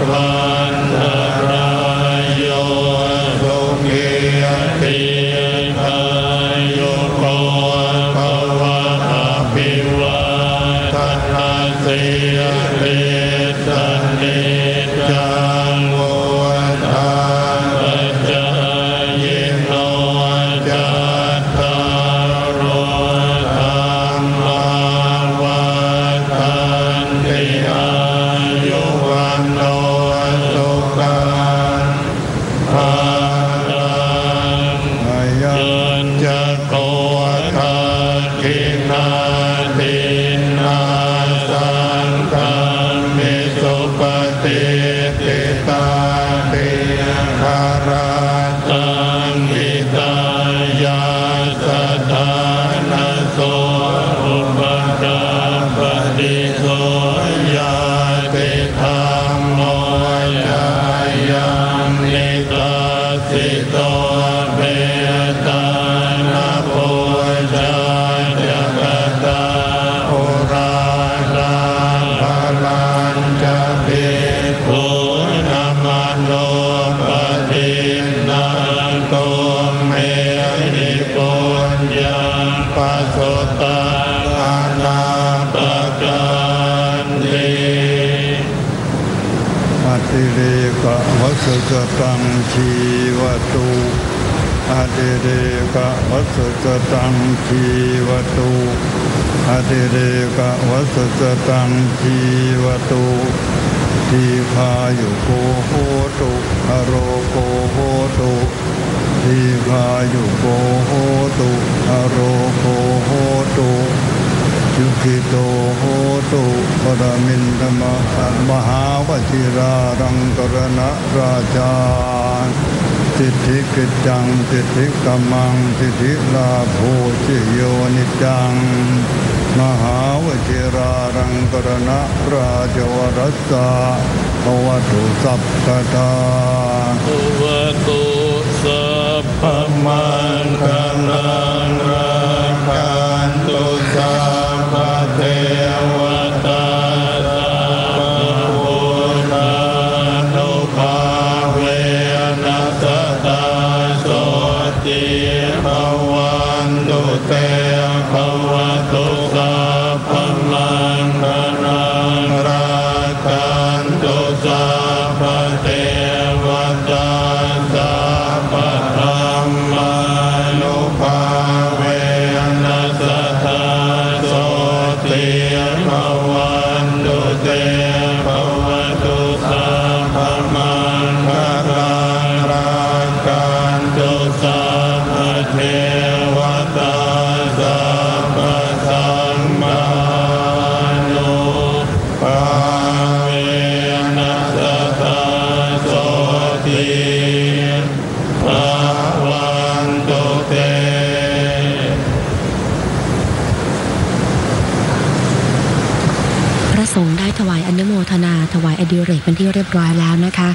วันตรายโยสุขีติกายุโกภวะอภิวาทนาสิริสนิจังวุฒาปัจจายโนจัตตารโอธรรมาวัฏฏันติอายุวันโนสุขังภาลังยัญจะโกทาคินาทินาสังฆามิสุปฏิติตาติคาราตังหิตายาสัทธานาโสอุปกาปฏิโสยาติธรรมโมยายังนิตาสิโตเบตานาโพชาจักตาโอราลาภลันจะภิกขุนามาโนปฏินันโตเมหิปุญญังปัสสตานาปกันติอติเรกวัสสตังชีวตุอติเรกวัสสตังชีวตุอติเรกวัสสตังชีวตุทีฆายุโกโหตุอโรโกโหตุทีฆายุโกโหตุอโรโกโหตุยุกิโตโหตุปรมินทมหาวชิรารังกรณราชาสิทธิกิจจังสิทธิกัมมังสิทธิลาโภชิโยนิจังมหาวชิรารังกรณราชวรัสสะภวตุสัพพทาภวตุสัพพมังคลังรักขันตุสัพพเทวตาสัพพพุทธานุภาเวนัสตาโสติภวันตุเตภวตุสัพพมังคลังรักขันตุสัพพเทวตาสัพพธรรมานุภาเวนัสตาโสติภวันตุเตภวตุสัพพมังคลังรักขันตุสัพพเทวตาสัพพสัมมานุภาเวนัสตาโสติภวันตุเตพระสงฆ์ได้ถวายอนุโมทนาถวายอดิเรกเป็นที่เรียบร้อยแล้วนะคะ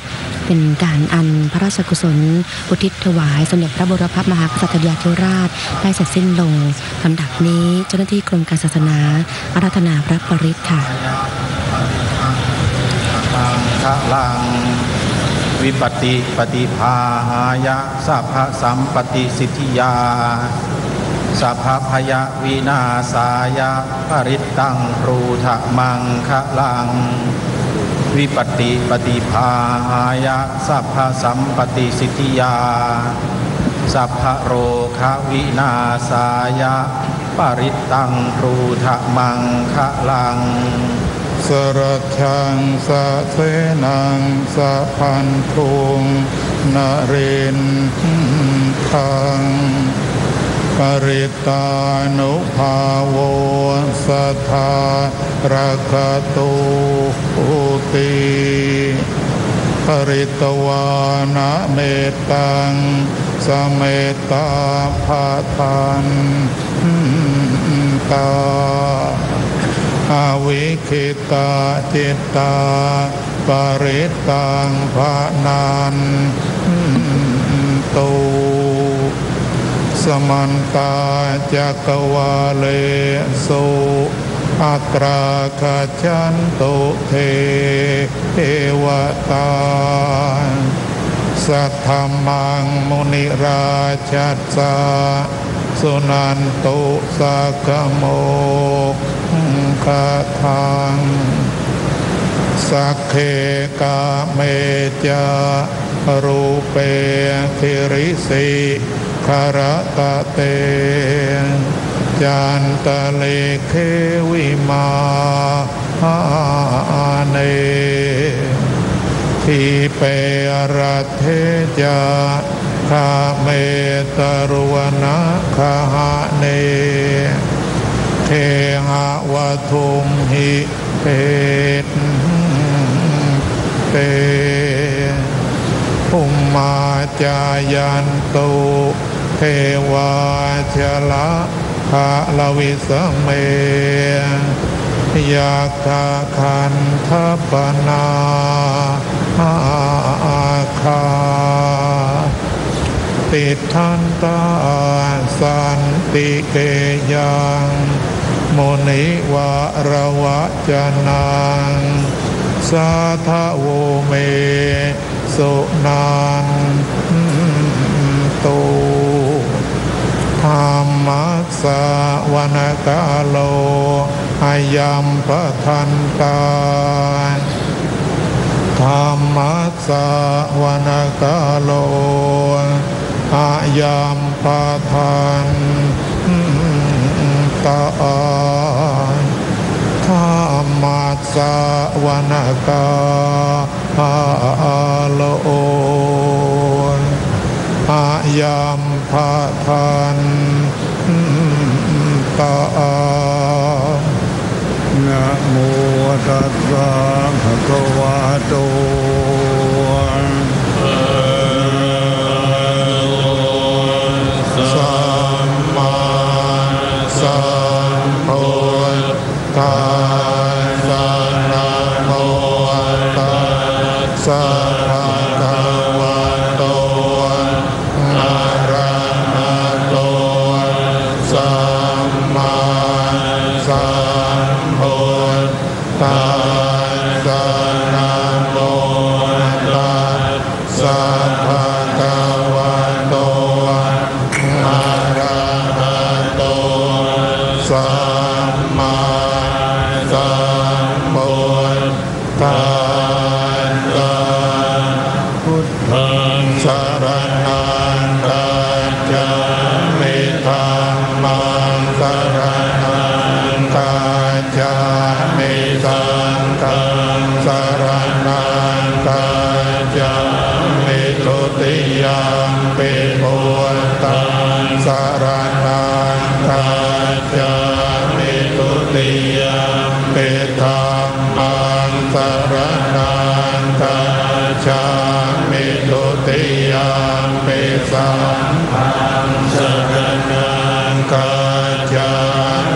เป็นการอัญพระราชกุศลอุทิศถวายสมเด็จพระบรมมหากษัตริยาธิราชได้เสร็จสิ้นลงลำดับนี้เจ้าหน้าที่กรมการศาสนาอาราธนาพระปริตรค่ะทะลังวิปติปฏิภาหายะสัพพสัมปติสิทธิยาสัพพพยวินาศายะปริตตังปรูทะมังคะลังวิปติปฏิภาหายะสัพพสัมปติสิทธิยาสัพพโรคะวินาศายะปริตตังปรูทะมังคะลังสรัชชังสะเสนังสะพันธุงนเรนทังปริตานุภาโวสัทธารักตุติปริตวานะเมตังสเมตาภาทันตาอวิคิตาจิตตาปริตังภานันตุสมันตาจักวาเลสุ อัตราคชันตุเทวตาสัทธมังมุนิราชัสสะสุนันตุสักขโมกขทังสักเคกาเมจารูเปธิริสิคารตะเตจันตะเลเควิมาเนทีเปรเทจาคาเมตรวนะคาหะเนเทหะวะทุมหิเปตเตภูมิมาจายันตุเทวาชละภะลวิสเมยาคาคันทัปนาอาคาติทันตาสันติเกยังมุนิวะระวะจนังสาทะโวเมสุนันตุธรรมัสสะวนกาโลอายัมปะทันตาธรรมัสสะวนกาโลอายัมปะทันตาธรรมัสสะวนกาโลอายัมปะทันตานะโมตัสสะภะคะวะโตสัมมาสัมพุทธัสสะนะโมตัสสะภะคะวะโตอะระหะโตสัมมาสัมพุทธัสสะนะโมตัสสะภะคะวะโตอะระหะโตสัมมาสัมพุทธัสสะพุทธังสรณังกัจฉามิธัมมังสรณังกัจฉามิสังฆังสรณังกัจฉามิทุติยัมปิพุทธังสรณังกัจฉามิทุติยัมปิธัมมังสรณังกัจฉามิทุติยัมปิสังฆังสรณังกัจฉา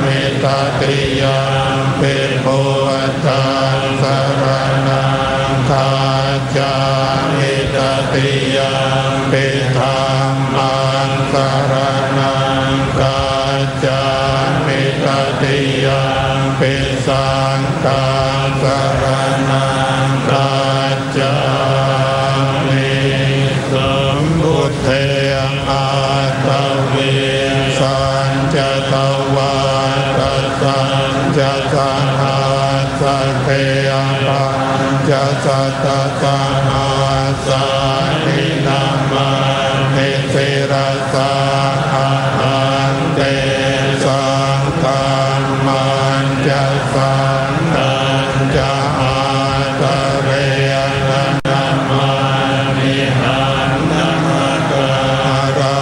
มิตติยัมปิพุทธังสรณังกัจฉามิตติยัมปิธัมมังสรณังกัจฉามิตติยัมปิสังฆังสรณังกัจฉามิสัมพุทเทอาตเวสัญจตวาตัสสัญจสังหาสัพเพปัญจสัตตสังหาสันตินามานิสิรสาหันเตสังฆัมมันจะสังฆัญจะอาตเรนะมานิหันนะกะรา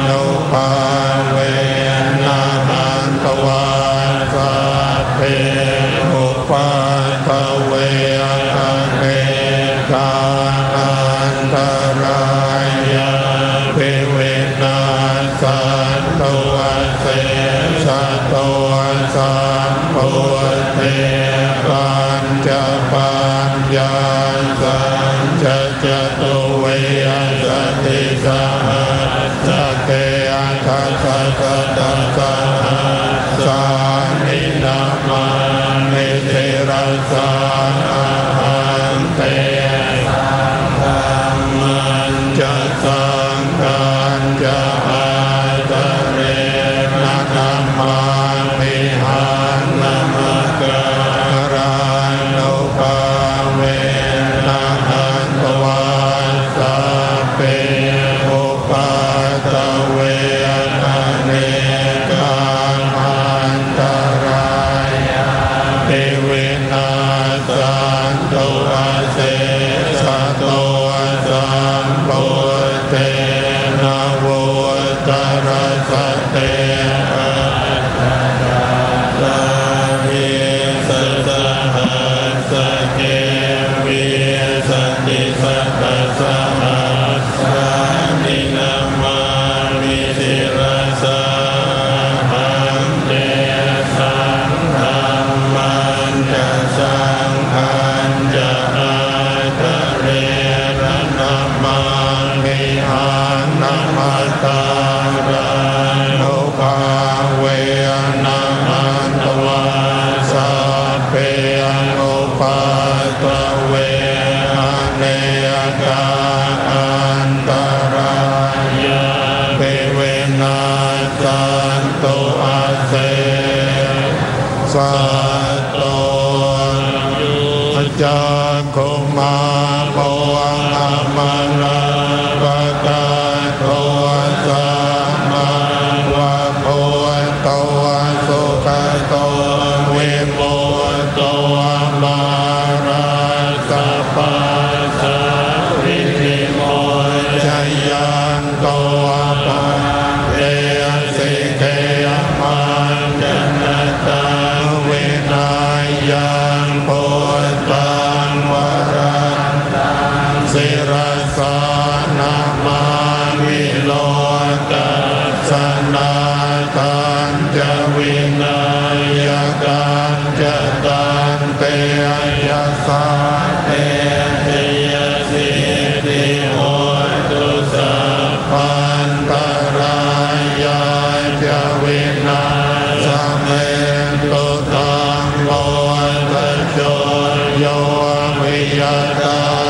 นุภาเวนะหันตวาสัพเพอุปาทเวอะเนกานันตรายะภิเวนัสสันตวะเสชะโตสัมพุทเทปัญจปัญญาสัญจจตุเวสติสหัสเกอัฏฐสัตตะสหัสสานินามา จะสังฆัญจะอาตเรนะธัมมามิหันนะมะกะรานุภาเวนะหันตวาสัพเพอุปาทเวนะเนกังอันตรายะติวินาสันตุอาเสสะโตสัมปุเตนะโวตรัสเตจักขุมาภวังอมราปตาโตสัมมาวะโพโตสุขโตวิมุตโตมาราสัพพะสัพพิติโมจยันโตปะเรสิเกยมันจันตาเวนายังโพศิรสานามาวิโลกัสนาตันจะวินัยกันจะตันเตยสัพเพยสิติโหตุสัพพันตรายาจะวินาสเมตุตังโลตโชโยวิยตา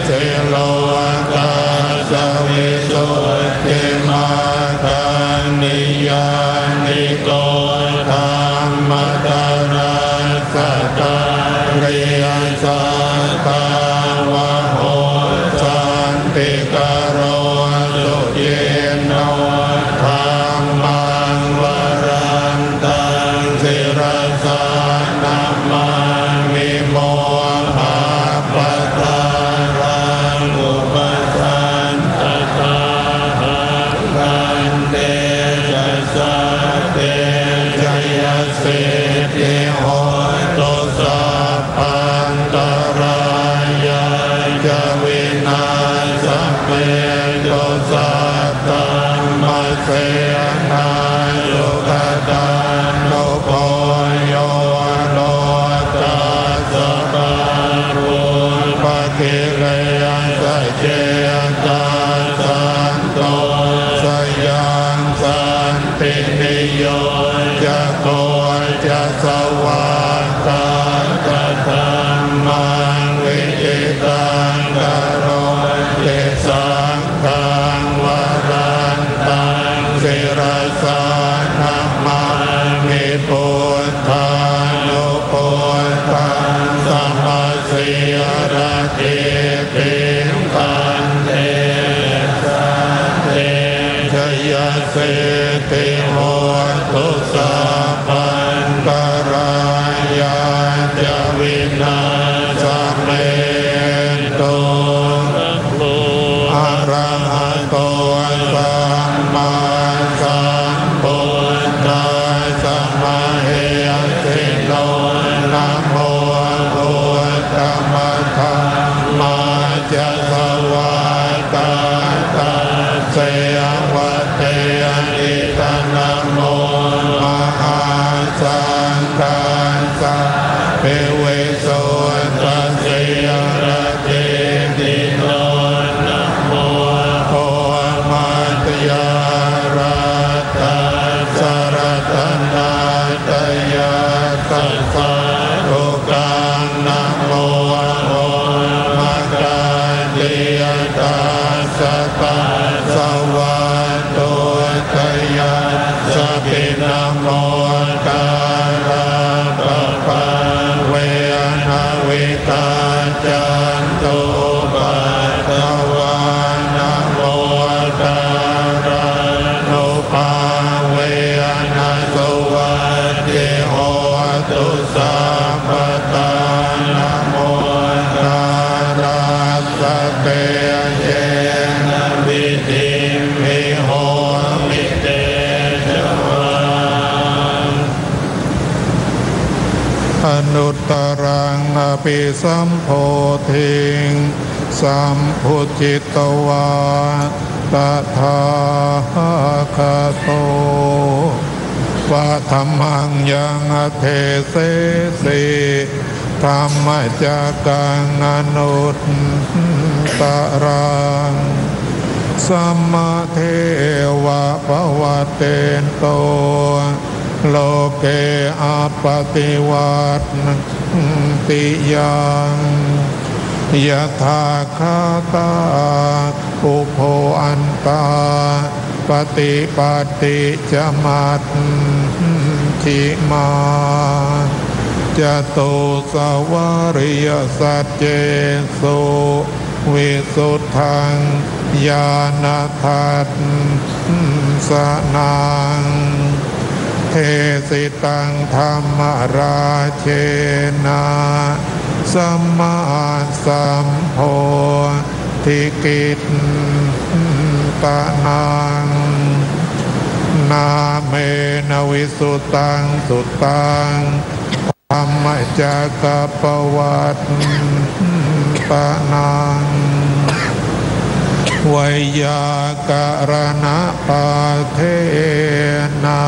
เสโลกาสวิสุทธิมาทานิยานิโกธรรมตราสัตตาริยสัตตาวะโหสันติกโรสุเยโนธรรมังวรันตังศิรสานามามิโมภาปตาเสนาโยกตาโนโพโยโลตัสสะปะรุปะกิเลสะเจตาสันโตสยังสันตินิโยจะโกจะสวาตาตธรรมังวิจิตังกโรเตสังฆังวรันตังศิรสานามามิพุทธานุพุทธังสัมมาสิรติปิปันเตสันเตชยสิติโหตุสัพพันตรายาจะวินาศเมตุอะระหะโตสัมมาสัมพุทธัสสะมะเหสิโนนะโมพุทธมะธัมมาจะสวาตาตาเสวะเตอิตานะโมมหาสังฆัสสะเปเวโส กาจันตุปัสสวานะโมตัสสะโนภาเวนะสวัสดิโหตุสัพพตานะโมตัสสะเตเยนะวิธิมิโหมิเตจวังอนุตตรังอภิสัมโพธิงสัมพุจิตวาตถาคโตปะธัมมังยังเทเสสีธรรมจักกังอนุตตรังสัมมาเทวะภวเตนโตโลเกอปฏิวัติยังยะถาคาตาอุโภอันตาปฏิปัตติจมัตถิมาจตุสวาริยสัจเจสุวิสุทธังญาณทัสสนังเทสิตังธรรมราเชนะสัมมาสัมโพธิกิตตานังนาเมนวิสุตังสุตังธรรมจักรปวัตตานังวยากรณปาเทนา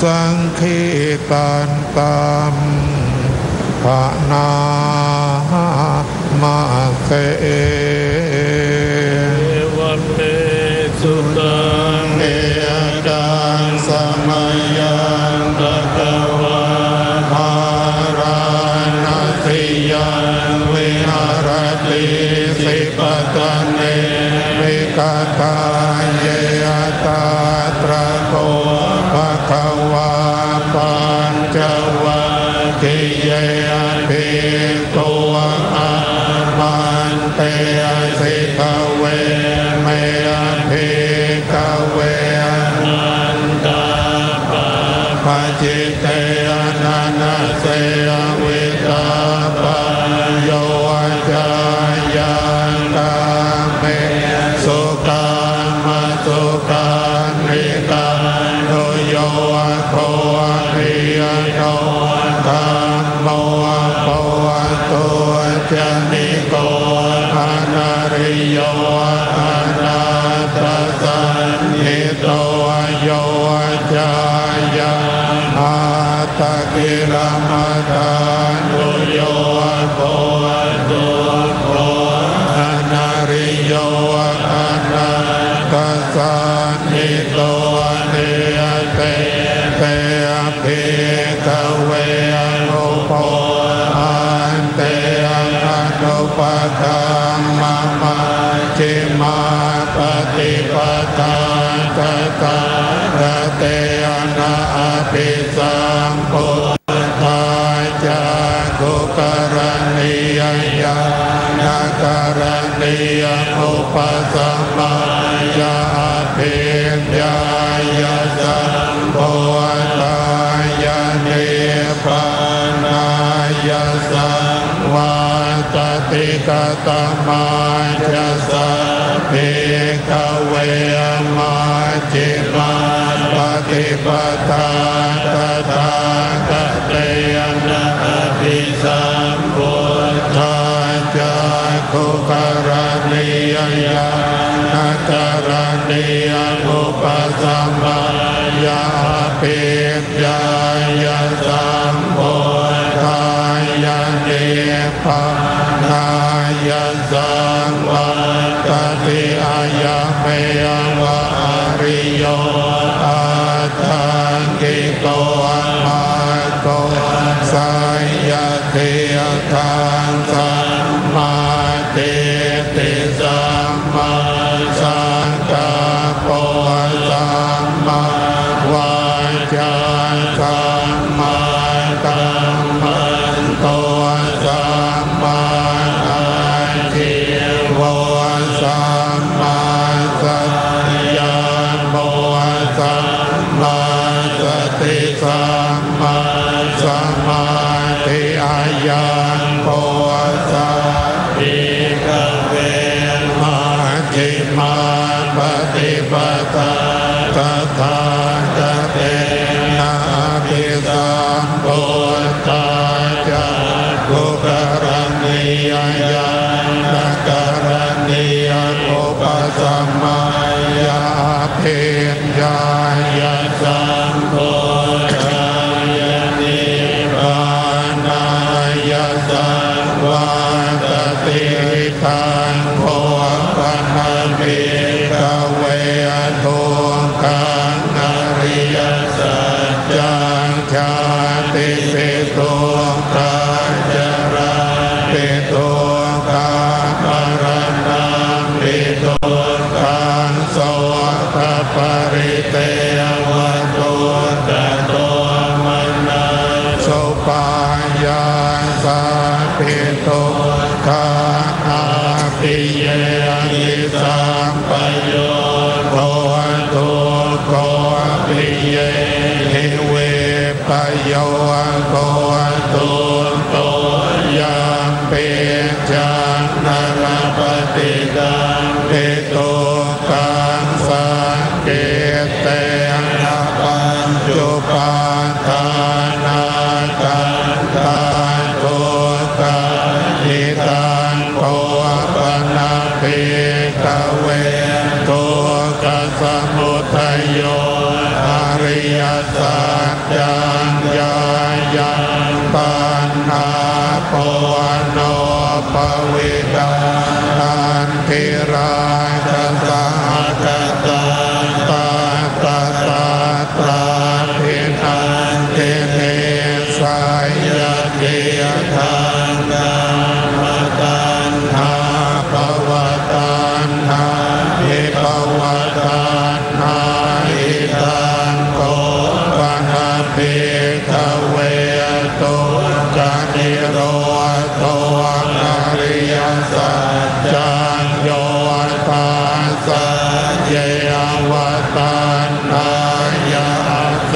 สังคีตันตัมภะนามาเสวันเมสุตังเอกังสมัยยังภะคะวะภาราณสิยังวิหารติสิปตันเนวิกตาเยตาตระโกภะคะวะปัญจวัคคีย์ภิกขุอามันเตสิกเวเมภิกเวนันตาปะจิเตอนันเสวิตาปโยจายังกาเมสุขังมัสุขังนิกาโนโยโควิยโนธัมโมปวัตโตจนิโกอนาริโยอนาตสันนิโตโยจายาอาตกิลมัฏานุโยโคตุโคอนาริโยอนาตสันนิโตเนเตเตภิกขเวอนุโภอันเตอนุปกัมมาจิมาปฏิปทาตตาระเตอนาภิสัมพุทธาจากุกรณียญาณการณียอุปสัมมายาภิญาญาสัมโพธายานิพพานายาสัมวาตติกตมาจะสัพพิกเวมาจิมาปฏิปทาตถาคเตนะภิสัมพุทธาจากุกรณียญาณการณียอุปสัมมายาภิญาญาสัมโพธายานิพพานายาสัมวัตติอายุเมวะอริโยอาทังกิโกมาโกสัยยเททังสัมมาเตติสัมมาสังกัปโปสัมมาวาจาสัมมากัมมันโตสัม ยังโพสะภิกขเวมัชฌิมาปฏิปทาตถาคตเตนะภิสัมพุทธาจะกุกรณียญาณกรณียอุปสัมมายาเพญญายะสัมพุทธายะนิพพานายะสังวาตติตังโพปันภิกขเวทุกขังอริยสัจจังชาติปิตุขังจราปิตุขังมรณะปิตุขังโสภปริเตวัตุตโตมนัสสุปายาสาปิตุขังอาภิเยนิสัมปโยโหตุโกภิเยหิเวปโยโกตุโตยังเปจังนรปฏิดังเปตุกังสังเกเตนะปัญจุปาทานากังตาตุกังหิตังโพปันภิกขเวทุกขสมุทัยโยอริยสัจจังญายังปัญหาโพโนภวิดานันทิราชสหกตาตาตาตาตราภินันทิเนสายเกียทังกามตัณหาภวตัณหาวิภวตัณหาอิตังโกปันภิกขเวตุกะนิโรธอริยสัจจังโยตัสสะเยวตันนายาเส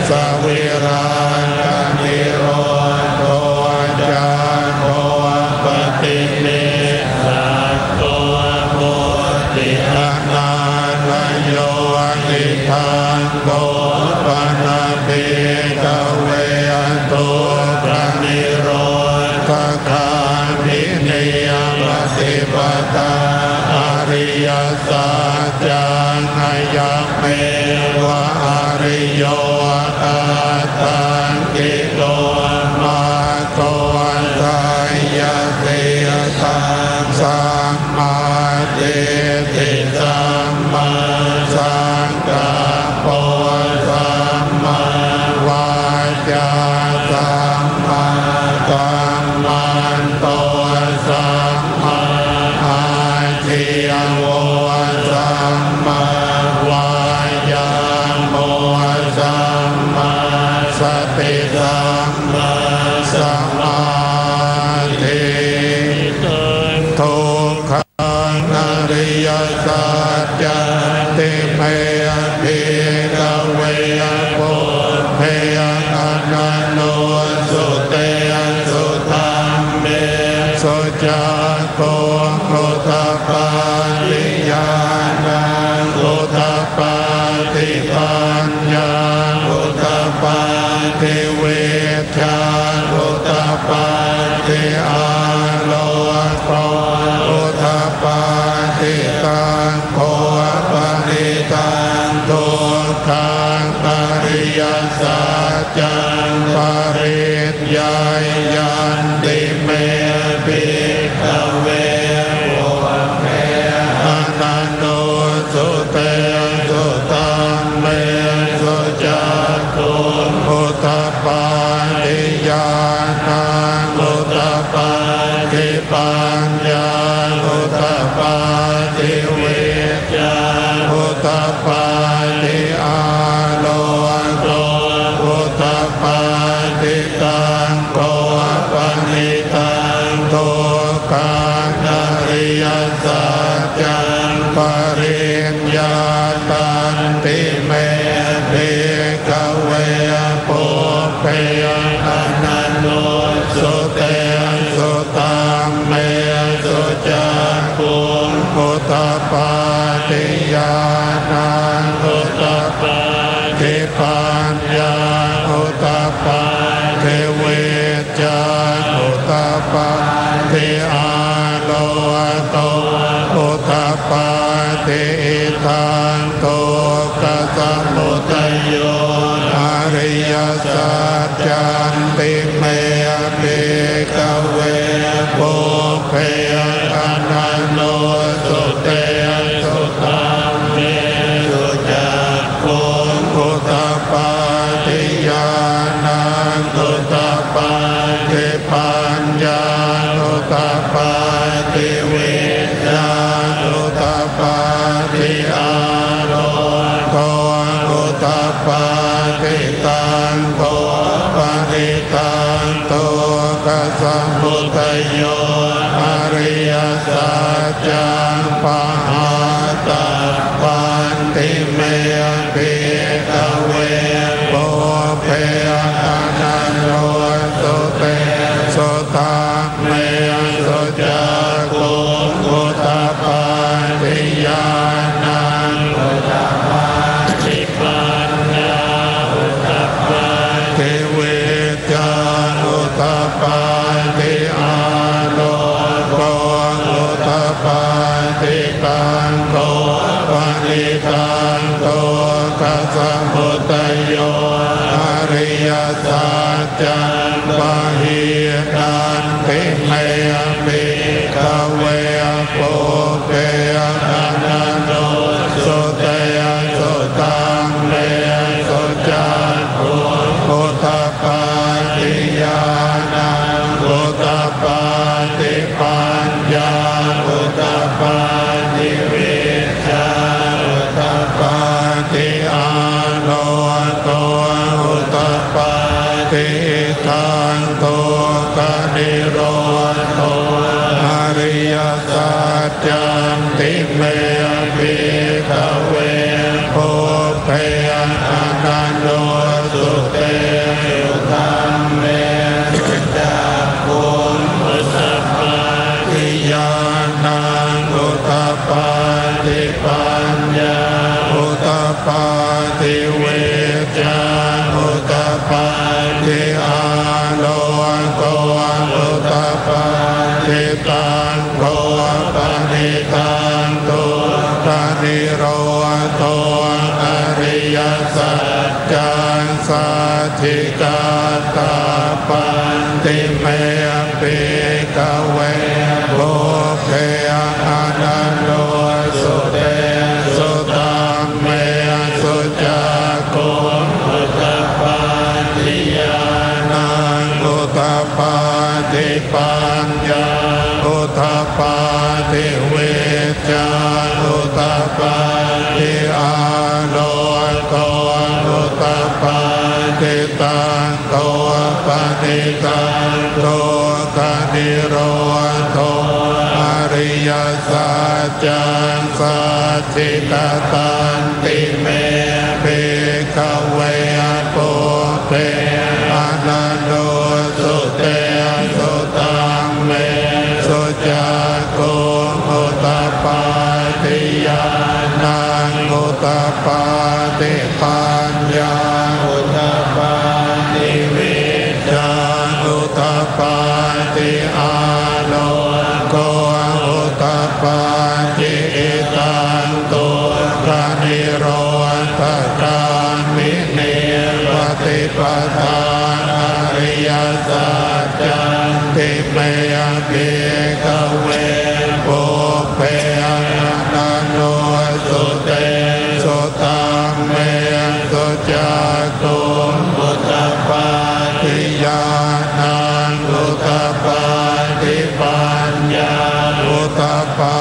สวิราชนิโรธจารโหปฏิเนสัตโตโมติอนันโยนิทังโกปันภิกขเวตุกะนิโรธคามินิยปฏิปทาอริยสัจจังยังเมวะอริโยอาตังกิโลมาโตทายะเตตังสัมมาเจติสัมมาสังกัปโปสัมมาวาจาสัมมากัมมันโตสัมมาอาทิยโวสัมมาวายาโมสัมมาสติสัมมาสมาธิทุกขังอริยสัจจังติเมภิกขเวปุพเพอนันโนสุเตสุธรรมเมสุจักโกพุทธปาติญาณังพุทธปาติปัญญาพุทธปาติเวชฌาพุทธปาติอาโลโกพุทธปาติตังโพปนิตังทุกขังอริยสัจจังปริยัยยันติเมภิกขเวปุพเพอนันโนสุเตสุตัมเมสุจักขุพุทธปาติญาณังพุทธปาติปัญญาพุทธปาติเวชฌาพุทธปาติอาโลโกพุทธปาติตังโกปนิตังทุกขังอริยสัจจังปริญญาตันติเมภิกขเวปุพเพอนันโนสุ ปาติอาโลโตอุตตปาติอิทันโตกัสสมุทัยโยอริยสัจจันติเมภิกขเวปุเพอนันโนสุเตสุตัมเมสุจักขุอุตตปาติญาณังอุตตปาติปัญญาอุตตปาติวิญญาอุตตปาติอาโลโกอุตตปาติตังโกปะริตังโตกัสสมุทัยโยอริยสัจจังปะหาตัปปันติเมภิกขเวปุเพอนันโนสุเตสุตัมเมสุจักขุอุตตปาติญาณังอุตตปาติปัญญาอุตตปาติวิญญาอุตตปาติอาโลโกอุตตปาติตังโกปะริตังโตกัสสมุทัยโยอริยสัจจังปะหิตันติเมภิกขเวปุเพอนันโนสุเตสุตัมเมสุจักขุอุตตปาติญาณังอุตตปาติปัญญาอุตตปาติวิญญาอุตตปาติอาโลโกอุตตปาติทันโตกนิโรโธอริยสัจจันติเมภิกขเวปุเพอนันโนสุเตสุตัมเมสุจักขุอุตตปาติญาณังอุตตปาติปัญญาอุตตปาติวิญญาอุตตปาติอาโลโกอุตตปาติตังโกปะนิตังโตปะนิโรโตอริยสัจจังสัจจิกาตาปันติเมภิกขเวปุเพอนันโนสุเตสุตัมเมสุจักขุอุตตปาติญาณังอุตตปาติปัญญาอุตตปาติวิญญาอุตตปาติอาโลโกอุตตปาติตังโตปะนิตังโตกนิโรโธอริยสัจจังสัจจิกตันติเมภิกขเวปุเพอนันโนสุเตสุตัมเมสุจักขุอุตตปาติญาณังอุตตปาติปัญญาอุตตปาติวิญญาอุตตปาติอาโลโกอุตตปาติอิตังโตกนิโรธกามิเนปฏิปทาอริยสัจจันติเมภิกขเวปุเพอนันโนสุเตสุตัมเมสุจักขุอุตตปาติญาณังอุตตปาติปัญญาอุตตปา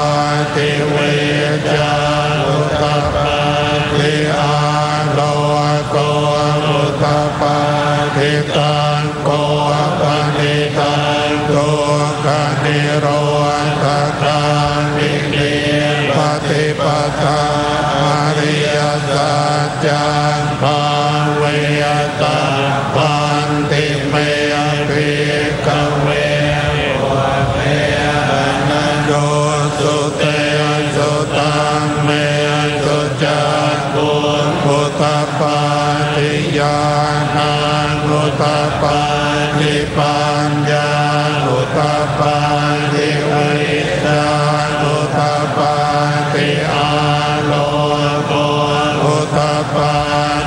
ติวิญญาอุตตปาติอาโลโกอุตตปาติตังโกปะนิตังโตกนิโรธกามิเนปฏิปทาอริยสัจจังภาเวตาปันติเมภิกขเวปุเพอนันโนสุเตสุตัมเมสุจักขุอุตตปาติญาณังอุตตปาติปัญญาอุตต ปาติวิชาอุตตปาติอาโลโกอุตตปา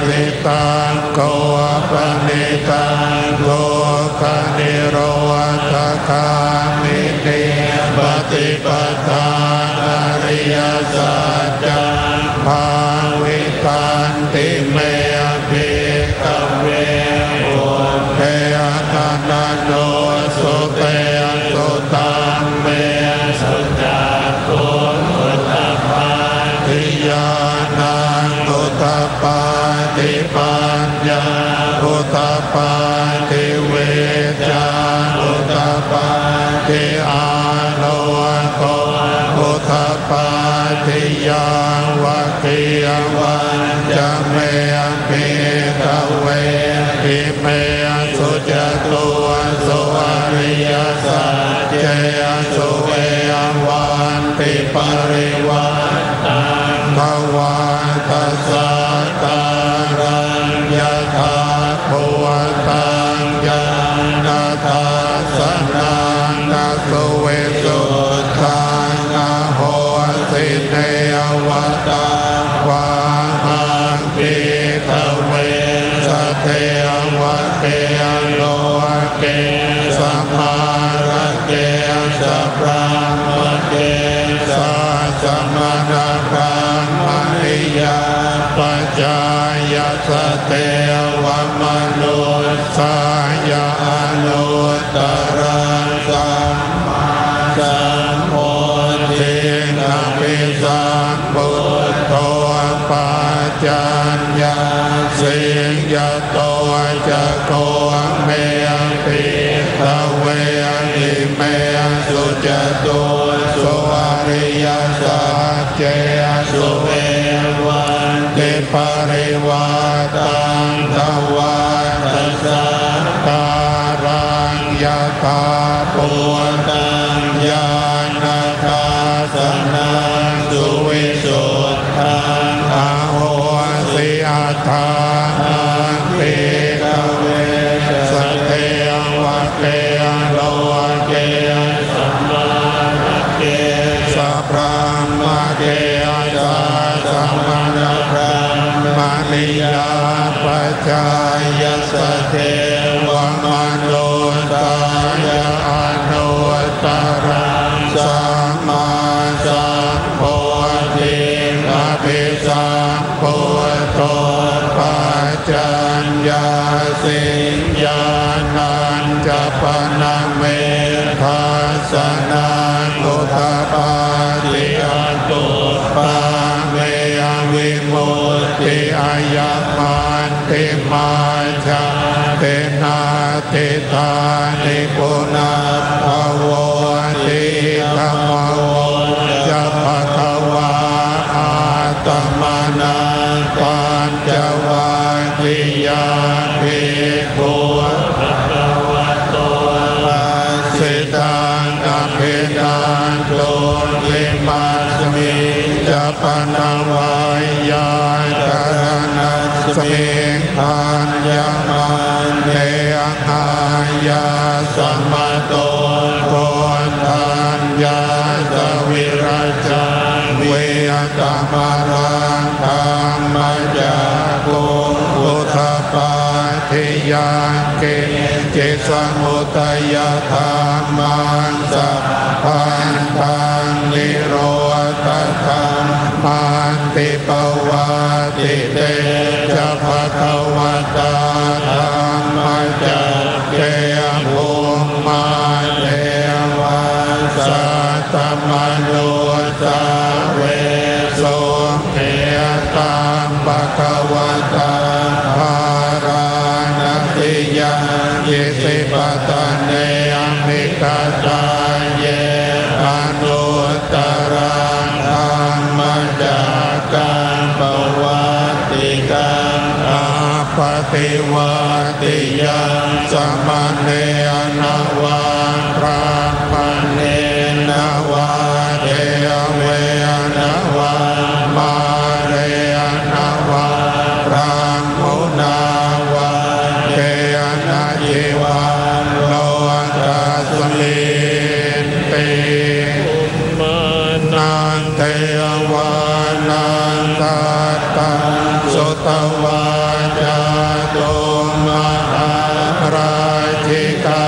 ติตังโกปนิตังโลกนิโรธคามินิปฏิปทาอริยสัจจังภาวิตันติเมภิกเวอุเทนะนะโนสุเตสุตังเมสุจักขุอุตตปาทิญาณังอุตตปาติปัญญาอุตตปาติเวชาอุตตปาติอาโลโกอุตตปาติยังวัคคียวันจะเมภิกเวอิเมสุจตุสุอริยสัจเจสุเววันติปริวันตังภวันตัสสะตารัญญาธาภูตังญาณทัสสนังนาสุเวสุทังนาโหสิเนวัตวาหังปิกเวสเทวะเกโลเกสัมมาระเกสัพพะมะเกสัสมณะพระมณิยาปัจจายสเทวมนุสายานุตตรังสัมมาสัมโพธินาภิสัมพุทโธปัจจัญญาสิงยโตจะโกเมภิกเวอิเมสุจตุสุอริยสัจเจสุเววันติปริวัตังทวันตัสสะตารัญญาตาปุตังญาณทัสสนังสุวิสุทธังอาโหสิอัตถังปิกเวสเทวะเกโลเกสัมมาระเกสัพพะมะเกสัสมณะพระมณิยาปัจจายสเทวมนุสายานุตตรังสัมมาสัมโพธินาภิสัมพุทโธปัจจัญญาสิงญาณัญจะปนะเมทัสสนังอุตตปาติอันตุปาเมวิมุตติอายัมมันติมาชาเตนะติตานิปุณัสภโวติธัมโมจะภควาอาตมนังปัญจวัคคียาภิกขุภควโตอาสิตังอภินันโตวิมัสสมิจะปนะวายาจารณัสสมิปัญญมันเนหายาสัมมโตโพธัญญาสวิรัจจเวตมะรังธรรมจักขุอุทธัปปาทิยังเกจิตสมุทัยธรรมันสัพพันธังนิโรธธรรมมันติปวาติเตจะภควตาธรรมจักเกภูมาเทวาสัตตมนุสาเวสุเขตามภควตาภารณติยังยิสิปตเนอมิกตาเยอนุตตรังธรรมจักกังปวัตติกังอาปฏิวัติยังสมเนนวังพระมเนนวาเดเวนวังมาเรนวังพระมุนาวังเกณจีวังโลกัสสมิ ตินันเทวานันตัตตังสุตวาจาตุมหาราชิกา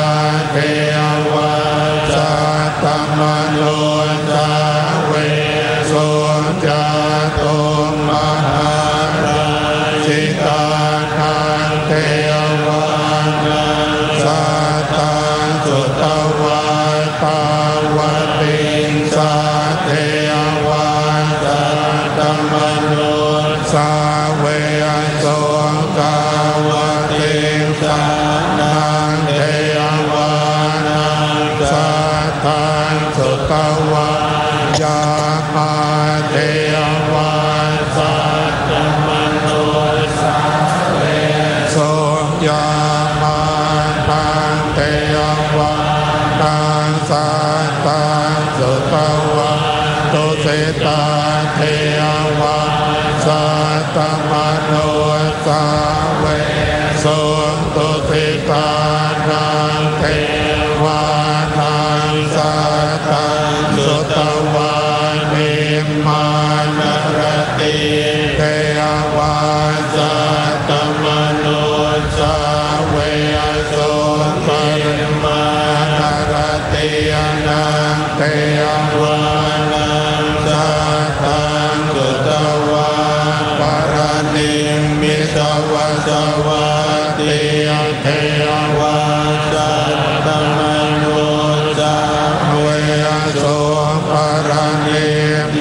เทวาสัตตมโนจาเวสุจาตุมหาราชิกานันเทวานันสัตตังสุตวาปาวติสัตเทวาสัตตมโนสาเวโสกาวติสัตนังเทวานังสัตตังสุตวายามาเทวาสัตตมโนสาเวโสยามาตังเทวานังสัตตังสุตวาตุสิตาเทวาสัตตมโนสาเวโสตุสิตานังเทวานังสัตตังสุตวานิมานรติเทวาสัตตมโนสาเวโสปริมานรตินังเทวานังสัตตังสุตวาปรณิมิตวะสวัสติเทวาสัตตมโนสาเวโสปรณิ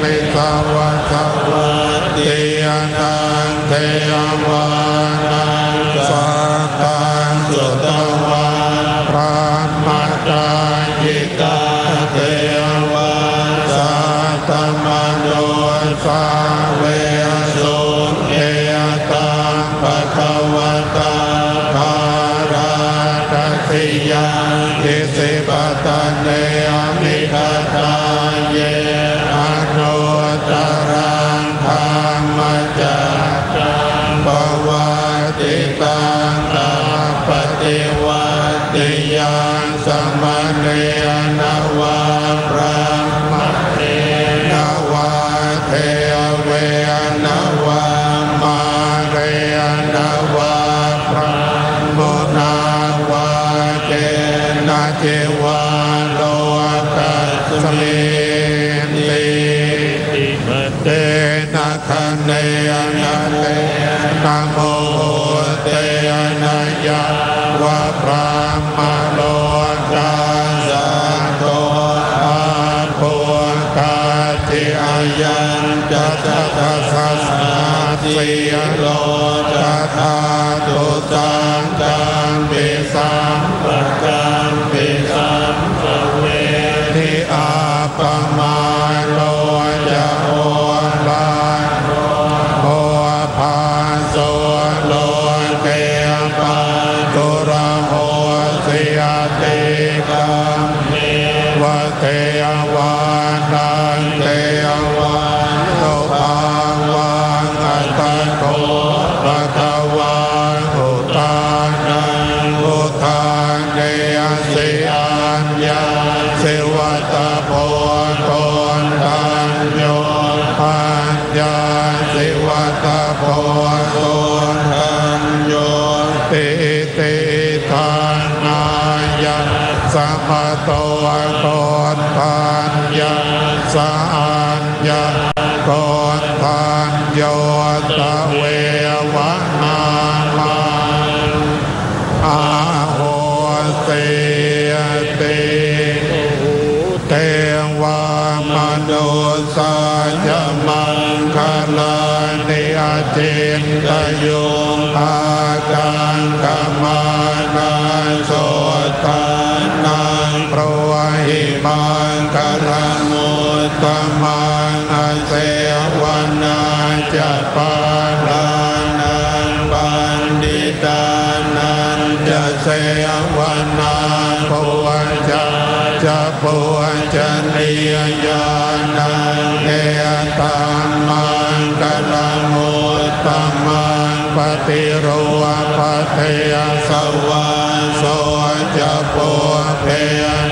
มิตวะสวัสตินังเทวานังสัตตังสุตวาพระมตายิกาเทวาสัตตมโนสาเวโสเอตังภะคะวะตาภาราตัสสิยังอิสิปตะเนมิคตาเยอนุตตรังธรรมจักรังปวัตติตังตัปปติวัตติยังสัมมเนนวะพระมเนนวะเทเวนวะมาเรนวะพระมุนาวะเจนะเจวะโลกัสสมิติเตนะคะเนนะเตนะโมเตนะยะวะพระมโลกาสันโตอาโภคาติอายันจัตตะสัสสะสิโลจัตตาตุสังกังปิสัมปะกังปิสัมปะเวทิอาปมาโลจะโอลานโอภาโสโลเกปะตุระโหสิยติกัมเมวะเทวานังเทวาโลภาวังอัตโตภะคะวะอุตานังอุทานเนสิอัญญาสิวัตโพโตตัญโยปัญญาสิวัตโพโตตัญโยติติทานายะสัมมาโตโกนทัญญาสะอัญญาโกนทัญโยตะเววะนามาอาโหสิติเทวามนุสายมังคลานิอาจินตยุงอาการกมานาโสตานังโปรหิมังคลมุตตมังอาเสวนาจะปาลานังบัณฑิตานันจะเสวนาปุญจะปุญจะนิยานังเอตัมมังคลมุตตมังปฏิโรปเทสวะโสจะโพเพ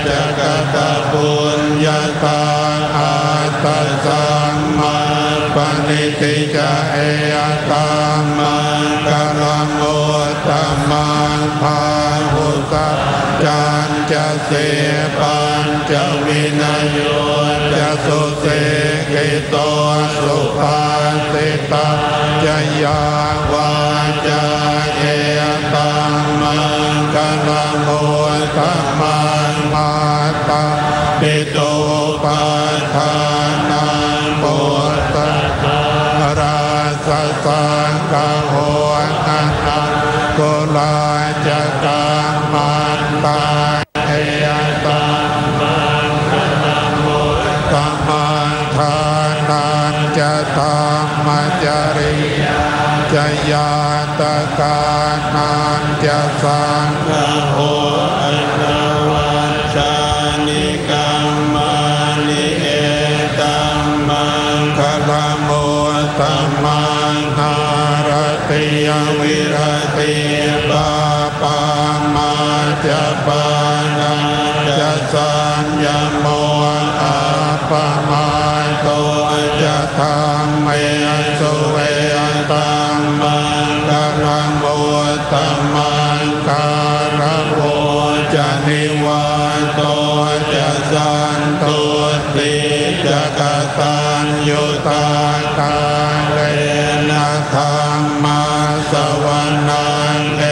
จะกตปุญ ตังอัตตสัมมาปณิทิจะเอยตัมมังกลังโอตมังภาหุสัจจันจะเสปัญจะวินัยโยจะสุเสกิโตสุภาสิตาจะยาวาจาเอตัมมังกลังโอตมังมาตาปิโตปัฏฐานังโพธราสสังฆโหนะโกลาจะกามันตาเอยตัมมังกลังโอตมังทานันจะตัมมัจจริยาจะยาตกานันจะสังฆโหอันวัชชานิกัมมานิเอตัมมังคลังโอตมังหารติยวิรติปาปามาจะปานาจะสัญญโมอาปมาโตจะธรรมเมสุเวตัมมังกลังโอตมังการะโวจะนิวาโตจะสันตุติจะกตัญญูตากาเลนะธัมมาสวนาเอ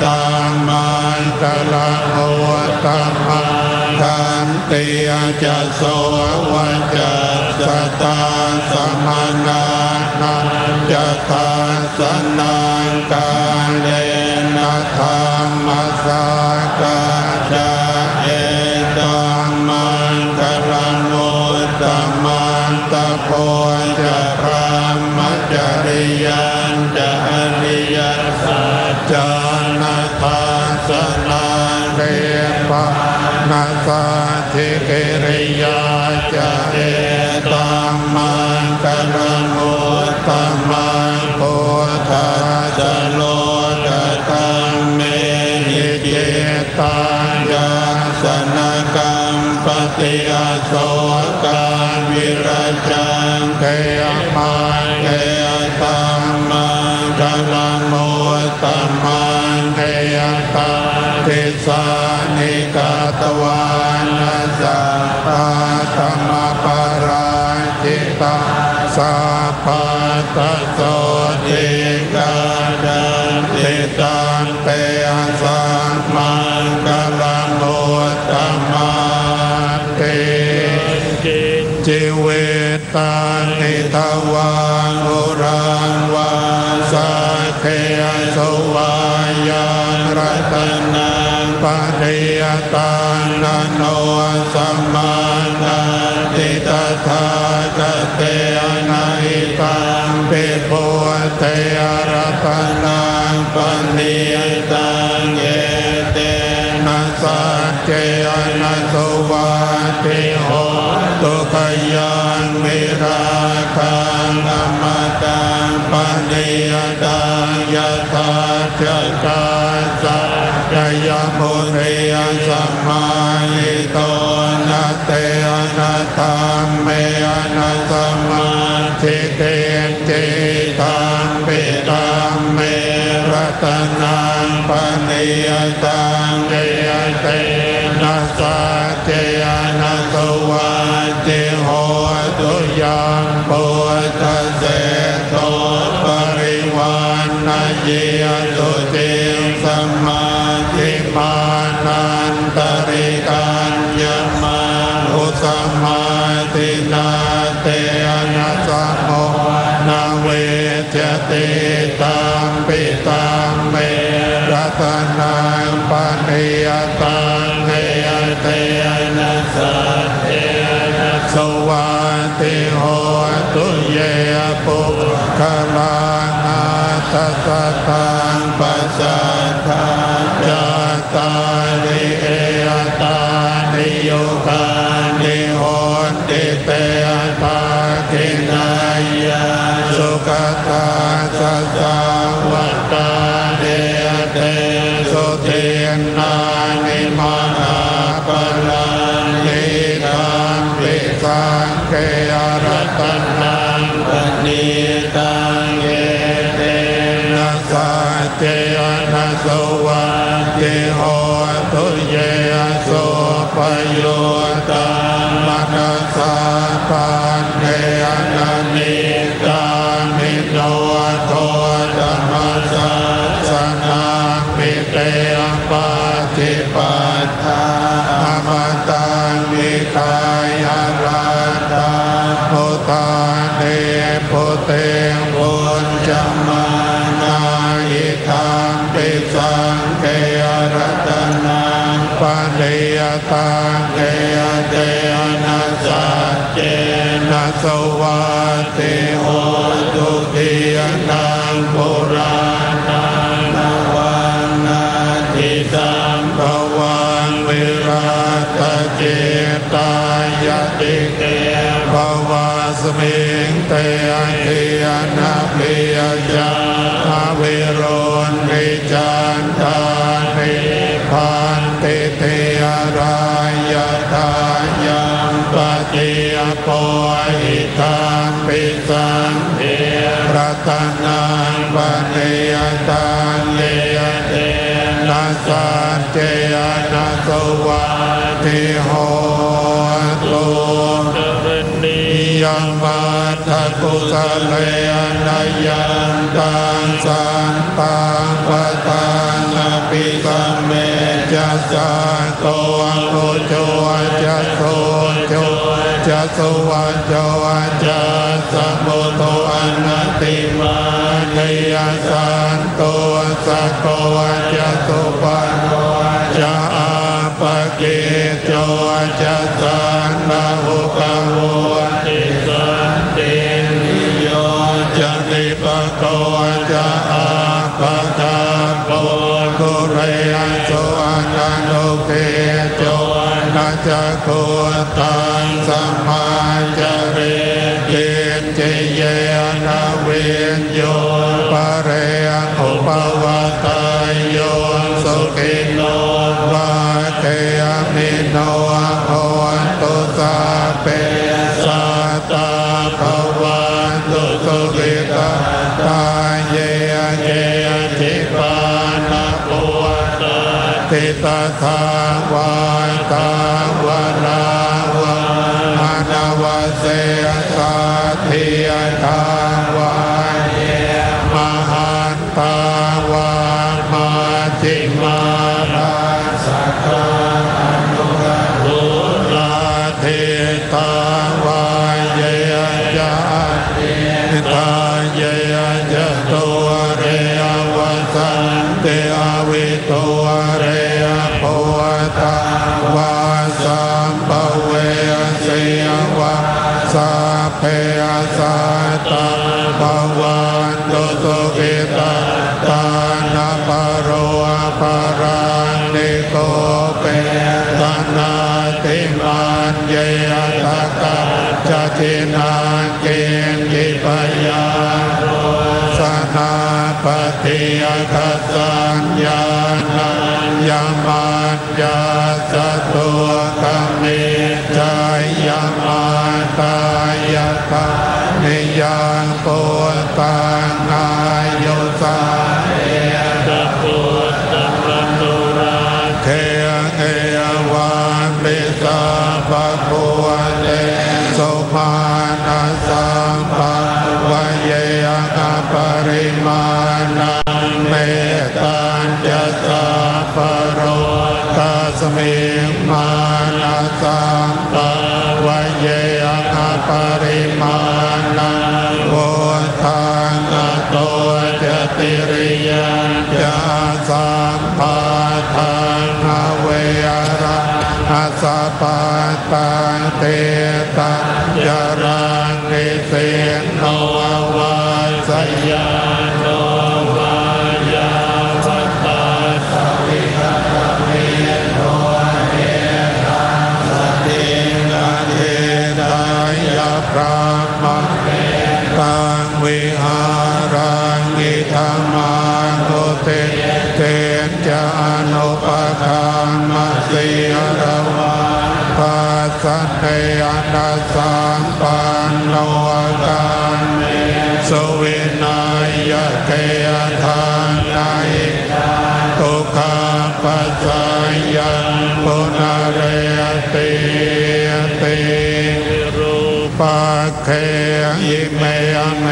ตัมมังกลังโอตมังขันติจะโสวัจจะสตาสมนานันจะทาสนังกาเลนะธัมมาสากาจะเอตัมมังกลังโอตมังตะโพจะพระมัจจริยันจะอริยสัจจานาทาสนาเรปะนาสาธิกิริยาจะเอตัมมังกลังโอตมังโพธาจะโลกตังเมหิเจตังยาสนกัมปติอาโสการวิราจังเกยมังเกยตัมมังกลังโอตมังเกยตัมติสานิกาตวานาสัพพะธรรมปาราจิตาสัพพะตัสโสติกาดันติตังเตสัมมังกลังโอตมังเตจิเวตานิทวังอุรังวาสาเขยสวายังรัตนังปะริยตังนันโนสัมมานันติตถาคเตนะหิตังปิโพเตรัตนังปะนิยตังเยเตนะสัจเจนะสวัสติโหตุขยังวิราคังอมตังปะนิยตังยถาจะกาสัจยมุนิยสัมมาหิโตนะเตนะธัมเมนะสัมมาทิฏฐิจิตังปิตัมเมรัตนังปะนิยตังเยเตนะสัจเจนะสวัสติโหตุยังปุถะเสโตปริวานะเยตุติสัมมาทิมานันตริกัญญมาอุสัมมาทินาเตนะสัมโมนาเวจติตังปิตังเมรัตนังปะนิยตังเนยเตนะสัจเจนะสวัสติโหตุเยปุคลังอาทัสสะตังปัสสัทธาจัตตาริเอตานิโยคานิโหติเตตาคินายาสุขตาสัสสาวตาเดเตสุเทนานิมานาปะลันติตังปิ ตายารัตตาโมตาเนโพเตวุญจมานาอิทังปิสังเกยรัตนังปะเนยตังเกยเตนะสัจเจนะสวัสติโหตุติยนังปุรานังนวันนาทิสังภวังวิราตเจตายติเตภวาสมิงเตติยนาภิยจังเวโรนิจันตานิพันติเตยรายตายังปฏิยโปหิตังปิสังเทรัตนังปณิยตังเยเตนะสัจเจนะสวัสดิโหตุยัมมาทกุสเลนะยันตังสันตังปะตังอภิสัมเมจัสสะโตโลโจจัสโตโจจัสสวัจโจจัสสะโมโตอนัตติมาเนยสันโตสักโกจัสสุปันโนจะอาปะเกโจจัสสันนาหุกะโวติสันตินิโยจะนิปะโกจะอาปะทาโกกุเรโสอนันโนเกโจนะจะโกตังสัมมาจาเรเกณเจเยนะเวนโยปะเรอุปวาตายโยสุขิโนวาเทมิโนโหตุสาเปสัตตาภวันตุสุขิตาตาเยเกจิปานะปุตตะติตาทาวาตาวราวะมานาวเสสัทธิยตาวาเยมหันตาวามาจิมาราสัตตาอนุรักขุลาเทตาวาเยยะติตาเยยะตัวเรวัสันเตอวิตัวเรโพตาวาสัมภเวสีวะสาเพสัตตาภวันตุสุขิตาตานาปโรปารานิโกเปตนาติมันเยตกะจตินาเกณฑิปยาโรสนาปฏิยคัสสัญญาณยามันยาสตุกเมจายามาตายะตานิยังโปตังอายุสาเอตปุตตะมนุราเทเอวันปิสาภะพุเตสุมาณสัมภวะเยอะปริมาณังเมตัญจะสัพพโรตัสมิงมานะสัมภวะเยอะปริมาณังโวทังโตจะติริยัญจะสัมภาทังเวระอาสาปะตังเตตัญจารังนิเสโนวาสยาโนวายาวัตตาสวิหารเมโนเอตังสตินาเทตายาพระมะเมตังวิหารังอิธัมมังโอเตเตจะอนุปคัมมัสสิรวะปัสสันเตอนัสสัมปันโนกันเมสุวินัยเกยทานไนทุกขปัสสยังปุณเรติติรูปะเคอิเมเม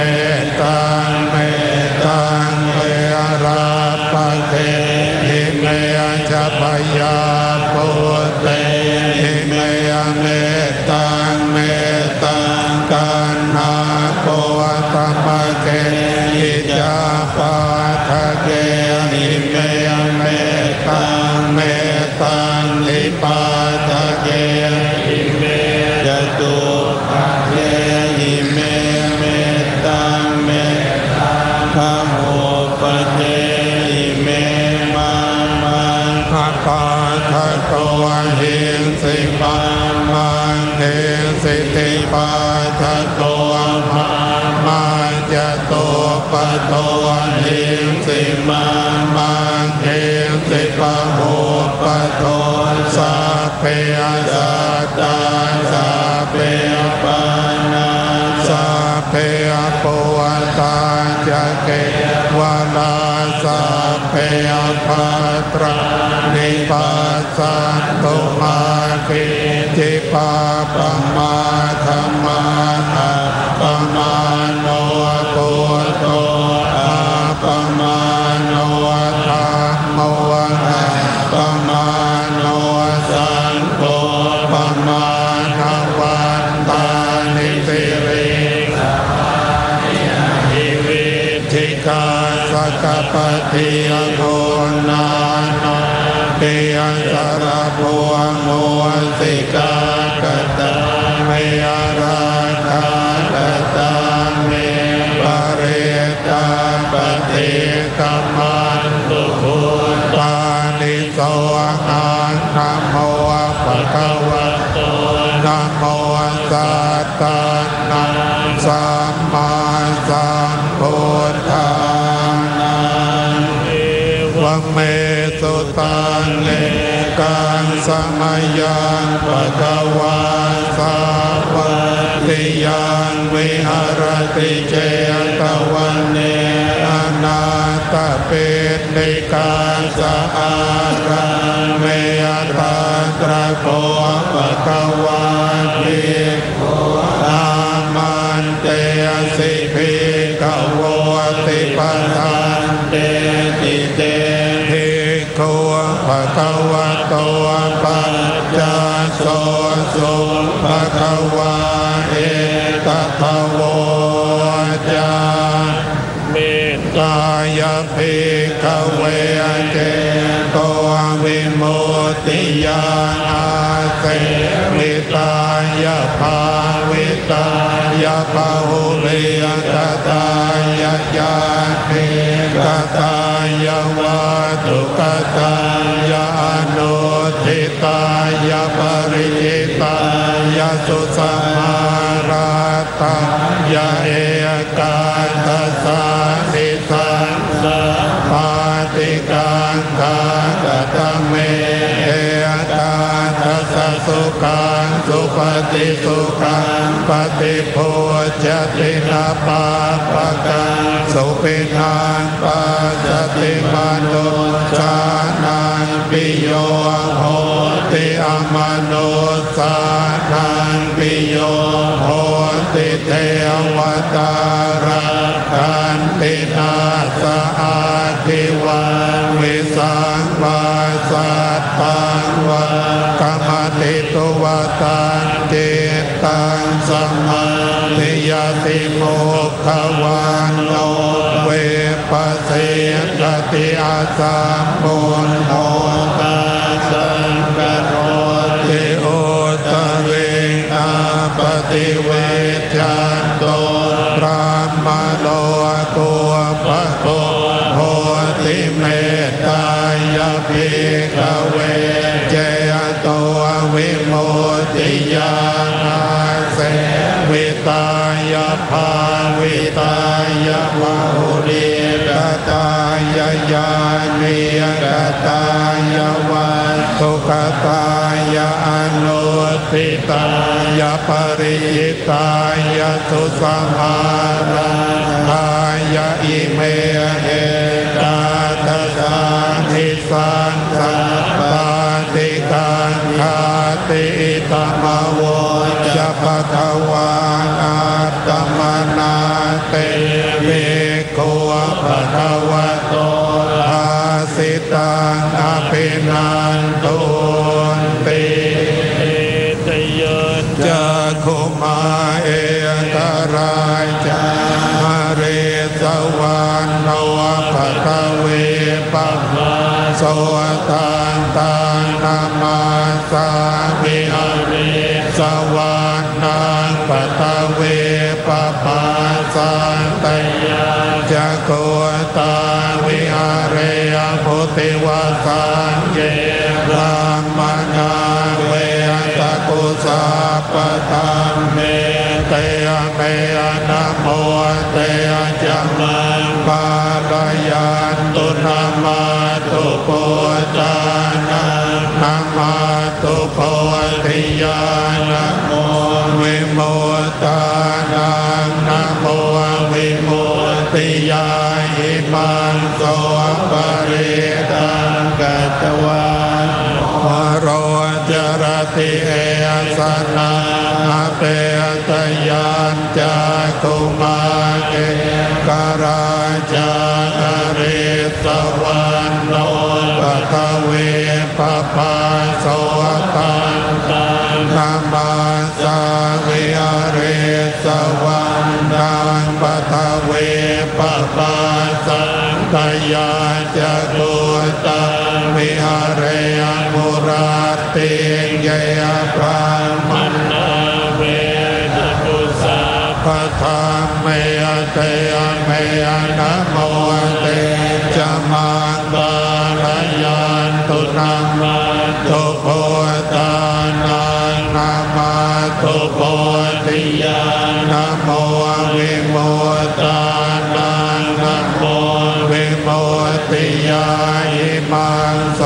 ตังเมตังเมราปะเคอิเมจะพยาปุเตอิเมเม เทสิติปัฏฐโตมาจะโตปะโตหิสิมาเทสิปะโมปะโตสัพเพสัตตาสัพเพปันนาสัพเพปุวัตตาจะเกวาลาสัพเพภัตรานิปัสสันตุมาคิจิปาปมาธัมมาปมาโนปุตโตอาปมาโนธัมโมปมาโนสังโฆปมาณวันตานิสิริอิวิธิกาสกปฏิยโกนาโนเตียสระภูโมสิกากตาเมราคากตาเมปเรตาปฏิกัมมันตุภูตานิโสอานะโมภะคะวะโตนะโมสัตตานังสัมมาสัมพุทธังวะเมสุตังเอกังสมัยยังภะคะวะสาวะติยังวิหารติเจตวันเนอนาตเปติกาสะอาระเมตาตระโกภะคะวะภิกขุอามันเตสิภิกขโวติปทานเตติเตภิกขุภะคะวะโตปัจจโสสุภะคะวะเอตทะโวจามิกายภิกขเวเจโตวิมุตติญาณอาเสวิตายาภาวิตายาภาหุริยกตายาญาติกตายาวาตุกตายาโนทิตายาปริจิตายาสุสมาราตายาเอกาทัสสานิสังสปาติกังคากตเมเอกาทัสสะสุขังสุปฏิสุขังปฏิโพชตินาปาปะกังสุปินังปัสสติมานุสานังปิโยโหติอมนุสานังปิโยโหติเทวตาราคันตินาสอาทิวันวิสังวาสัตตังวะกรรมติตุวตันจิตตังสมาธิยติโมกขวันโนเวปัสสิกติอาสัมปุณโภตาสังกโรติโอตเวอาปฏิเวชันโตพระมโลกุปโภโหติเมตตายาภิกขเวเจโตวิมุตติญาณอาเสวิตายาภาวิตายาวาหุริกตายาญาณิยกตายาวาตุกตายาอนุทิตายาปริยิตายาสุสมาราทายาอิเมเอกาทัสสานิสังสัปปาติกังคาติตมโวจะภะคะวาอาตมนาเตภิกขุภะคะวะโตอาสิตังอภินันตุติเตยนจะคุมาเอกราชาเรสวานโนภะคะเวปัมมาโสตังตังนามาสามิหเรสวานังปัตตเวปปาสันตยาจะโกตาวิหเรพุติวาสังเยรามนาเวตกุ สัพพธัมเมเตเมนะโมเตจัมมังปาลยันตุนามาตุโพธานังนามาตุโพธิญาณโมวิโมตานังนะโมวิโมติยาหิมังโสปริตังกัตวาวโรจรติเอสนาเปตยัญจตุมาเกกราจาริสวรรณโนปัทเวปปาโสตังนามาสาวิหาเรสวรรณังปัทเวปปาสังขยาจตุตังวิหาเรมุราติเยพระมนาเวตุสัพพธัมเมเตเมนะโมเตจะมังบาลยันตุนามาตุโพธานังนามาตุโพธิญาณโมวิโมตานังนะโมวิโมติยาหิมังโส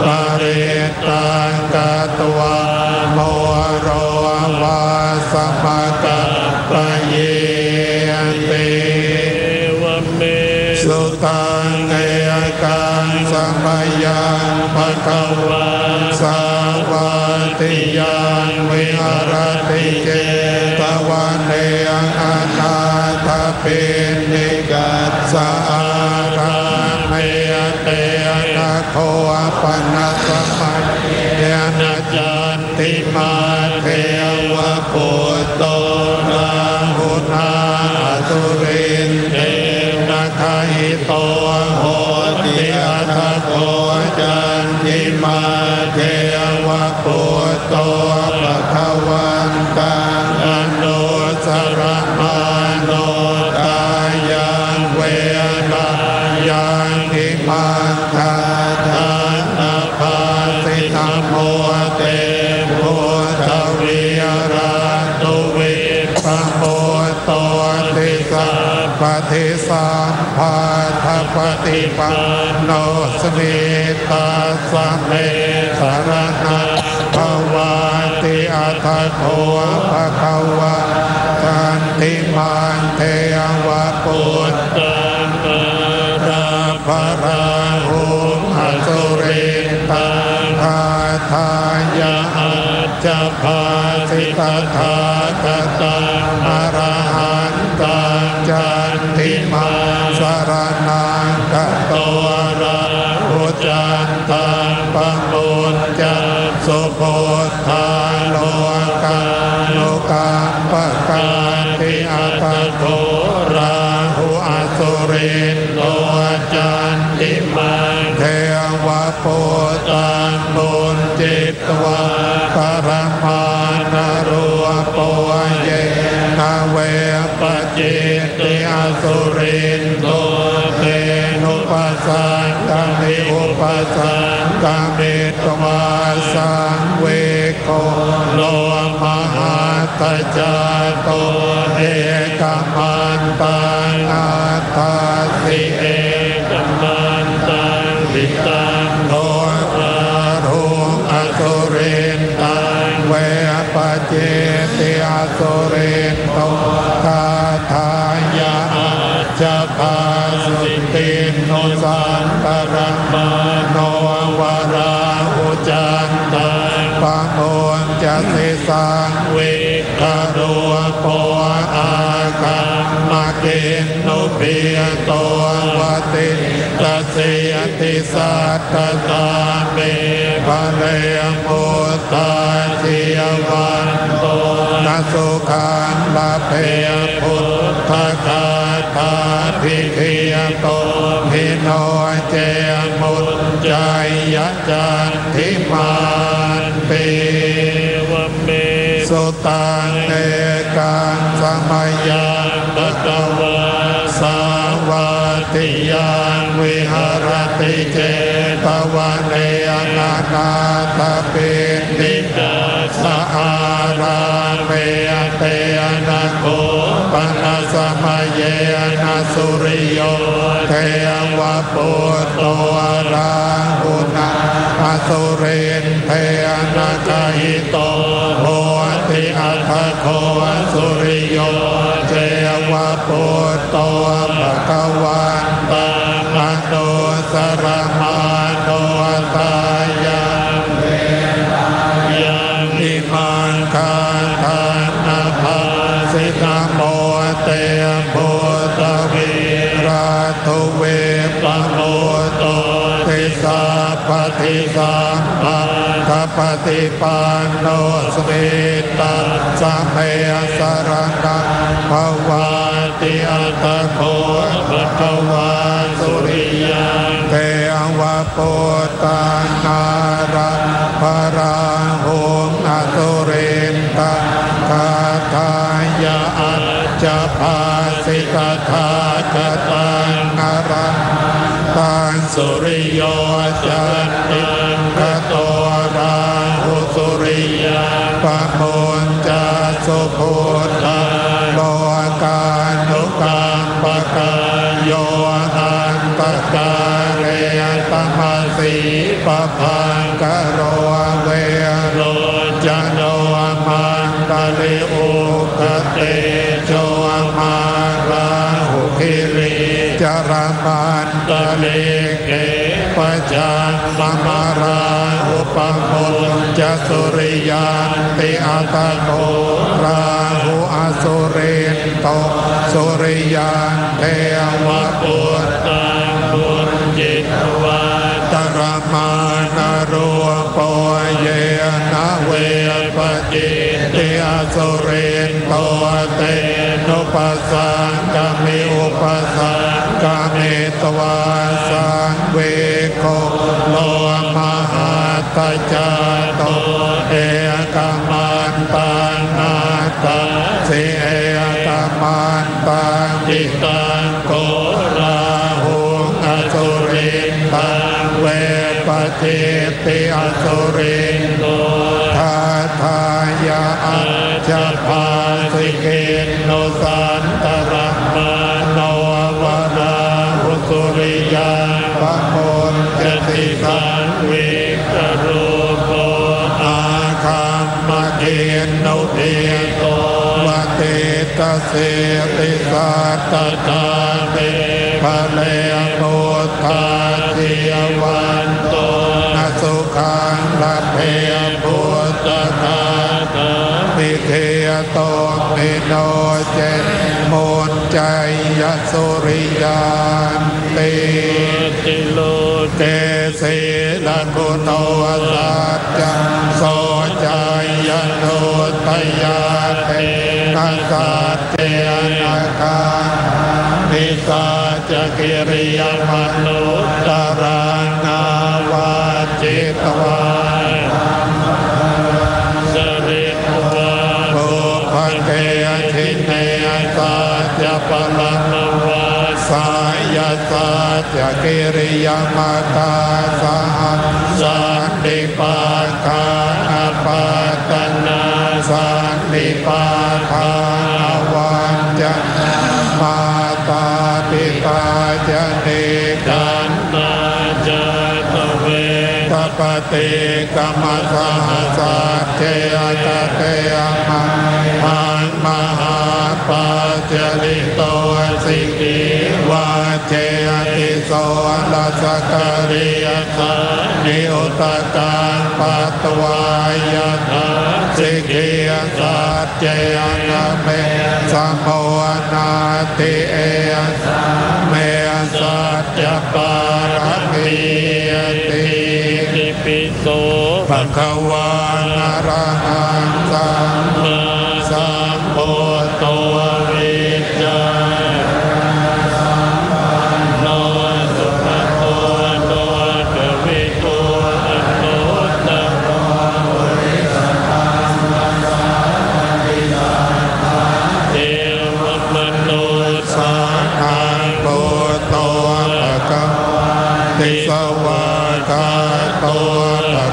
ปริตังกัตวาโมโรวาสมกัปปะเยติวเมสุตังเอกังสัมมายังภควาสาวาติยังวิหารติเจตวันเนยังอนาถปิณิกัสสะอาราเมเตนะโคปนะสมัยเยนะจันติมาเทวะปุตโตราหุนาตุรินเตนะคาหิโตโหติอัตโกจันติมาเทวะปุตโตภคะวันตังอนุสรมาโนตายังเวนะยังอิมันทาทานาภาสิธรรมโมเตโพธวิราตุวิปโมโตติสัพปฏิสัมภาทปฏิปันโนสมิตาสเมสารนังภวาติอัตถโคภควาจันติมันเทวะปุตตังราภราหุอสุรินตังทาทายะอัจจภาสิตถาคตังอรหันตังจันติมาสรนังกัตโตระหุจันตังปะมุญจันสุโพธาโลกาโลกัมปะกาติอัตโตราหุอสุรินโตจันติมาเทวะปุตตังบุญจิตวะปรมานารุปวเยนาเวปจิตติอสุรินโตเตนุปัสสังกามิอุปัสสังกามิตวาสังเวโกโลมหาตจาโตเอกมันตังอัตถาสิเอกมันตังวิตังโลราหุอสุรินตังเวปจิตติอสุรินโตตาทายะอัจจภาสุติโนสันตรัมมาโนวราหุจันตังปะโมญจะสิสังวิคารุโปอาคัมมาเกนุเปียโตวติตเสยติสัตตตาเมภเรมุตตาจิยวันโตนะสุขังลาเพพุทธคาถาภิกขิยโตหิโนเจมุตจายะจันทิมันติวเมสุตังเอกังสมัยยังภควาสาวาติยังวิหารติเจตวันเนยนานาตปิณิกัสสะอา ราเมเตนะโกปนัสมะเยนะสุริโยเทวะปุตโตราหุนะอสุเรนเทนะกะหิโตโหติอัฏฐโคสุริโยเทวะปุตโตภคะวันตังอนุสรมาโนตายาอิมันคาทานาภาสิกาโมเตโพตวิราทุเวปโมโตติสาปฏิสัมปัทปฏิปันโนสมิตาสัมเพสรณังภวาติอัตโคภควาสุริยังเทวะปุตตังนารังภราหุงอสุเรนตังคาทายาอัจจภาสิกขาคตังนารังตังสุริโยจันติกโตราหุสุริยาปะโมนจาสุพุทธาโลกานุกัมปะกะโยหันตกาเรตมัสสีปะพังกะโรเวโรจโนมันตะลิอุกเตโจมาราหุคิริจารมันตะลิเกปจันมมาราอุปโมจสุริยันติอัตโกราหุอสุเรนโตสุริยันเทวะปุตตังบุญจิตวาตระมานารูปเยนะเวปจิติอสุเรนโตเตนุปัสสังกามิอุปัสสังกามิตวาสังเวโคโลมหาตจาโตเอกมันตังนาตาสิเอกมันตังจิตังโกราหุงอสุรินตังเวปจิติอสุรินโตทาทายาอัจจภาสิเกโนสันตรัมมาโนวราหุสุริยาปะโมนจติสังวิกรูปอาคัมมะเกณโนเทโตวะเตตเสติสัตตตาเตภะเลโนทาเทวันโตนะสุขังละเพพุตตะคาตามิเทโตมิโนเจโมนใจยสุริยานติติโลเตเสละกุโตสัจจังโสใจยโนทยาเตนะสัจเจนะคานิสัจกิริยมนุตตรานาวาจิตวาสริวาภูพันเททิเนสัจปลังวาสายสัจกิริยมตาสังสันติปาคาอปัตตนาสันติปาคาวันจันมาตาปิตาจเนกันตาจตเวตปฏิกรรมสหัสเจตเตมังหังมหาปัจจลิโตสิกิวาเจติโสลัสกริยสนิอุตตังปัตวายทาสิกิยสัจเจนะเมสัมโมนาติเอเมสัจจปารมีติปิโสภควานะระหังสัมมาสัมพุทโธวิจจาโนสุขโตโนกวิโตอนุตตโรวิสัทธังมัสสาปิยาเทวมนุสานังพุทโธภควาติสวากาโต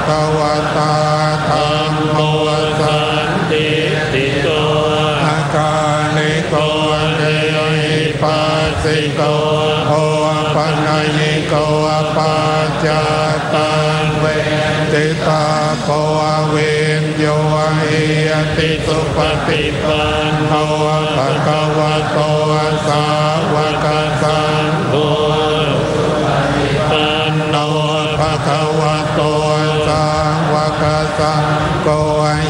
ภควตาธัมโมสันติ สิโกโอปัญญิโกปัจจตังเวทิตาโพเวนโยหิยติสุปฏิปันโนภะคะวะโตสาวกสังโฆปันโนภะคะวะโตสาวกสังโฆ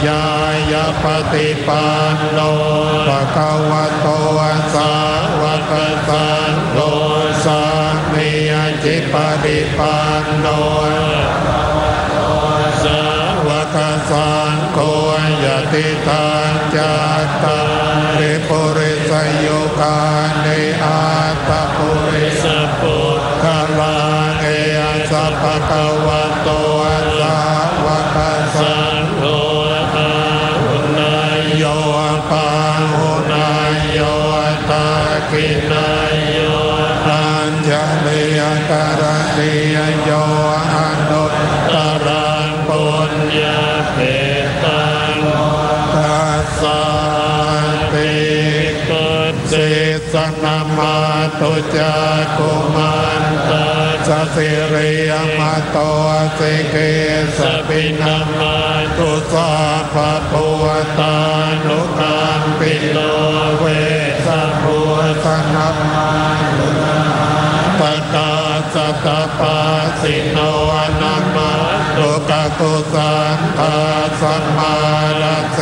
ยายาปฏิปันโนภะคะวะโตสาวกสังโฆสามีจิปฏิปันโนสาวกสังโฆยติทางจัตตาริปุริสโยคานิอาตปุริสปุคคลาเอสัพพะคะวะโตสาวกสังโฆอาหุนายโยปาหุนายโยตาคินายโยอัญญลิยการณิยโยอนุตตรังปุญญเพตังตัสสะติตุสิสนามาตุจักขุมันตาสสิริยมาโตสิเกสปินามาตุสาภะปุตานุกัมปิโลเวสะปุตนามาปะกาสัตตปัสสิโนนามาตุกะกุสันทาสัมมาราเส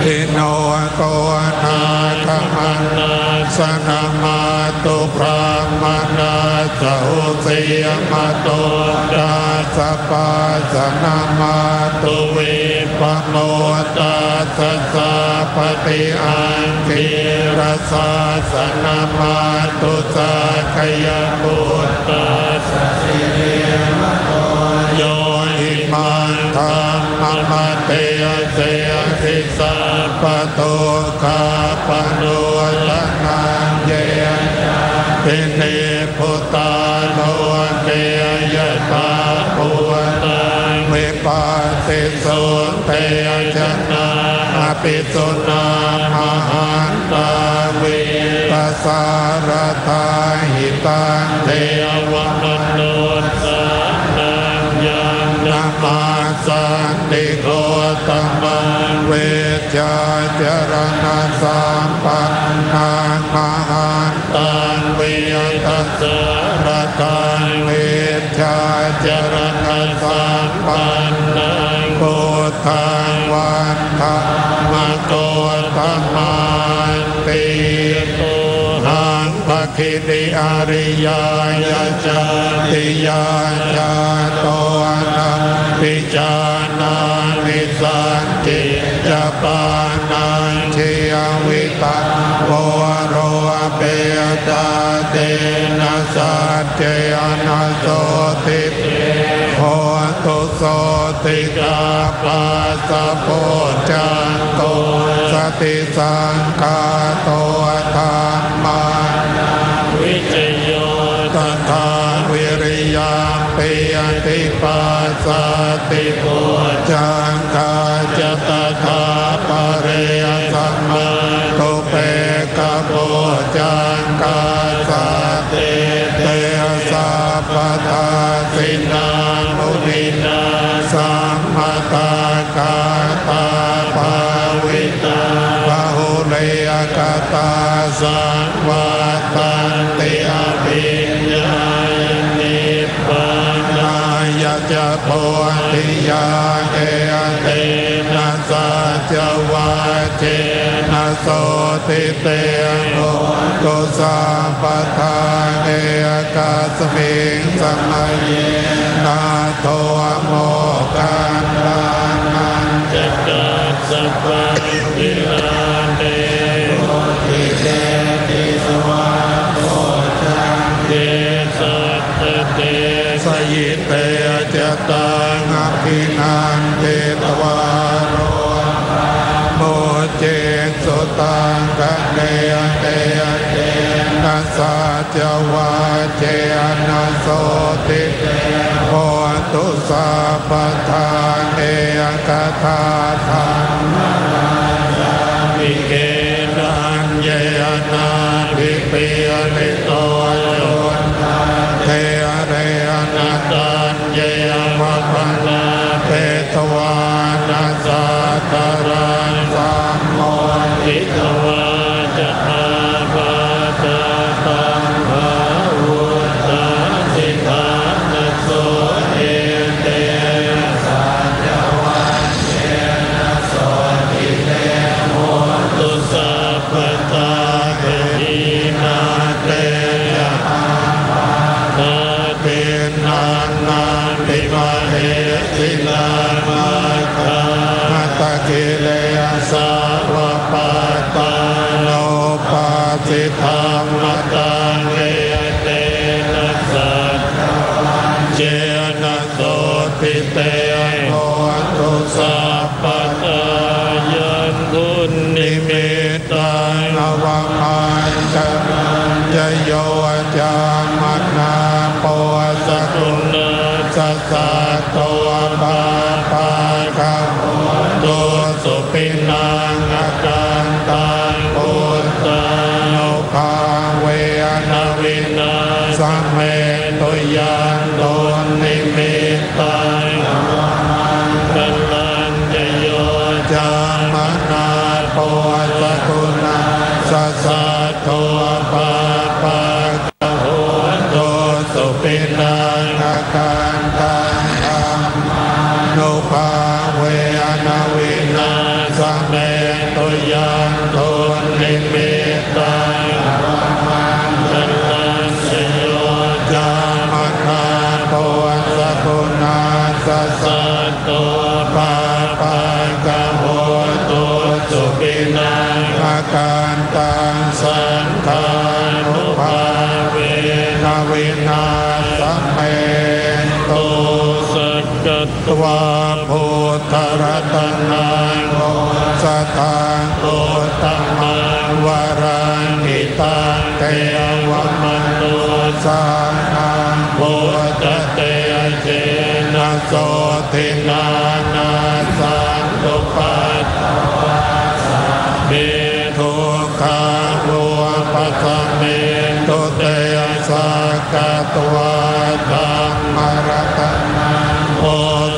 อิโนโกนาคมันนาสนามาตุพระมนาสหุสิยมาตุดาสปาสนามาตุวิปโมตาสัสสะปฏิอันติรสาสนามาตุสักขยปุตตาสัสสิริมโตโยหิมันธัมมะเตเสทิสัพพะโตคาปโนลนังเยปิเนพุตาโลเกยตาปุตาเมปาติสุเตจนาอภิสุนามหันตาวิปัสสารตาหิตังเทวมนุสสานังยันนามาสันติโกตมังเวชาจรณะสัมปันนังมหันตังวิยตัสสะระตังเวชาจรณะสัมปันนังพุทธังวันธรรมโกตมันติหังภคิติอริยายาจติยาจาโตนะปิจานานิสันติจปานังเชยวิตังโวโรเปตาเตนะสัจเจนะโสติโหตุโสติกาปัสสะโพจังโกสติสังฆาโตธัมมาวิจโยตัทธาวิริยาปิยติปัสสติโพจังกาจตถาปเรยสัมมาตุเปกโพจังกาสติเตสัพพทาสินามุนินาสัมมาตากาตาภาวิตาภาหุเลยกตาสังวาตันติอภิญญานิพพานายะจะโพธิยาเกเตนะสัจวาเจนะโสติเตโนตุสัมปทาเอกาสมิงสมัยนาโทโมกันลานันจะกัสสะปังวิลาเตโอติเตติสวะโตจังเตสัตเตสยิเตจตังอภินันเตตวารโรโมเจสุตังคะเนเตเตนะสัจวาเจนะโสติโหตุสัพพทาเอกทาธัมมาวิเกนัญเยนา ปิยนิโตโยนเทเรนัตตัญเยมะพันนาเปตวานัสสะตารังสัมโมทิตวาจะอาภาตตังภาวุตตาสิทานัสโสเอเตสัจจวัตเชนะโสติเตโหตุสัพพตาเวหินาเตยะนาเตนานาติมะเหสิลามาคาหัตถะกิเลสาวะปะตาโนปาติธรรมตังเยเตนะสัจจวัตเจนะโสติเตโหตุสัพพตายันทุนิมิตังอวคันจะโยจามัตนาโปสกุณาสัสสะโตปาปาคัมโตสุปินังอาการตังพุทธาโนภาเวนะวินาสัมเมตุยังโดนิมิตังกัลลัญจโยจามนาโปสกุณาสัสสะโตปาปาคัมโตสุปินังอาการตังโนภาเวนะวินาสัมเมตุยังโดนิมิตังกัลลัญจโยจามนาโปสกุณาสัสสะโตปาปาคัมโตสุปินังอาการตังสังฆานุภาเวนะวินาสัมเมตุสักกตวาพุทธรัตนังโอสตังโอตมังวรังหิตังเทวมนุสังฆังพุทธเตเจนะโสตินานาสันตุปัตตวาเมทุกขาวุปัสสะเมตุเตสักกตวาธัมมรัตนังโอ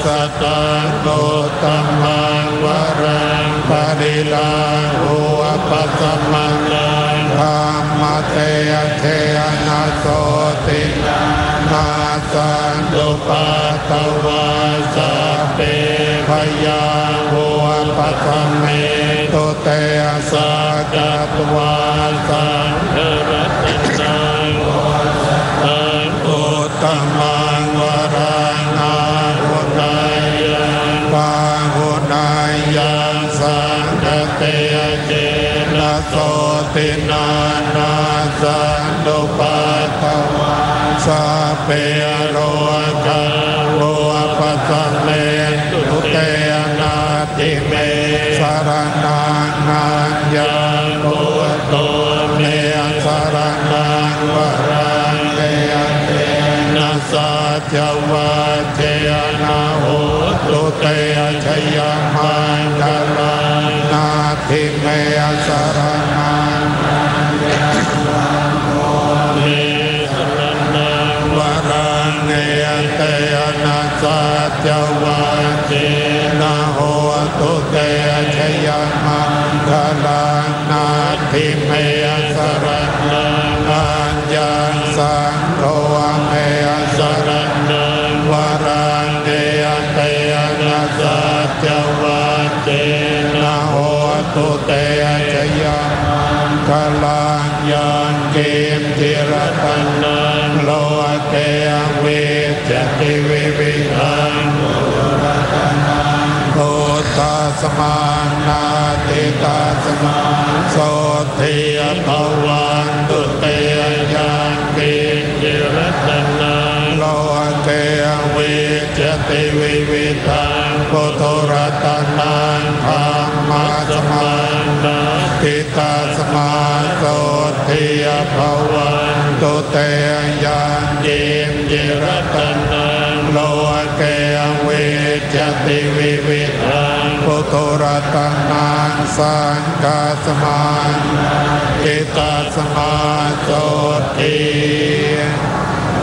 สตังโอตมังวรังปริลาวุปัสสะมังลังธัมมเตเทนะโสตินาสันตุปัตตวาสัพเพพยาวุปัสสะเมตุเตสักกตวาสังฆรัตนังตังอุตตมังวรังอาหุนายังปาหุนายังสังฆเตเจนะโสตินานาสันตุปัตตวาสัพเพโรกาโวปัสสะเมตุเตนาติเมสารนังนัญญังพุทโธเมสารนังวรังเตเตนะสัจจวัตเจนะโหตุเตชยมังคลังนาทิเมสารนังเมสารนังวรังเตนะสัจจวัตเจนะโหตุเตชยมังคลังนาทิเมสารนังอัญญังสังโฆเมสารนังวรังเตนะสัจจวัตเจนะโหตุเตชยมังคลังยันเกมจิรตันนังโลเกเวจติวิวิหังโตตาสมานาติตาสมาโสทิยภวันตุเตยังเกมจิรตันนังโลเกเวจติวิวิหังปุถุรัตนังธรรมสมานาติตาสมาโสทิยภวันตุเตยังเกมจิรตันนังโลเกเวจติวิวิหังปุถ ตุรตนังสังฆาสมาอิตาสมาโสติ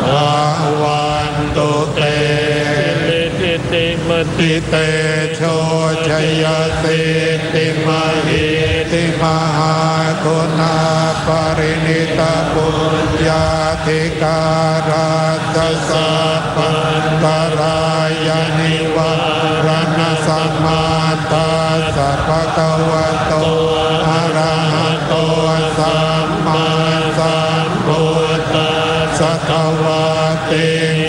อาวันตุเตติเตโชชยสิติมหิติมหาคุณาปรินิตาปุญญาธิการัตสัพพันตรายนิวรณสัมมาตาสัพพะคะวะโตอะระหะโตสัมมาสัมพุทธัสสะภะคะวะเต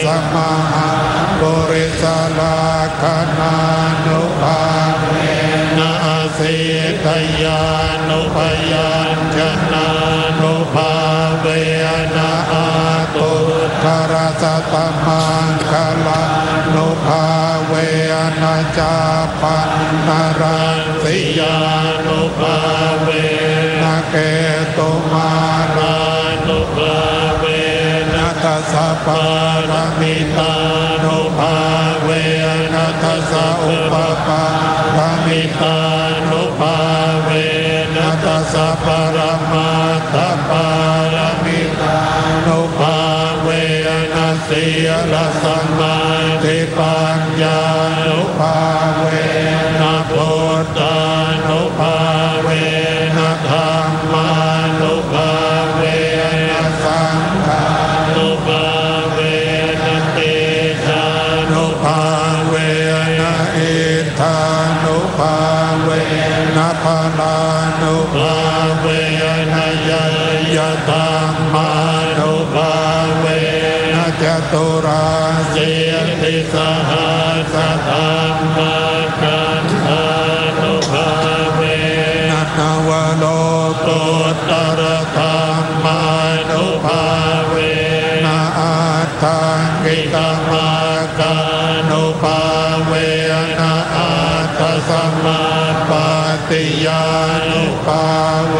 สัมมาปุริสลาคนานุภาเวนะสิทยานุปยัญชนะนุภาเวนะอาตุทรสตมังคลานุภาเวนะจาปันนรังสิยานุภาเวนะเกตุมารานุภาเวนะทัสสะปารมิตานุภาเวนะทัสสะอุปปารมิตานุภาเวนะทัสสะปรมัตถปารมิตานุภาเวนะสีลสัมมาทิปัญญานุภาเวนะพุทธานุภาเวนะธัมมานุภาเวนะสังฆานุภาเวนะเตชะนุภาเวนะอิทธานุภาเวนะพลานุภาเวนะยะธัมมานุภาเวนะจตุราสีติสหัสธรรมาคันธานุภาเวนะนวโลกุตตรธรรมานุภาเวนะอัตถังกิตมาคานุภาเวนะอัตถสัมมาปฏิญานุภาเว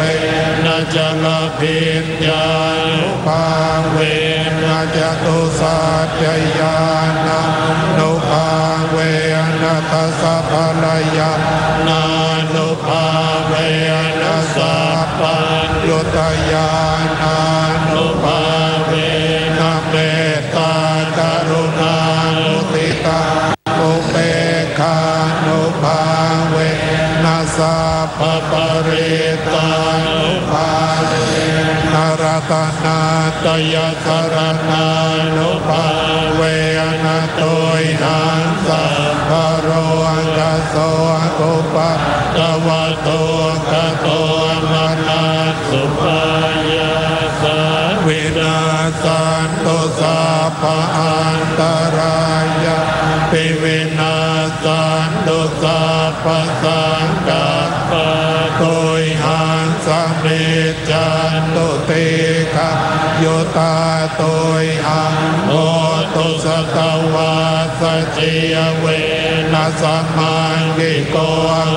นะจลพิญญานุภาเวนะจตุสัจจญาณนุภาเวนะทัสสะพลยานานุภาเวนะสัพพัญญุตญาณานุภาเวนะเมตตากรุณามุทิตาอุเบกขานุภาเวนะสัพพปริตานุภาเวนะรัตนาตยสรณานุภาเวนะโตยหังสัพพโรกัสโสอุปะตวะโตกะโตมนัสสุปายาสาวินาสันตุสัพพอันตรายาปิวินาสันตุสัพพสังกัปปะโตยหังสัมมิจจันตุติขะโยตาโตยหังโหตุสตวาสัจจิยเวนะสัมมังกิโต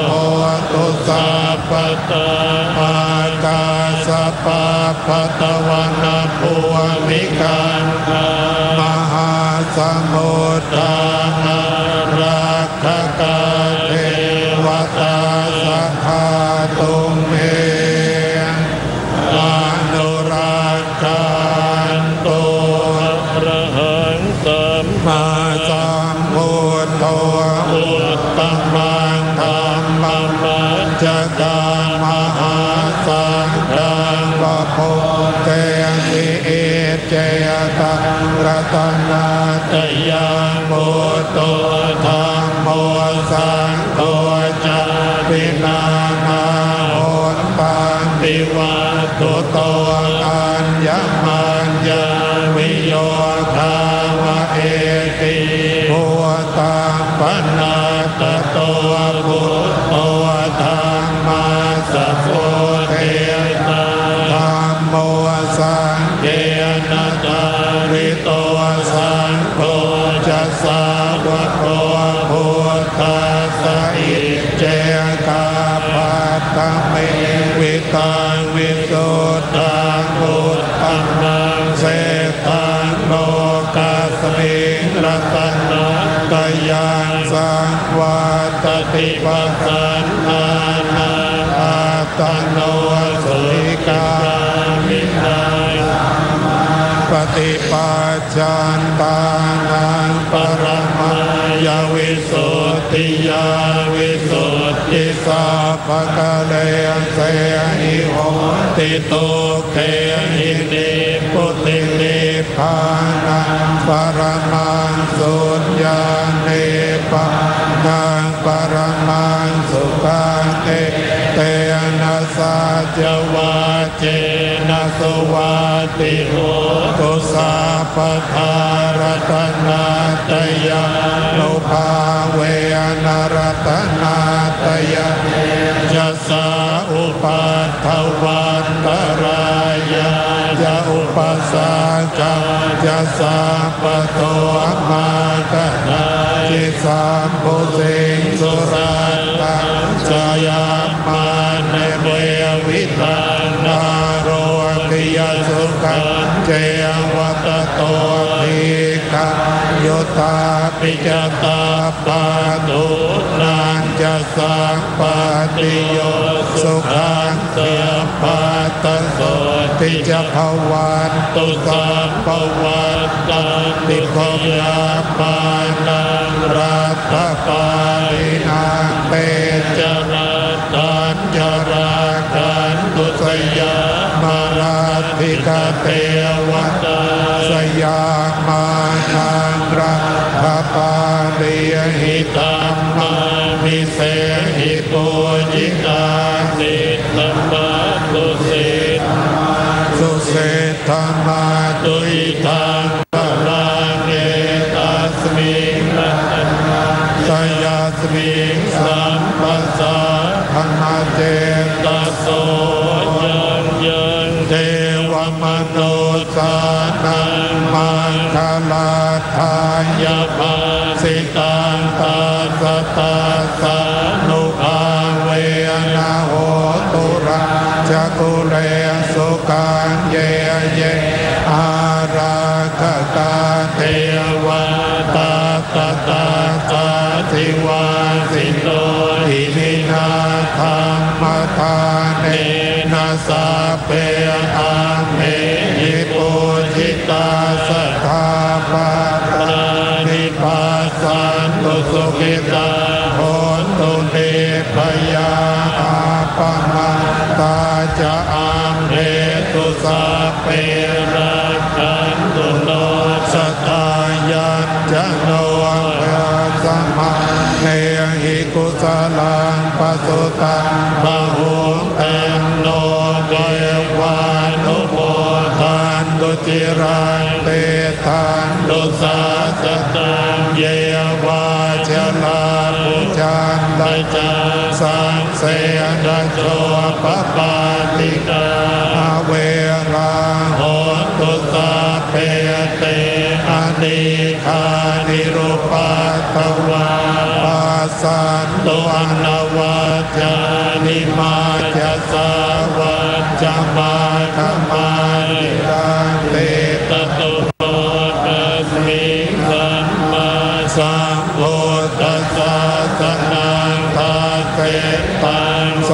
โหตุสัพพตาอากาสปะปะตะวันนะภูมิกันธามหาสมุทรรักขกาเทวตาสัทธาตุเมอนุรักขันโตอะระหังสัมมาสัมพุทโธอุตตมังธัมมังมัจจตังมหาสังฆังวะโพเตสิเอเจยตะรัตนาตยังโมโตธัมโมสังโฆจาปินามาโหนตังติวาตุโตอัญญมัญญาวิโยคาวะเอติภูตังปนาตโตพุทโธธัมมาสัพโพเทนะธัมโมสังเกนะจาริโตสังโฆจัสสาวะโคพุทธัสสะอิเจกาปัตตะเมวิตังวิสุทธังพุทธังมังเสตังโลกัสมิงรัตนะตยังสังวาต ฏิปัสสันนานาอาตโนสุริกามินายปฏิปัจจันตานังปรมายวิสุทธิยาวิสุทธิสัพพะเลเสหิโหติตุเขหินิพุทธินิพพานังปรมังสุญญาเนปะนังปรมังสุขังเตนะสัจวาเจนะสุวัติโหตุสัพพทารัตนาตยานุภาเวนรัตนาตยาจะสาอุปัฏฐวันตรายาจะอุปสาจะจะสัพพโตมาตนาจิสัมปุสิงสุรัตตังจายามาเนเววิตานาโรกิยสุขังเจวัตโตภิกขยุตตาปิจตาปาตุนันจะสังปติโยสุขังเตปัตตโสติจะภวันตุสัพพวันตันติภยามานังรัตถปารินังเตจรัตตัญจรากันตุสยามาราธิกเทวตาสยามานังรัตถปาริหิตัมมามิเสหิปุจิตานิตัมมาตุสิสุเสธรรมาตุอิทังปะลาเนตัสมิงรัตนาสยาสมิงสัมปัสสะธรรมเจตโสยังยังเทวมโนสานังมังคลาทายาภาสิตังตาสตาสานุภาเวนะโหตุระจักุเรสุขังเยเยอาราคตาเทวตาตตาสาธิวาสิโนหินินาธรรมทานเนนะสัพเพอาเมหิปุจิตาสัทธาปารานิปัสสันตุสุขิตาโหนตุเนพยาอาปมาตาจะอามเหตุสัพเพรักขันตุโนสตายัญจะโนภะสมาเนหิกุสลังปัสสุตังปะหุเตโนเกวานุโมทันตุจิรังเตทันตุสัจตังเยวาชลาปุจันตจังสังเสนโจปปาติกาเวราโหตุสัพเพเตอนิคานิรุปัตถวาปัสสันตุอนวัจจานิมาจะสาวัจจมาคมานิรันเตตตุโตตัสมิงสัมมาสัมพุทธัสสะสนังทาเสตังโส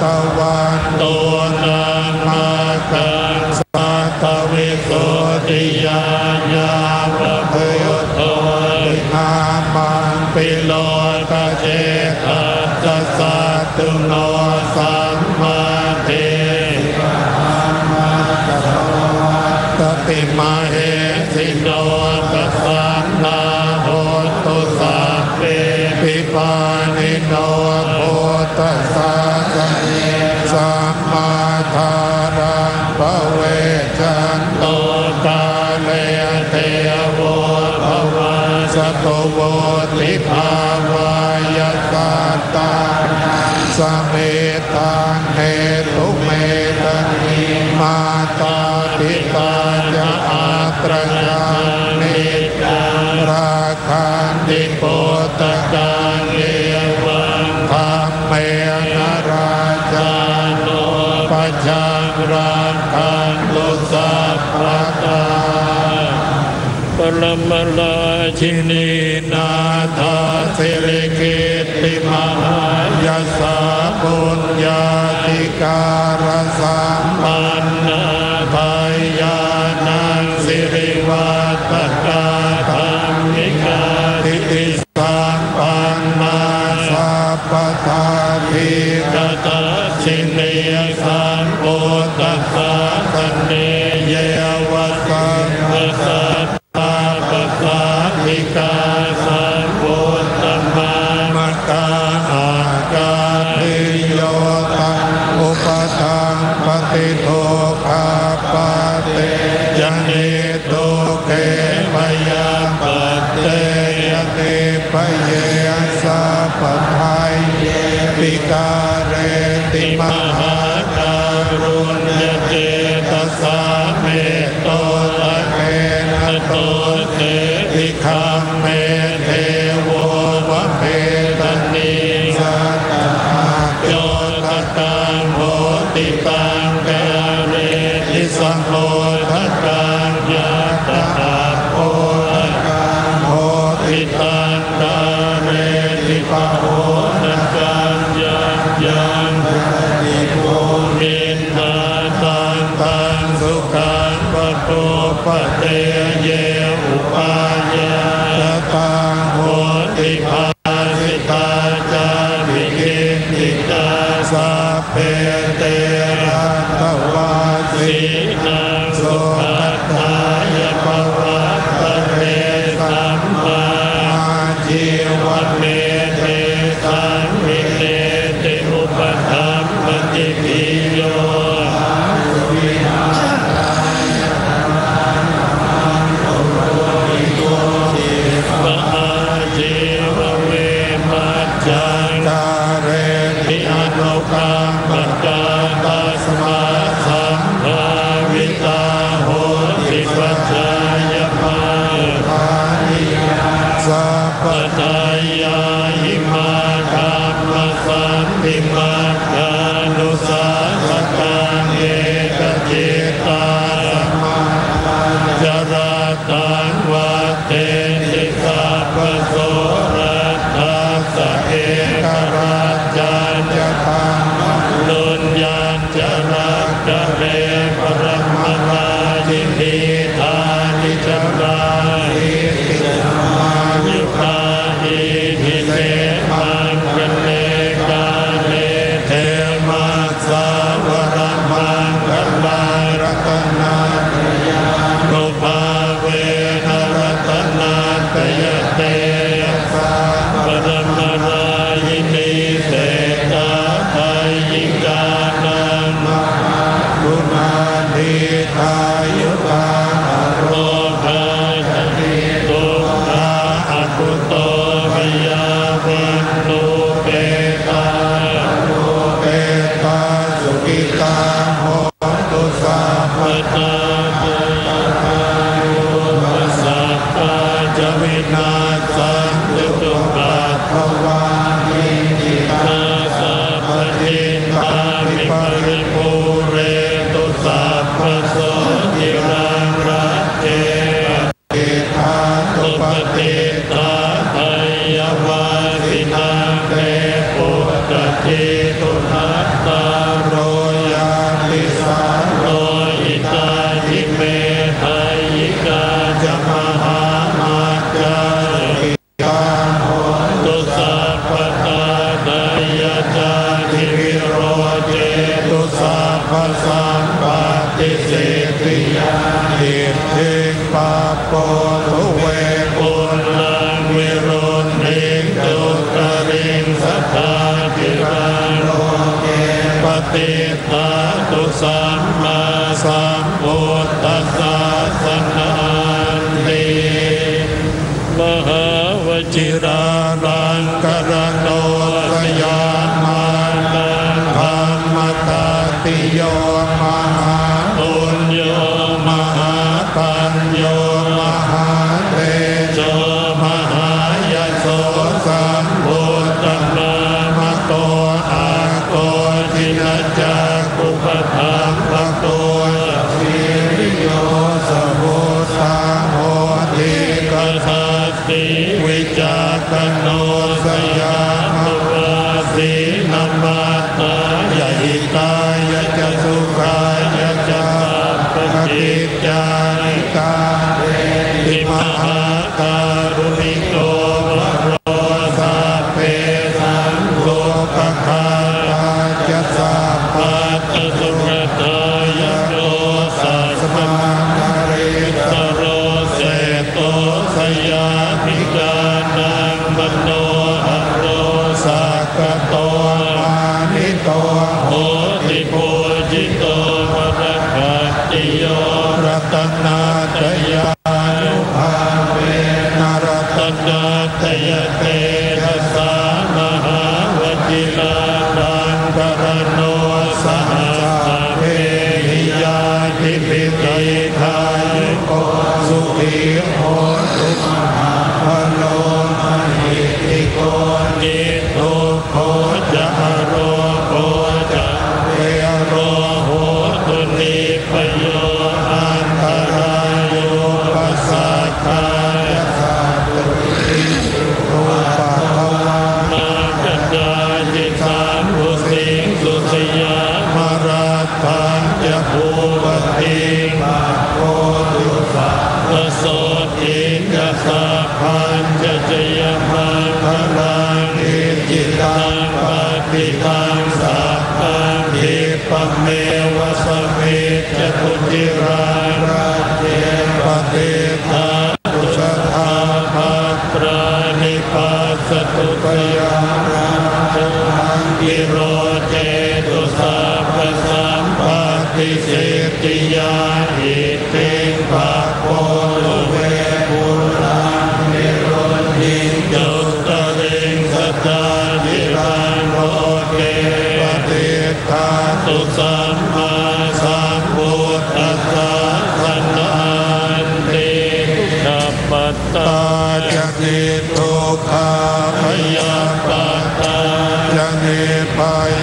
ตวันตุนังมาคังสัตตวิสุทธิญาญาภพยุตโตนามังปิโลกเจตัสสะตุโนสัมมาเทตติมาเหสิโนตัสสะนาโหตุสัพเพปิปานิโนโพธัสสะสัมมาทารังภเวจันโตกาเลเทโวภวะสัตโตโวติภาวายสัตตาสเมตังเหตุเมตังมาตาปิตาจะอาตรยังนิจังราคันติโปตกังเอวังธรรมเมนะราชาโนปัจจังรังคันตุสัพพะตาป รมราชินีนาถาสิริกิติมหายสาปุญญาธิการสัมปันนาทายานังสิริวัฒกาธรรมิกาทิติสัมปันนาสัพพทาภิกตัสสิเนสัมโพธัสสะสันเนเยวสังวสัตตาปัสสาธิกาสัมโพธัมมามตาอาจาริโยตังอุปทังปฏิโทคาปะเตยันเนโตเกปยาปะเตยเตปเยสัพพไทยปิกาเรติมหาการุณยเจตสาเมโตละเกนะโตเตติคัมเมเทโววะเพตนิสัตตะโยตตังโหติตังกาเรติสังโฆทัตตังยะตถาโพตังโหติตังกาเรติปะโหตังยังติโกมินนาตังตังสุขังปะโตปะเตเยอุปายาตังโหติภาสิตาจาริกิติกาสัพเพเตระตวาสีนังสุขัตถายปวัตตะเรสัมมาชีวันเมเตสังวิเนติอุปถัมภติปิโยมหาชีวเวมัจจังกาเรติอนุกรรมปัจจาตัสมาสัมภาวิตาโหติปัจจายมาภานิสัพพทายาหิมาคัมมสันติมาคานุสาสตังเอกจิตาสัมมาจราตังวัตเตติสัพพโสรัตถะสะเอกราชัญญตังลุญญาณจรักกะเรปรมราชินีทานิจราหิติมายุคาหิทิเตมังกันเลกาเลเทมัสสาวรมังกัลลารัตนานุภาเวนรัตนาตยเตสัพพรมรายินีเสกาไทยิกานังมหากุณาธิทายุตาโรภาชนิตุตาอกุโตพยาวันโนเปตาโนเปตาสุขิตาโหตุสัพพตาโตสัพพะจวินาสันตุตุปัฏฐวานิจิตาสัพพทิตาวิปริภูเรตุสัพพะโสติรังรัตเตติทาตุปฏิตาไทยวาสินังเตปุตติตุนัตตาโรยาติสาโรอิตาทิเมไทยิกาจมหามาจาริกาโหตุสัพพตาไดยจาทิวิโรเจตุสัพพสัมปติสิทธิยาอิทธิปาโปทุเวปุลลังวิรุณหิตุกริงสัทธาธิราโลเกปฏิตาตุสัมมาสัมพุทธัสสะสันนันติมหาวชิรารังกรโนสยานมานังธรรมตาติโยมหาปุญโยมหาปัญโยมหาเตโชมหายโสสัมพุทธนามโตอาโกทินจักขุปถัมภโตสิริโยสมุทธาโหติ อิตายะจะสุขายะจะปฏิจจานิกาติมหาการุณิโกวโรสัพเพสังโฆปะคาตาจะสัพพะสุขตายะโลสัสมานาริตโรเสโตสยามิกานังมโนหะโรสักขโตมานิโตโหติโพจิโตมรคัตติโยรัตนาตยานุภาเวนรัตนาตยเตนะสามหาวจิลานังกรโนสหัสเพหิยาทิปิติทายุโกสุขีโหตุมหาพโลมหิติโกนิโตโคจะโรโคจะเวโรโหตุนิปโยอันตรายโยปัสสัทธายะสัตตุติโตปะภวานาจัตตาจิตังอุสิงสุสยามรัตถังจะภูปติมาโคตุสัพโสติจะสัพพัญจะจยมังคลังอิจิตังปฏิตังสัพพังทิปเมวะสมิจตุจิรารัจเจปฏิทาตุสธาภัตรานิปัสสตุปยารังจุหังกิโรเจตุสัพพสัมปติสิทธิยาหิติงภะโพตุเวปุรานิโรธิจุตริงสัจจานิรันโรเกปฏิทาตุสัมมาสัมพุทธัสสะสันนันติทุกขปัตตาจะนิทุกขาพยาปัตตาจะนิพ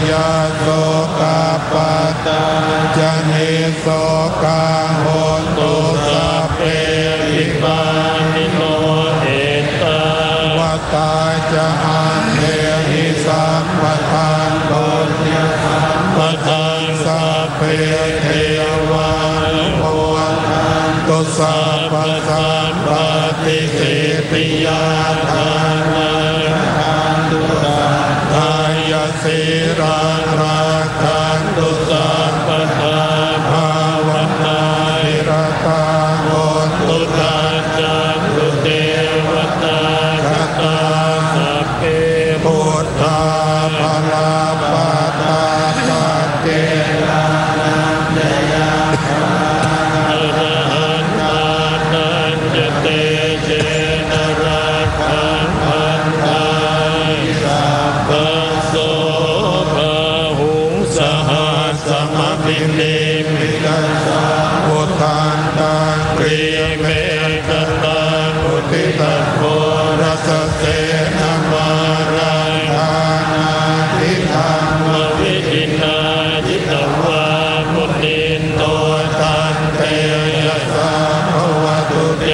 ยาโสกาปัตตาจะนิโสกาโหตุสัพเพวิปานิโนเอตาวตาจะอันเทหิสัมปทานบุญญาสัมปทานสัพเพเทวานุโมทันตุสัพพสัมปติสิทธิยาทานังคันตุสัพพายสิราราคันตุสัพพทาภาวนานิรตาโหตุนาจันตุเทวตาคตาสัพเพพุทธาภลาปัตตาปัจเจลานันจยาภาอรหันตานันจเตเจนราคันพันธาสัพพโสภาหุงสหัสสมภินิมิตาพุทธันตังกรีเมตตังอุทิตัสโพรัสเสนามารังทานาทิธรรมวิจินาจิตวามุนินโตตันเตยะสาภวตุเต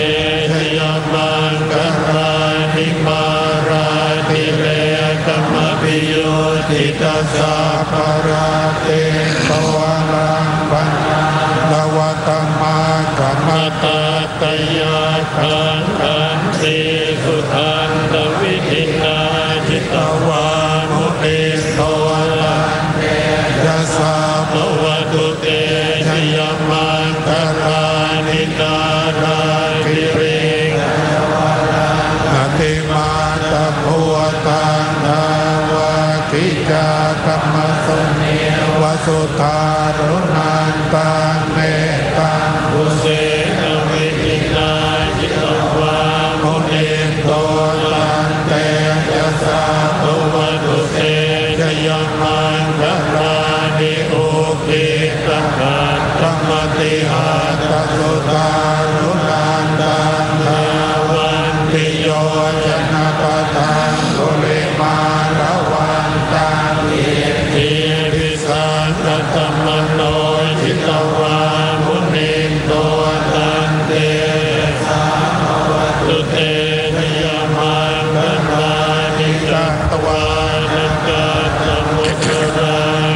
ชยมังกรานิมาราติเรกมปิโยติตัสสะปะราเตโตลังปัญญาลวตมากรรมตาตยาขันขันติสุขันตวิธินาจิตวามุนิโตลังเตยะสาภวตุเตชยมังกรานินาราภิเรกอติมาตะโพตังนาวาคิจากรรมสุนีวสุธารุนันตังเมตตังอุเสนวิจินาจิตวามุนิโตตันเตยะสาภวตุเตชยมังกรานิโอคิตังธรรมติหาตสุตารุนันตังนาวันติโยชนะปะทังกุลิมาระวันตังอิทิพิสังกัตมโนจิตวามุนินโตตันเตสาภวตุเตชยมังกรานิกัตวานังกัตมุตรัง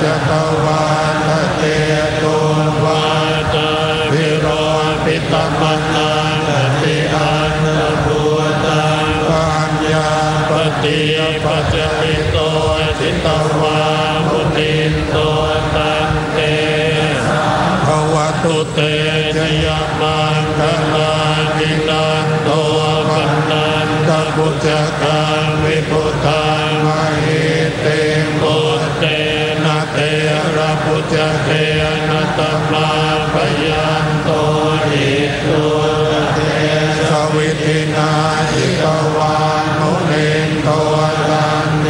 จักวาทเตตุวาตาวิโรปิตมนังติอันภูตังปัญญาปฏิปัจจลิโตทิตวามุนินโตตันเตภวตุเตชยมังคลานินันโตปันนันตบุจกังวิพุตังมหิเตมุตเตนะเตระพุจเตนะตัมมาปยันโตหิตุเตสวิทินาจิตวานุเนนโตตันเต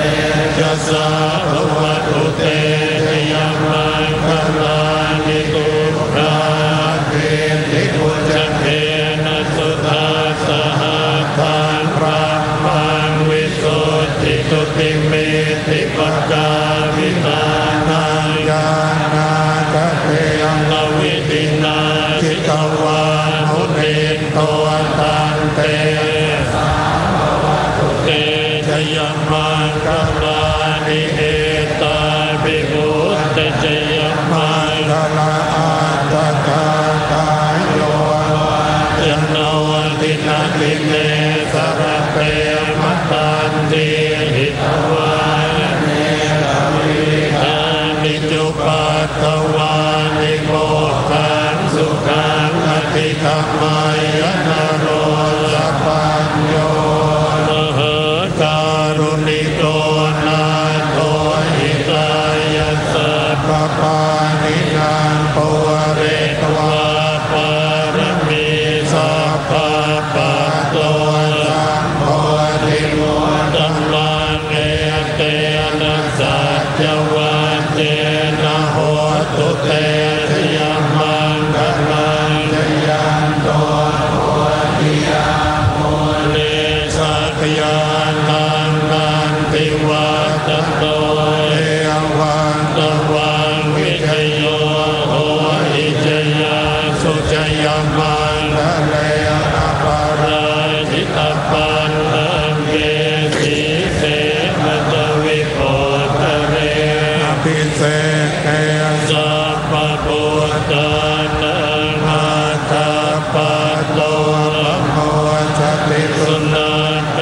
จะสาภวตุเตชยมังคลานิตุราเกติพุจเตนะสุทัสสหทานพระมังวิสุทธิตุติเมติปกาวิตานาญาณาคเตยังลวิตินาจิตวานุเนนโตตันเตเตชยมังคลานิเอตาภิพุตตะชยมังคลาอัตตะกายโยยโนทินาทิเมสระเปมัตตันติหิตวานินิจุปัตตวานิโมขังสุขังอภิธรรมายนะโรสัพพัญโยมหาการุณิโกนาโตหิตายะสัพพปานินังปวเรตวาปารมีสัพพะปัตโตสัมโพธิโมตัมมังเอเตนะสัจจวันเตนะโหตุเตชยมังคลังชยันโตโหติยาโมเลสักยานังนันติวัตโตเอวันตวังวิทโยโหอิจยาสุจยมังคะเลนะปาราจิตปันนังเกสีเสมตวิโภตเรอภิเศษเกสัพพะพุทธานังนาคาปัตโตละโมจติสุนันต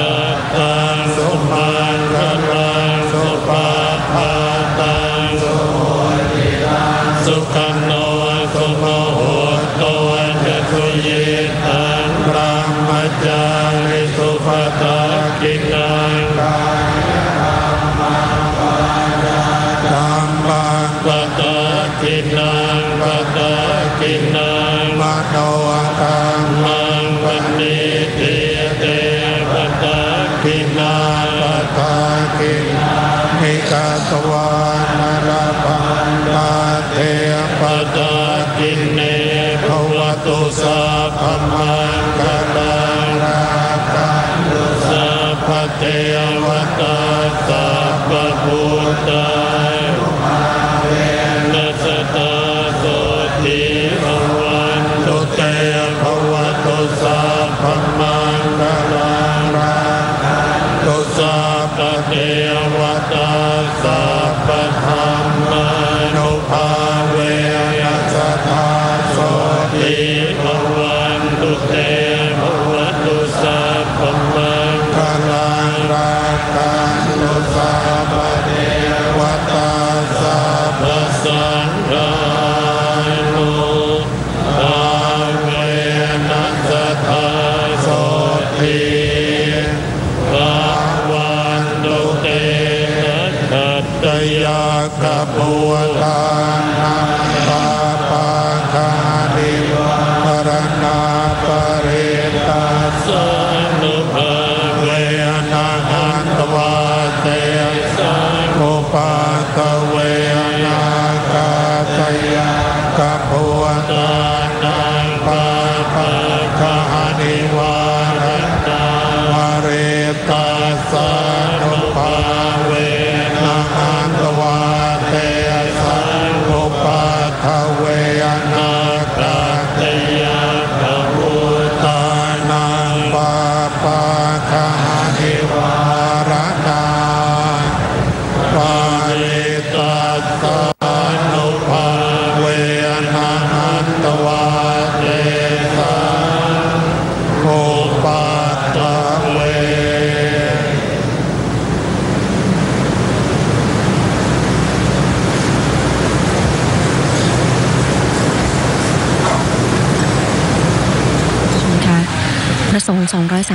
ตังสุมังคลังสุปาปาตังสุโหติตังสุขันโนสุโมโหโตจะทุเยตังพระมจาริสุภตากินังธัมมังปะตะกินังปะตะกินังมโนธัมมังวันนิติเตปะตะกินังปะตะกินังนิกาตวานรปันตาเทปะตะกิเนภวตุสัพพมังคลังราคันตุสัพพเทวตาสัพพพุทธานัสตาโสติภวันตุเตภวตุสัพพมังคลังราคันตุสัพพเทวตาสัพพธรรมานุภาเวนัสตาโสติภวันตุเตภวตุสัพพมังคลังราคันตุสัพพเทวตาสัพพสังฆานุภาเวนัสตาโสติภวันตุเตนะตยากะปุตานังปาปาคานิวรณาปริ เลสังโอปัฏฐเวพระสงฆ์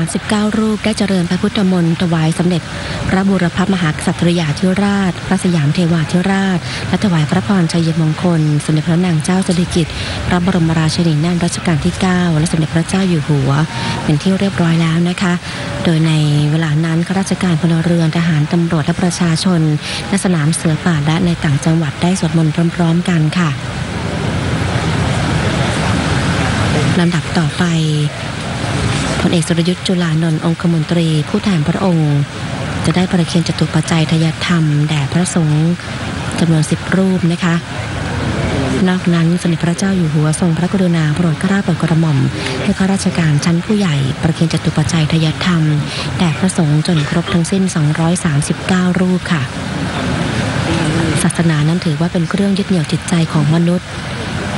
239 รูปได้เจริญพระพุทธมนต์ถวายสมเด็จพระบูรพมหากษัตริยาธิราชพระสยามเทวาธิราชและถวายพระพรชัยมงคลสมเด็จพระนางเจ้าสิริกิติ์พระบรมราชินีนาถรัชกาลที่ 9 และสมเด็จพระเจ้าอยู่หัวเป็นที่เรียบร้อยแล้วนะคะโดยในเวลานั้นข้าราชการพลเรือนทหารตำรวจและประชาชนในสนามเสือป่าและในต่างจังหวัดได้สวดมนต์พร้อมๆกันค่ะลำดับต่อไปพลเอกสุรยุทธ์จุลานนท์องคมนตรีผู้แทนพระองค์จะได้ประเคนจตุปัจจัยทายธรรมแด่พระสงฆ์จำนวน10 รูปนะคะนอกนั้นสมเด็จพระเจ้าอยู่หัวทรงพระกรุณาโปรดเกล้าโปรดกระหม่อมให้ข้าราชการชั้นผู้ใหญ่ประเคนจตุปัจจัยทายธรรมแด่พระสงฆ์จนครบทั้งสิ้น239 รูปค่ะศาสนานั้นถือว่าเป็นเครื่องยึดเหนี่ยวจิตใจของมนุษย์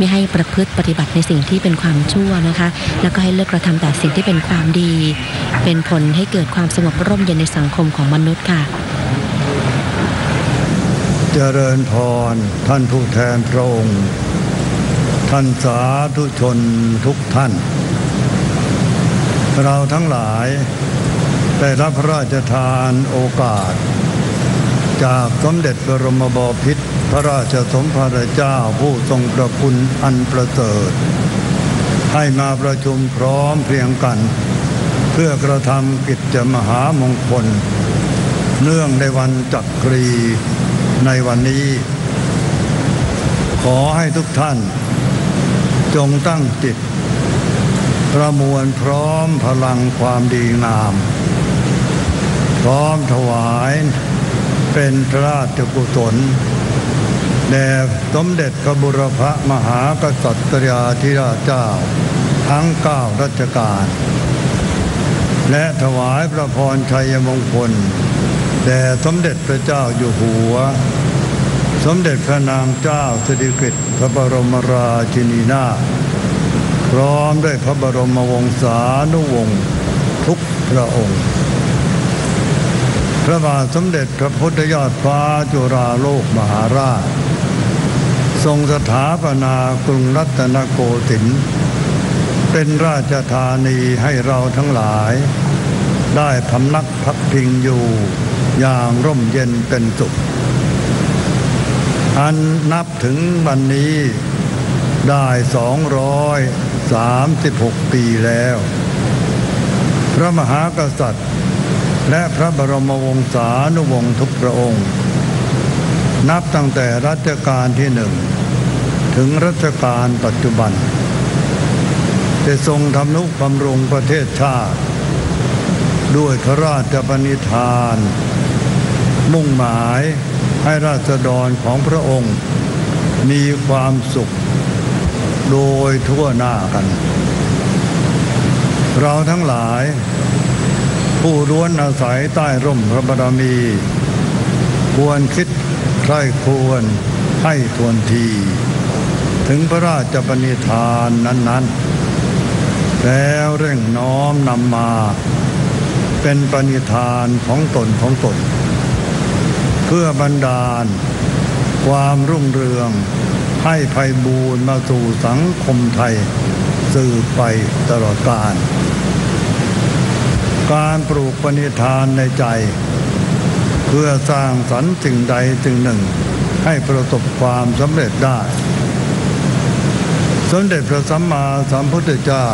ไม่ให้ประพฤติปฏิบัติในสิ่งที่เป็นความชั่วนะคะแล้วก็ให้เลิกกระทำแต่สิ่งที่เป็นความดีเป็นผลให้เกิดความสงบร่มเย็นในสังคมของมนุษย์ค่ะเจริญพรท่านผู้แทนพระองค์ท่านสาธุชนทุกท่านเราทั้งหลายได้รับพระราชทานโอกาสจากสมเด็จบรมบพิตรพระราชสมภารเจ้าผู้ทรงพระคุณอันประเสริฐให้มาประชุมพร้อมเพรียงกันเพื่อกระทำกิจมหามงคลเนื่องในวันจักรีในวันนี้ขอให้ทุกท่านจงตั้งจิตประมวลพร้อมพลังความดีงามพร้อมถวายเป็นพระราชกุศลแด่สมเด็จพระบุรพมหากษัตริยาธิราชเจ้าทั้ง9 รัชกาลและถวายพระพรชัยมงคลแด่สมเด็จพระเจ้าอยู่หัวสมเด็จพระนางเจ้าสิริกิติ์พระบรมราชินีนาถพร้อมด้วยพระบรมวงศานุวงศ์ทุกพระองค์พระบาทสมเด็จพระพุทธยอดฟ้าจุฬาโลกมหาราชทรงสถาปนากรุงรัตนโกสินทร์เป็นราชธานีให้เราทั้งหลายได้พำนักพักพิงอยู่อย่างร่มเย็นเป็นสุขอันนับถึงวันนี้ได้236 ปีแล้วพระมหากษัตริย์และพระบรมวงศานุวงศ์ทุกพระองค์นับตั้งแต่รัชกาลที่1ถึงรัชกาลปัจจุบันได้ทรงทำนุบำรุงประเทศชาติด้วยพระราชปณิธานมุ่งหมายให้ราษฎรของพระองค์มีความสุขโดยทั่วหน้ากันเราทั้งหลายผู้ล้วนอาศัยใต้ร่มพระบารมีควรคิดใคร่ควรให้ทวนทีถึงพระราชปณิธานนั้นๆแล้วเร่งน้อมนำมาเป็นปณิธานของตนเพื่อบันดาลความรุ่งเรืองให้ไพบูรย์มาสู่สังคมไทยสืบไปตลอดกาลการปลูกปณิธานในใจเพื่อสร้างสรรค์สิ่งใดสิ่งหนึ่งให้ประสบความสำเร็จได้สมเด็จพระสัมมาสัมพุทธเจ้า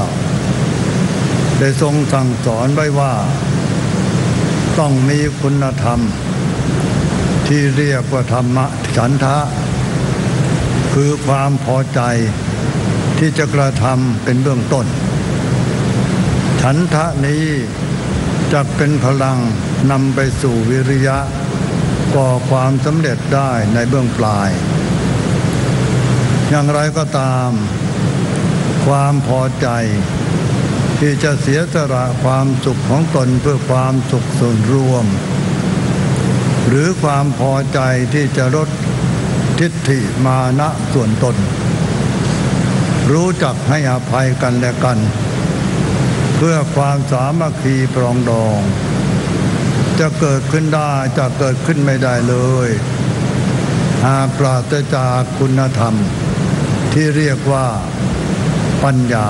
ได้ทรงสั่งสอนไว้ว่าต้องมีคุณธรรมที่เรียกว่าธรรมฉันทะคือความพอใจที่จะกระทำเป็นเบื้องต้นฉันทะนี้จะเป็นพลังนำไปสู่วิริยะก่อความสำเร็จได้ในเบื้องปลายอย่างไรก็ตามความพอใจที่จะเสียสละความสุขของตนเพื่อความสุขส่วนรวมหรือความพอใจที่จะลดทิฏฐิมานะส่วนตน รู้จักให้อภัยกันและกันเพื่อความสามัคคีปรองดองจะเกิดขึ้นได้จะเกิดขึ้นไม่ได้เลยหากปราศจากคุณธรรมที่เรียกว่าปัญญา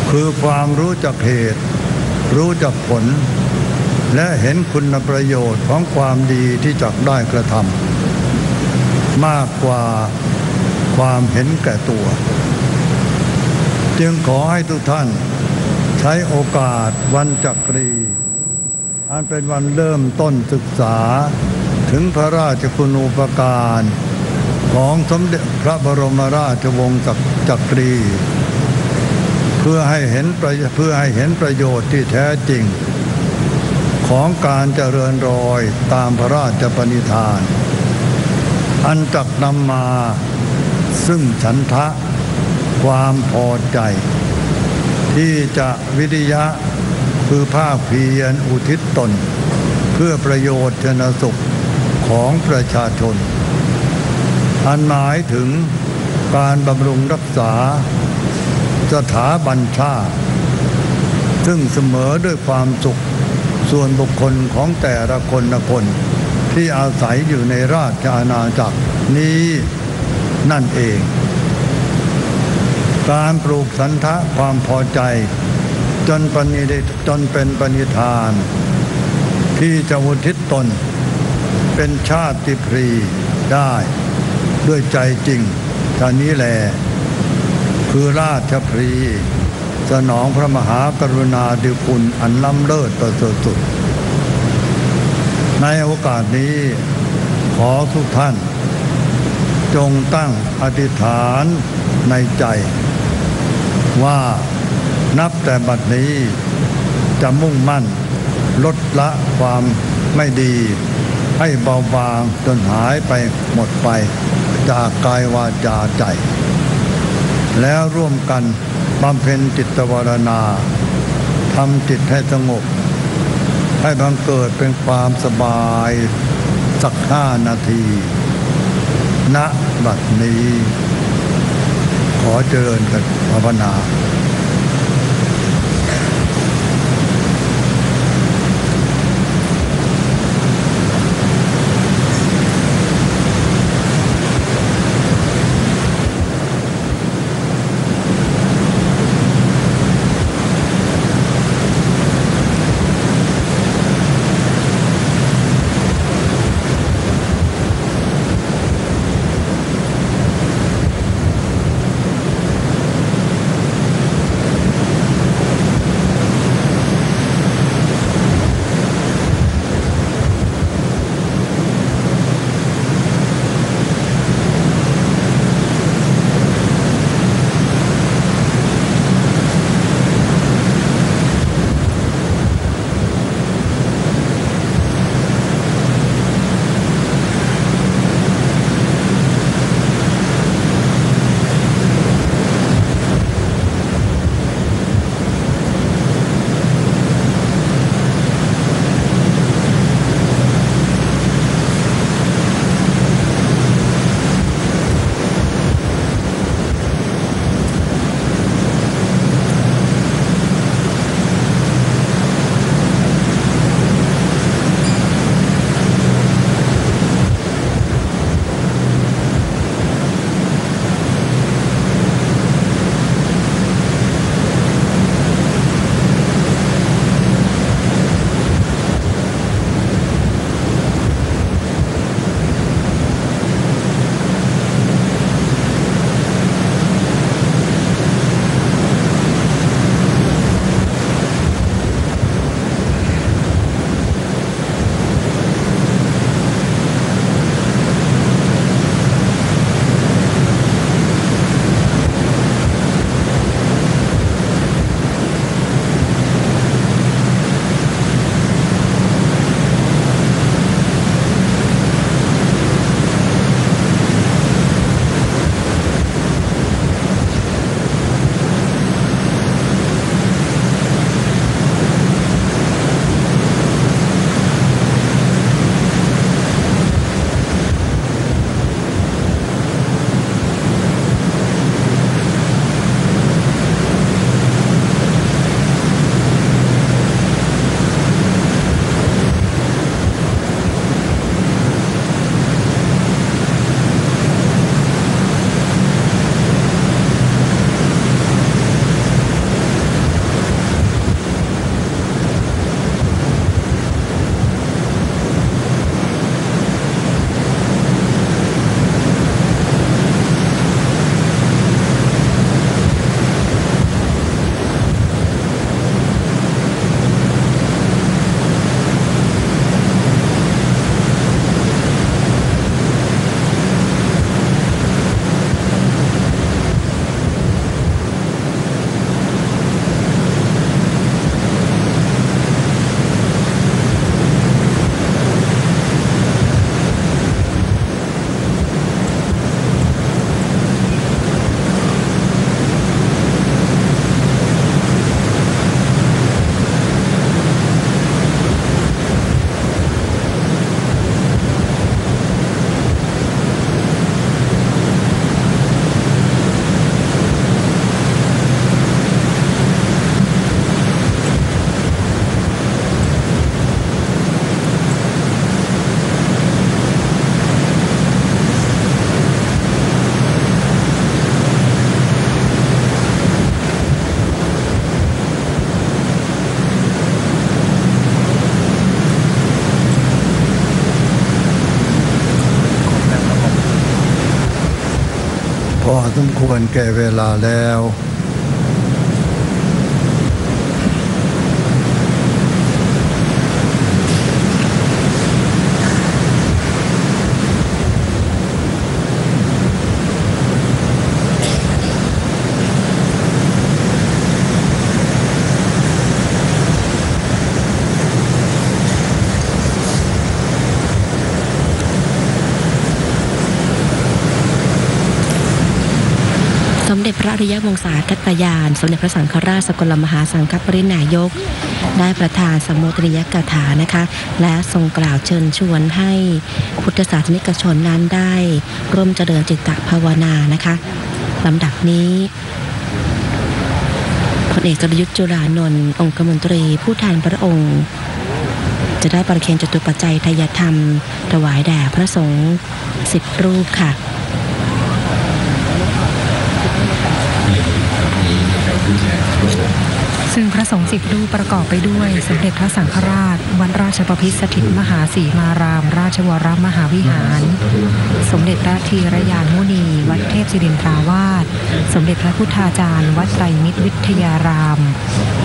คือความรู้จักเหตุรู้จักผลและเห็นคุณประโยชน์ของความดีที่จักได้กระทำมากกว่าความเห็นแก่ตัวจึงขอให้ทุกท่านใช้โอกาสวันจักรีอันเป็นวันเริ่มต้นศึกษาถึงพระราชคุณูปการของสมเด็จพระบรมราชวงศ์จักรีเพื่อให้เห็นประโยชน์ที่แท้จริงของการเจริญรอยตามพระราชปณิธานอันจักนำมาซึ่งฉันทะความพอใจที่จะวิริยะคือภาคเพียรอุทิศตนเพื่อประโยชน์ชนสุขของประชาชนอันหมายถึงการบำรุงรักษาสถาบันชาติซึ่งเสมอด้วยความสุขส่วนบุคคลของแต่ละคนที่อาศัยอยู่ในราชอาณาจักรนี้นั่นเองการปลูกสันทะความพอใจจนเป็นปณิธานที่จะอุทิศตนเป็นชาติพรีได้ด้วยใจจริงท่านี้แหละคือราชพรีสนองพระมหากรุณาธิคุณอันล้ำเลิศประเสริฐสุดในโอกาสนี้ขอทุกท่านจงตั้งอธิษฐานในใจว่านับแต่บัดนี้จะมุ่งมั่นลดละความไม่ดีให้เบาบางจนหายไปหมดไปจากกายวาจาใจแล้วร่วมกันบำเพ็ญจิตภาวนาทำจิตให้สงบให้บังเกิดเป็นความสบายสัก5 นาทีณบัดนี้ขอเจริญกันภาวนา สมควรแก่เวลาแล้วสมเด็จพระอริยวงศาธิตยานสมเด็จพระสังฆราชสกลมหาสังฆปรินายกได้ประทานสมโภชนียกถานะคะและทรงกล่าวเชิญชวนให้พุทธศาสนิกชนนั้นได้ร่วมเจริญจิตตภาวนานะคะลำดับนี้พลเอกจรยุทธ จุฬานนท์องคมนตรีผู้แทนพระองค์จะได้ประเคนจตุปัจจัยทายธรรมถวายแด่พระสงฆ์10 รูปค่ะซึ่งพระสงฆ์10 รูปประกอบไปด้วยสมเด็จพระสังฆราชวัดราชบพิตรสถิตมหาสีมารามราชวรมหาวิหารสมเด็จพระธีรยานมุนีวัดเทพศิรินทราวาสสมเด็จพระพุทธาจารย์วัดไตรมิตรวิทยาราม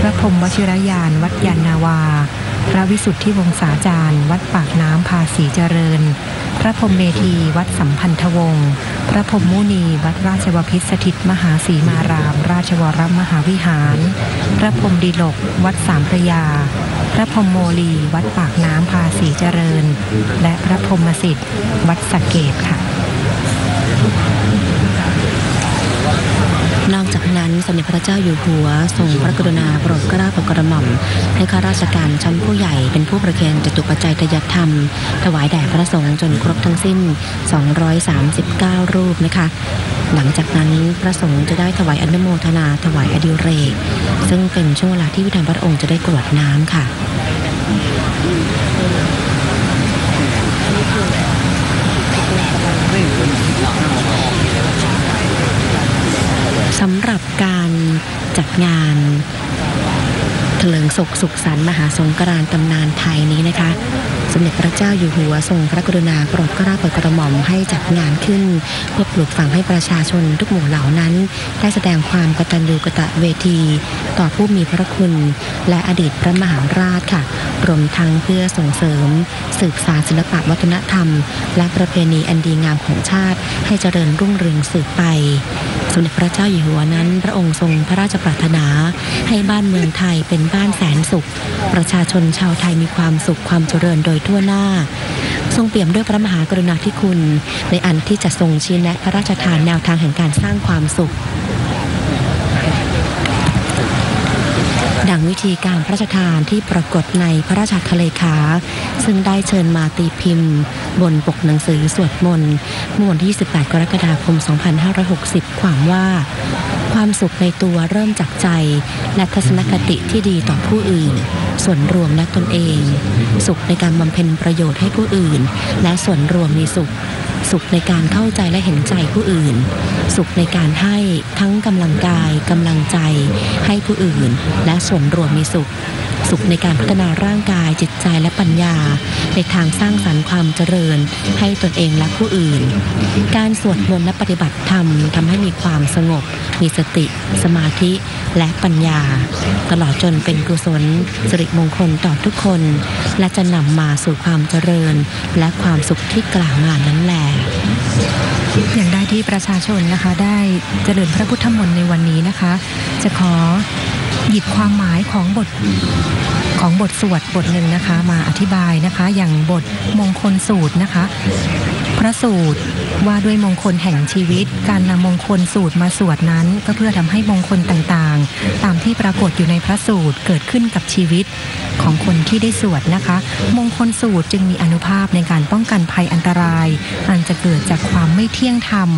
พระพรหมวชิรยานวัดยานนาวาพระวิสุทธิวงศาจารย์วัดปากน้ำภาษีเจริญพระพรหมเมธีวัดสัมพันธวงศ์พระพรหมมุนีวัดราชบพิตรสถิตมหาสีมารามราชวรมหาวิหารพระพรหมดิลกวัดสามพระยาพระพรหมโมลีวัดปากน้ำภาษีเจริญและพระพรหมสิทธิ์วัดสะเกษค่ะนอกจากนั้นสมเด็จพระเจ้าอยู่หัวทรงพระกรุณาโปรดเกล้าโปรดกระหม่อมให้ข้าราชการชั้นผู้ใหญ่เป็นผู้ประเคนจตุปัจจัยทายธรรมถวายแด่พระสงฆ์จนครบทั้งสิ้น239 รูปนะคะหลังจากนั้นพระสงฆ์จะได้ถวายอนุโมทนาถวายอดิเรกซึ่งเป็นช่วงเวลาที่วิถีพระองค์จะได้กรวดน้ำค่ะสำหรับการจัดงานเถลิงศกสุขสันต์มหาสงกรานต์ตำนานไทยนี้นะคะสมเด็จพระเจ้าอยู่หัวทรงพระกรุณาโปรดเกล้าโปรดกระหม่อมให้จัดงานขึ้นเพื่อปลูกฝังให้ประชาชนทุกหมู่เหล่านั้นได้แสดงความกตัญญูกตเวทีต่อผู้มีพระคุณและอดีตพระมหาราชค่ะรวมทั้งเพื่อส่งเสริมสืบสานศิลปวัฒนธรรมและประเพณีอันดีงามของชาติให้เจริญรุ่งเรืองสืบไปสมเด็จพระเจ้าอยู่หัวนั้นพระองค์ทรงพระราชปรารถนาให้บ้านเมืองไทยเป็นบ้านแสนสุขประชาชนชาวไทยมีความสุขความเจริญโดยทั่วหน้าทรงเปี่ยมด้วยพระมหากรุณาธิคุณในอันที่จะทรงชี้แนะพระราชทานแนวทางแห่งการสร้างความสุขดังวิธีการพระราชทานที่ปรากฏในพระราชทะเลขาซึ่งได้เชิญมาตีพิมพ์บนปกหนังสือสวดมนต์เมื่อวันที่28 กรกฎาคม 2560 ความว่าความสุขในตัวเริ่มจากใจและทัศนคติที่ดีต่อผู้อื่นส่วนรวมและตนเองสุขในการบำเพ็ญประโยชน์ให้ผู้อื่นและส่วนรวมมีสุขในการเข้าใจและเห็นใจผู้อื่นสุขในการให้ทั้งกำลังกายกำลังใจให้ผู้อื่นและส่วนรวมมีสุขในการพัฒนาร่างกายจิตใจและปัญญาในทางสร้างสรรค์ความเจริญให้ตนเองและผู้อื่นการสวดมนต์และปฏิบัติธรรมทำให้มีความสงบมีสติสมาธิและปัญญาตลอดจนเป็นกุศลสิริมงคลต่อทุกคนและจะนำมาสู่ความเจริญและความสุขที่กล่าวมานั้นแหละอย่างได้ที่ประชาชนนะคะได้เจริญพระพุทธมนต์ในวันนี้นะคะจะขอหยิบความหมายของบทสวดบทหนึ่งนะคะมาอธิบายนะคะอย่างบทมงคลสูตรนะคะพระสูตรว่าด้วยมงคลแห่งชีวิตการนำมงคลสูตรมาสวดนั้นก็เพื่อทำให้มงคลต่างๆตามที่ปรากฏอยู่ในพระสูตรเกิดขึ้นกับชีวิตของคนที่ได้สวดนะคะมงคลสูตรจึงมีอานุภาพในการป้องกันภัยอันตรายอันจะเกิดจากความไม่เที่ยงธรรม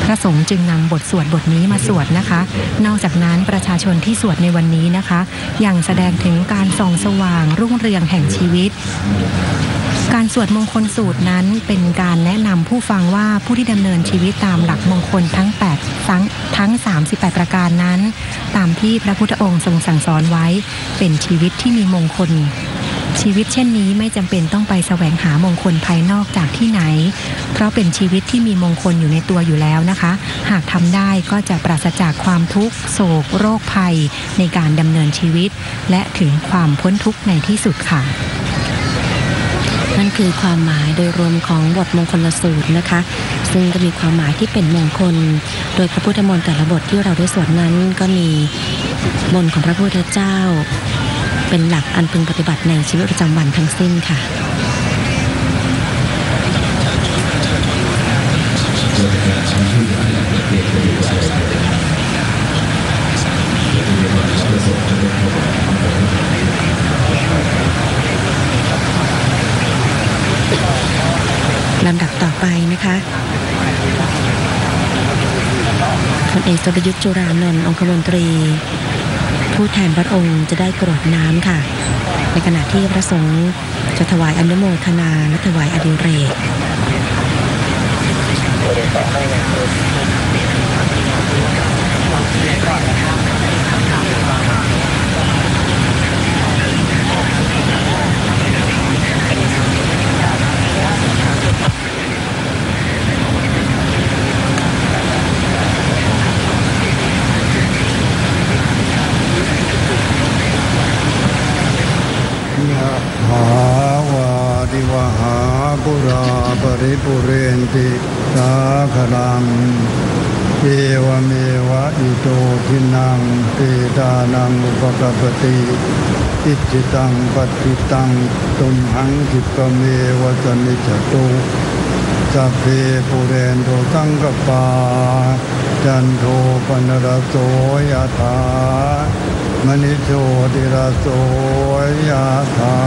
พระสงฆ์จึงนำบทสวดบทนี้มาสวดนะคะนอกจากนั้นประชาชนที่สวดในวันนี้นะคะยังแสดงถึงการส่องสว่างรุ่งเรืองแห่งชีวิตการสวดมงคลสูตรนั้นเป็นการแนะนำผู้ฟังว่าผู้ที่ดำเนินชีวิตตามหลักมงคลทั้ง38ประการนั้นตามที่พระพุทธองค์ทรงสั่งสอนไว้เป็นชีวิตที่มีมงคล ชีวิตเช่นนี้ไม่จำเป็นต้องไปแสวงหามงคลภายนอกจากที่ไหนเพราะเป็นชีวิตที่มีมงคลอยู่ในตัวอยู่แล้วนะคะหากทำได้ก็จะปราศจากความทุกข์โศกโรคภัยในการดำเนินชีวิตและถึงความพ้นทุกข์ในที่สุดค่ะนั่นคือความหมายโดยรวมของบทมงคลสูตรนะคะซึ่งก็มีความหมายที่เป็นมงคลโดยพระพุทธมนต์แต่ละบทที่เราได้สวดนั้นก็มีมนต์ของพระพุทธเจ้าเป็นหลักอันพึงปฏิบัติในชีวิตประจำวันทั้งสิ้นค่ะลำดับต่อไปนะคะพลเอกสุรยุทธ์จุรานนท์องคมนตรีผู้แทนพระองค์จะได้กรวดน้ำค่ะในขณะที่พระสงฆ์จะถวายอนุโมทนาและถวายอดิเรกหาวาดิวหาปุราปริปุเรนติสาคลังเอวเมวะอิโตทินังเปตานังอุปกปติอิจิตังปฏิตังตุมหังคิปะเมวะสมิจจตุสัพเพปุเรนโตสังกปาจันโทปนรสโสยถามณิโชติราโสยถา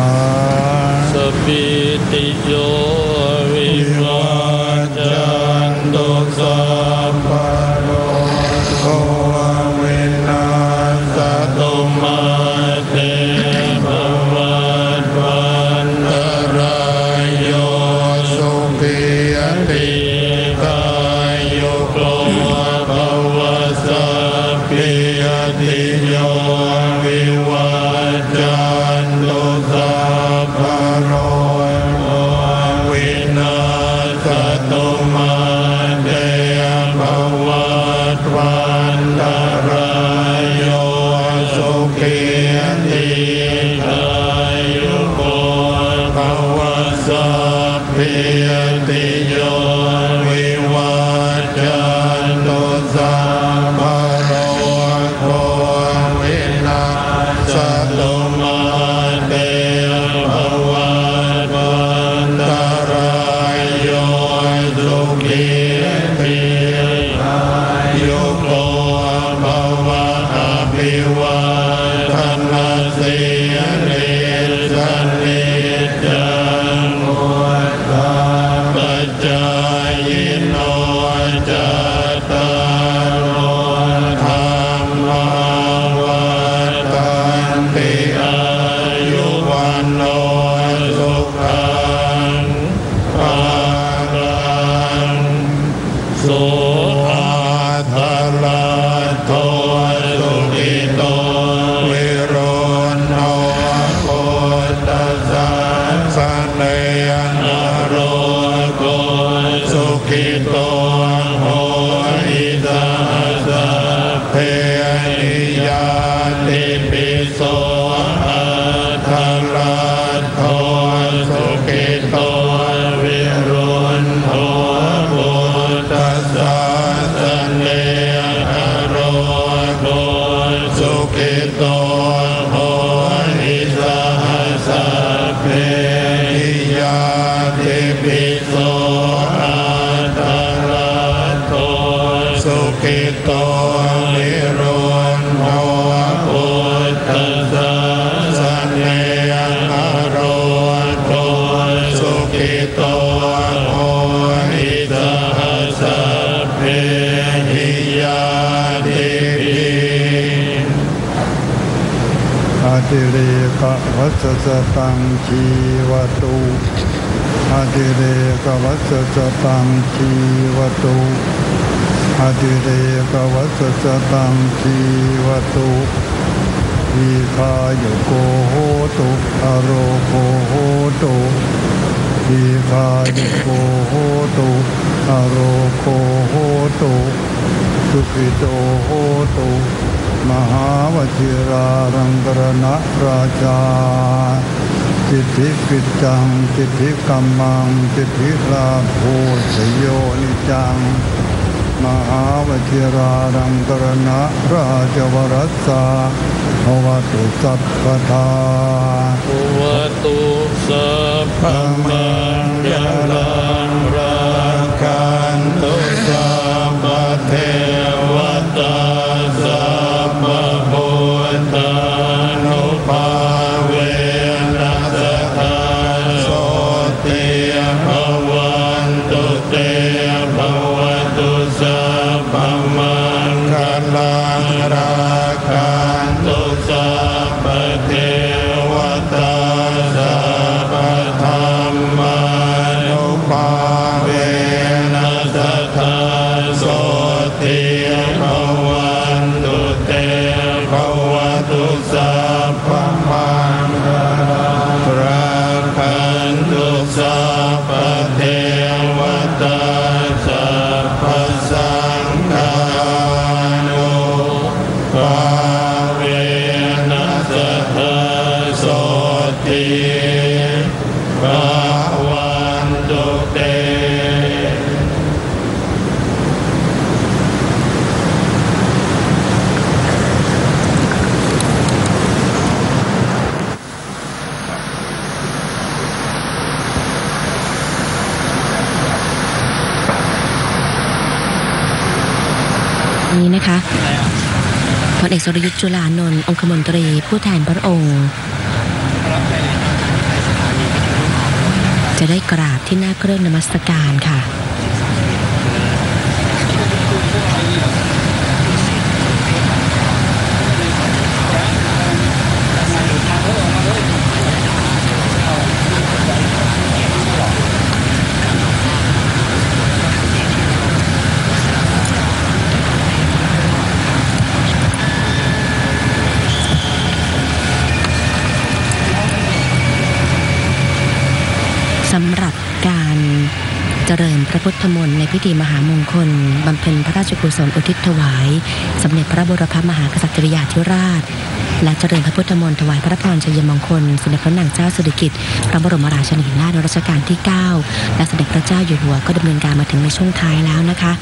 สัพพิติโยวิวัจจันตุสัพพะโรโควินาศตุมาเตภวัตวันตรายโยสุขีติกายุโกภวสัพพิติโยวิวัจจันตุสัพพะโรโควินาศตุมาเตภวัตวันตรายโยสุขีติกายุโกภวสัพพิติโยวิวัจจันตุสัพพะโรโควินาศตุมาเตภวัตวันตรายโยสุขีติกายุโกภวะอภิวาทนาสิริสนิจจังมุตตาปัจจายโนจัตตารโอธรรมาวัฏันติอายุวันโนสุขังภาลังสุอาทาราโทสุขิโตวิโรจโนโคตัสสะสะเนยโรโกสุขิโตโหอิสาสะเพนิยาติปิโสอัทธาราโทสุขิโตวิโรจโนโคตัสสะสะเนยโรโกสุขิโตโหอิสาสะเพนิยาติปิโสอัทธาราโทสุขิโตวิโรจโนโคตัสสะสะเนยโรโกสุขิโตโหอิสาสะเพนิยาติปิอติเรกวัสสตังชีวตุอติเรกวัสสตังชีวตุอติเรกวัสสตังชีวตุ ทีคายโกโหตุอโรโกโหตุทีคายโกโหตุอโรโกโหตุสุขิโตโหตุมหาวชิรารังกรณราชาสิทธิกิจจังสิทธิกัมมังสิทธิลาโภชโยนิจังมหาวชิรารังกรณราชวรัสสะภวตุสัพพทาภวตุสัพพมังคลังรักขันตุสัพพเทวตาสัพพพุทธานุภาเวนัสสะโสติภวันตุเตภวตุสัพพมังคลังรักขันตุสัพพเทวตาสัพพธรรมานุภาเวนัสสะโสติภวันตุเตภวตุสัพพมังคลังรักขันตุสัพพเทวตาสัพพสังฆานุภาเวนัสสะโสติภวันตุเตนี้นะคะพลเอกสุรยุทธ์จุลานนท์องคมนตรีผู้แทนพระองค์จะได้กราบที่หน้าเครื่องนมัสการค่ะสำหรับการเจริญพระพุทธมนต์ในพิธีมหามงคลบำเพ็ญพระราชกุศลอุทิศถวายสมเด็จพระบรมมหากษัตริยาธิราชและเจริญพระพุทธมนต์ถวายพระพรชัยมงคลสมเด็จพระนางเจ้าสิริกิติ์พระบรมราชินีนาถรัชกาลที่ 9และสมเด็จพระเจ้าอยู่หัวก็ดำเนินการมาถึงในช่วงท้ายแล้วนะคะ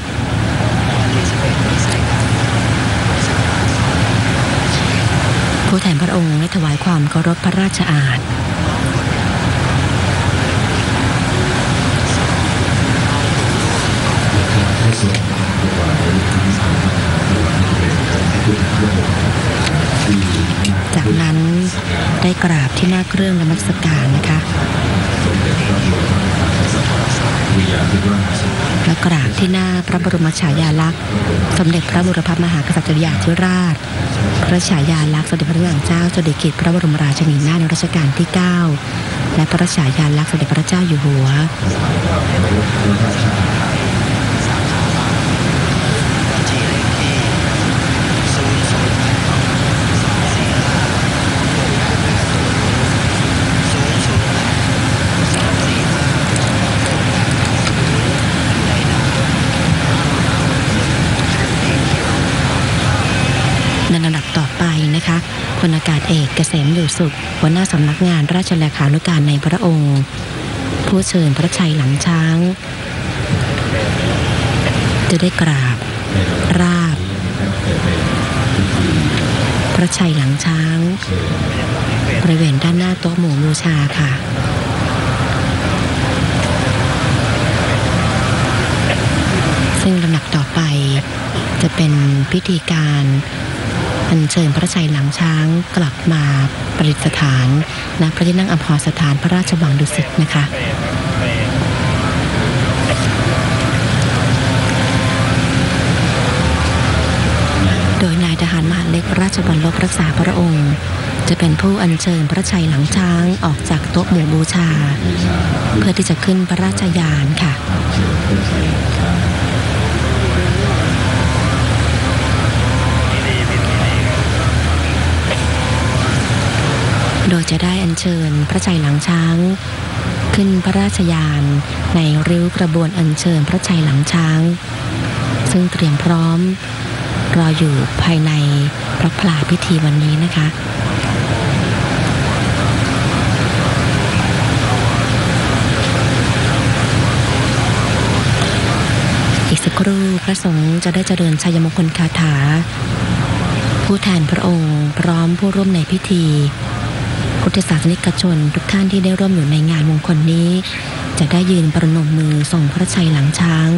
ผู้แทนพระองค์ได้ถวายความเคารพพระราชอาณาจากนั้นได้กราบที่หน้าเครื่องนมัสการนะคะและกราบที่หน้าพระบรมฉายาลักษณ์สมเด็จพระบรมมหากษัตริยาธิราชพระฉายาลักษณ์สมเด็จพระนางเจ้าสิริกิติ์พระบรมราชินีนาถรัชกาลที่ 9และพระฉายาลักษณ์สมเด็จพระเจ้าอยู่หัวในลำดับต่อไปนะคะพลอากาศเอกเกษมอยู่สุขหัวหน้าสำนักงานราชเลขานุการในพระองค์ผู้เชิญพระชัยหลังช้างจะได้กราบราบพระชัยหลังช้างบริเวณด้านหน้าโต๊ะหมู่บูชาค่ะซึ่งลำดับต่อไปจะเป็นพิธีการอัญเชิญพระชัยหลังช้างกลับมาประดิษฐานณพระที่นั่งอัมพรสถานพระราชวังดุสิตนะคะโดยนายทหารมหาดเล็กราชบัลลบรักษาพระองค์จะเป็นผู้อัญเชิญพระชัยหลังช้างออกจากโต๊ะหมู่บูชาเพื่อที่จะขึ้นพระราชยานค่ะ ข โดยจะได้อัญเชิญพระชัยหลังช้างขึ้นพระราชยานในริ้วกระบวนอัญเชิญพระชัยหลังช้างซึ่งเตรียมพร้อมรออยู่ภายในพระพลาพิธีวันนี้นะคะอีกสักครู่พระสงฆ์จะได้เจริญชัยมงคลคาถาผู้แทนพระองค์พร้อมผู้ร่วมในพิธีพุทธศาสนิกชนทุกท่านที่ได้ร่วมอยู่ในงานมงคลนี้จะได้ยืนประนมมือส่งพระชัยหลังช้าง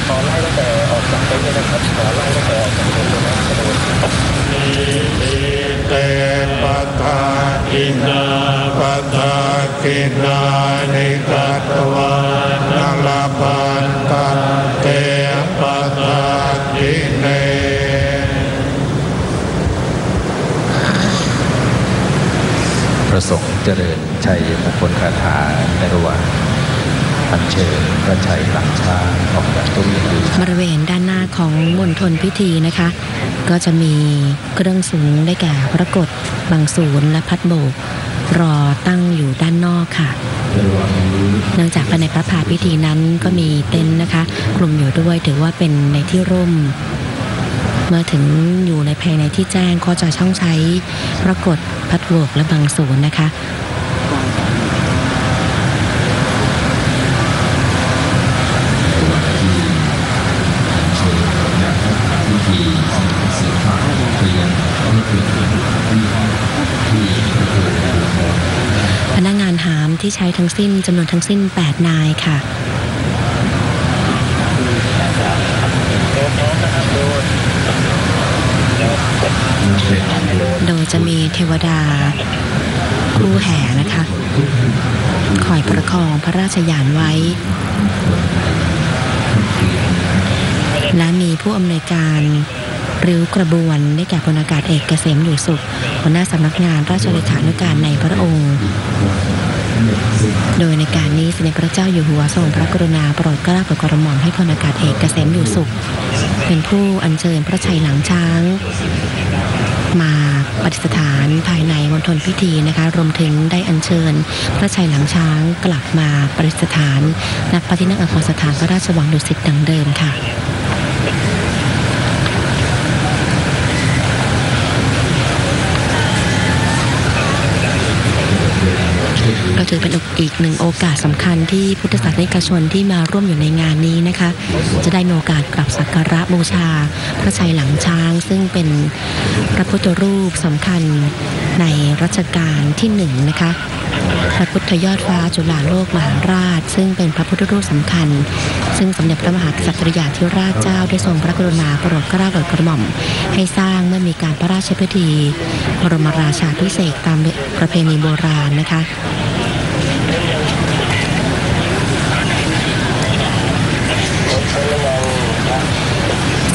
ขอไล่ตั้งแต่ออกจากเต็นท์เลยนะครับขอไล่ตั้งแต่ออกจากเต็นท์เลยนะเตปะทาอินาปะทากินานิกัตวานาลาปันตันเตปะทากิเนพระสงฆ์เจริญชัยมงคลคาถาในระหว่างอัญเชิญพระชัยหลังช้างออกจากตู้ยืนบริเวณด้านหน้าของมณฑลพิธีนะคะก็จะมีเครื่องสูงได้แก่พระกฏบังสูรและพัดโบกรอตั้งอยู่ด้านนอกค่ะเนื่องจากภายในพระพาพิธีนั้นก็มีเต็นท์นะคะคลุมอยู่ด้วยถือว่าเป็นในที่ร่มเมื่อถึงอยู่ในภายในที่แจ้งก็จะช่องใช้พระกฏพัดโบกและบังสูรนะคะพนักงานหามที่ใช้ทั้งสิ้นจำนวนทั้งสิ้น8นายค่ะโดยจะมีเทวดาผู้แห่นะคะคอยประคองพระราชยานไว้และมีผู้อำนวยการริ้วกระบวนได้แก่พลอากาศเอกเกษมอยู่สุขหัวหน้าสำนักงานราชเลขานุการในพระองค์โดยในการนี้สมเด็จพระเจ้าอยู่หัวทรงพระกรุณาโปรดเกล้าโปรดกระหม่อมให้พลอากาศเอกเกษมอยู่สุขเป็นผู้อัญเชิญพระชัยหลังช้างมาประดิษฐานภายในมณฑลพิธีนะคะรวมถึงได้อัญเชิญพระชัยหลังช้างกลับมาประดิษฐานณพระที่นั่งอัครสถานพระราชวังดุสิตดังเดิมค่ะก็ถือเป็นอีกหนึ่งโอกาสสำคัญที่พุทธศาสนิกชนที่มาร่วมอยู่ในงานนี้นะคะจะได้มีโอกาสกราบสักการะบูชาพระชัยหลังช้างซึ่งเป็นพระพุทธรูปสำคัญในรัชกาลที่1นะคะพระพุทธยอดฟ้าจุฬาโลกมหาราชซึ่งเป็นพระพุทธรูปสำคัญซึ่งสมเด็จพระมหากษัตริยาธิราชเจ้าได้ทรงพระกรุณาโปรดเกล้าโปรดกระหม่อมให้สร้างเมื่อมีการพระราชพิธีบรมราชาภิเษกตามประเพณีโบราณนะคะ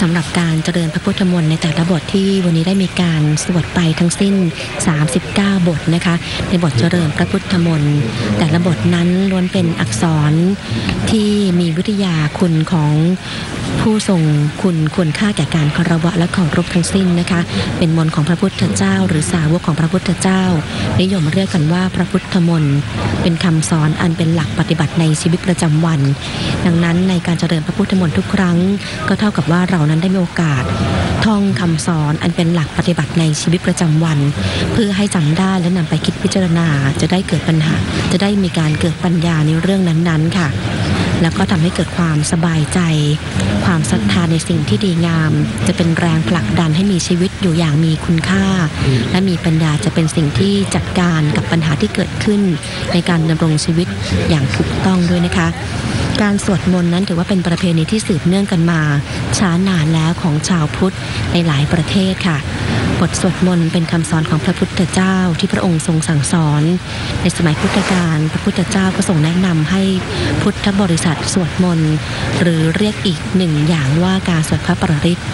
สำหรับการเจริญพระพุทธมนต์ในแต่ละบทที่วันนี้ได้มีการสวดไปทั้งสิ้น39บทนะคะในบทเจริญพระพุทธมนต์แต่ละบทนั้นล้วนเป็นอักษรที่มีวิทยาคุณของผู้ทรงคุณควรค่าแก่การเคารพและเคารพทั้งสิ้นนะคะเป็นมนต์ของพระพุทธเจ้าหรือสาวกของพระพุทธเจ้านิยมเรียกกันว่าพระพุทธมนต์เป็นคำสอนอันเป็นหลักปฏิบัติในชีวิตประจำวันดังนั้นในการเจริญพระพุทธมนต์ทุกครั้งก็เท่ากับว่าเรานั้นได้มีโอกาสท่องคำสอนอันเป็นหลักปฏิบัติในชีวิตประจำวันเพื่อให้จำได้และนำไปคิดพิจารณาจะได้เกิดปัญหาจะได้มีการเกิดปัญญาในเรื่องนั้นๆค่ะแล้วก็ทำให้เกิดความสบายใจความศรัทธาในสิ่งที่ดีงามจะเป็นแรงผลักดันให้มีชีวิตอยู่อย่างมีคุณค่าและมีปัญญาจะเป็นสิ่งที่จัดการกับปัญหาที่เกิดขึ้นในการดำรงชีวิตอย่างถูกต้องด้วยนะคะการสวดมนต์นั้นถือว่าเป็นประเพณีที่สืบเนื่องกันมาช้านานแล้วของชาวพุทธในหลายประเทศค่ะบทสวดมนต์เป็นคำสอนของพระพุทธเจ้าที่พระองค์ทรงสั่งสอนในสมัยพุทธกาลพระพุทธเจ้าก็ทรงแนะนำให้พุทธบริษัทสวดมนต์หรือเรียกอีกหนึ่งอย่างว่าการสวดพระปริตร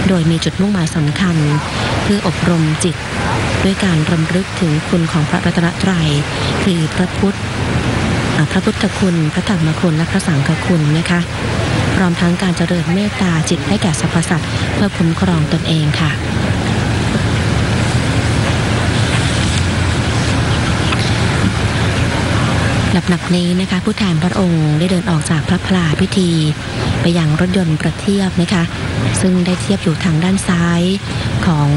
โดยมีจุดมุ่งหมายสำคัญ พื่ออบรมจิตด้วยการรำลึกถึงคุณของพระรัตนตรัยคือพระพุทธคุณพระธรรมคุณและพระสังฆคุณนะคะพร้อมทั้งการเจริญเมตตาจิตให้แก่สรรพสัตว์เพื่อคุ้มครองตนเองค่ะหลับนี้นะคะผู้แทนพระองค์ได้เดินออกจากพระพลาพิธีไปยังรถยนต์ประเทียบนะคะซึ่งได้เทียบอยู่ทางด้านซ้ายของ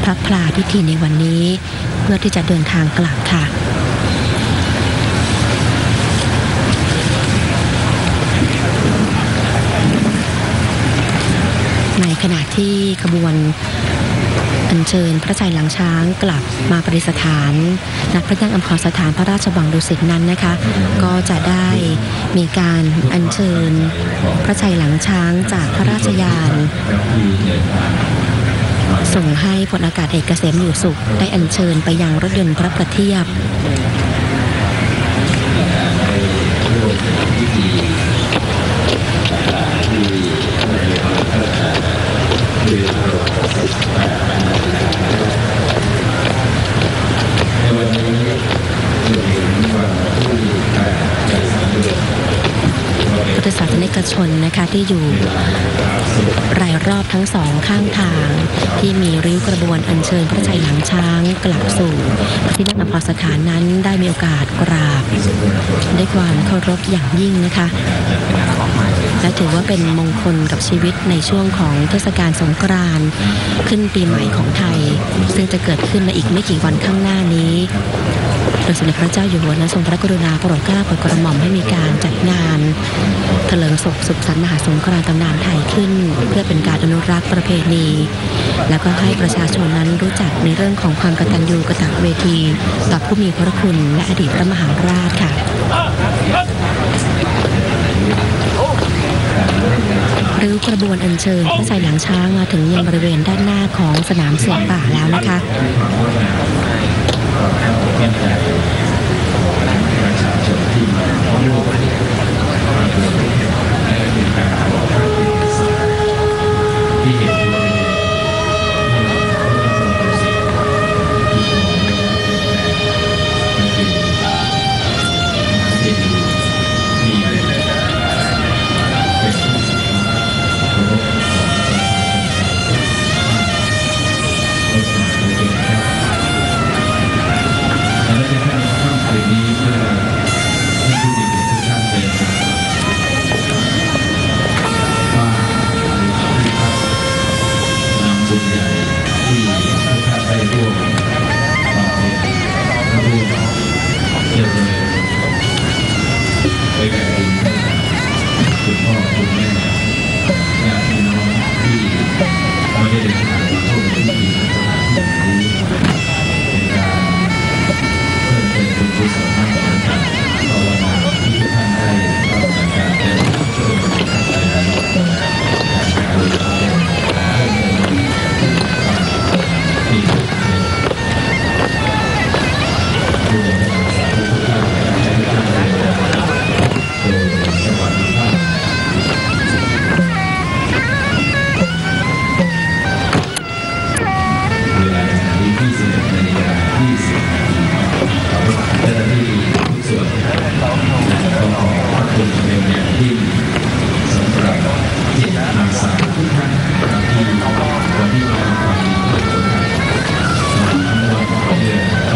พระพลาพิธีในวันนี้เพื่อที่จะเดินทางกลับค่ะในขณะที่ขบวนอัญเชิญพระชัยหลังช้างกลับมาประดิษฐานณพระที่นั่งอำพรสถานพระราชวังดุสิตนั้นนะคะก็จะได้มีการอัญเชิญพระชัยหลังช้างจากพระราชยานส่งให้พลอากาศเอกเกษมอยู่สุขได้อัญเชิญไปยังรถยนต์พระประเทียบพุทธศาสนิกชนนะคะที่อยู่รายรอบทั้งสองข้างทางที่มีริ้วกระบวนอัญเชิญพระชัยหลังช้างกลับสู่ที่นั่งอภรสถานนั้นได้มีโอกาสกราบด้วยความเคารพอย่างยิ่งนะคะและถือว่าเป็นมงคลกับชีวิตในช่วงของเทศกาลสงกรานต์ขึ้นปีใหม่ของไทยซึ่งจะเกิดขึ้นในอีกไม่กี่วันข้างหน้านี้โดยสมเด็จพระเจ้าอยู่หัวนั้นทรงพระกรุณาโปรดเกล้าโปรดกระหม่อมให้มีการจัดงานเถลิงศกสุขสันต์มหาสงกรานต์ตำนานไทยขึ้นเพื่อเป็นการอนุรักษ์ประเพณีแล้วก็ให้ประชาชนนั้นรู้จักในเรื่องของความกตัญญูกตเวทีต่อผู้มีพระคุณและอดีตพระมหาราชค่ะริ้วกระบวนอัญเชิญพระชัยหลังช้างมาถึงยังบริเวณด้านหน้าของสนามเสือป่าแล้วนะคะประชาชนที่มาร่วมท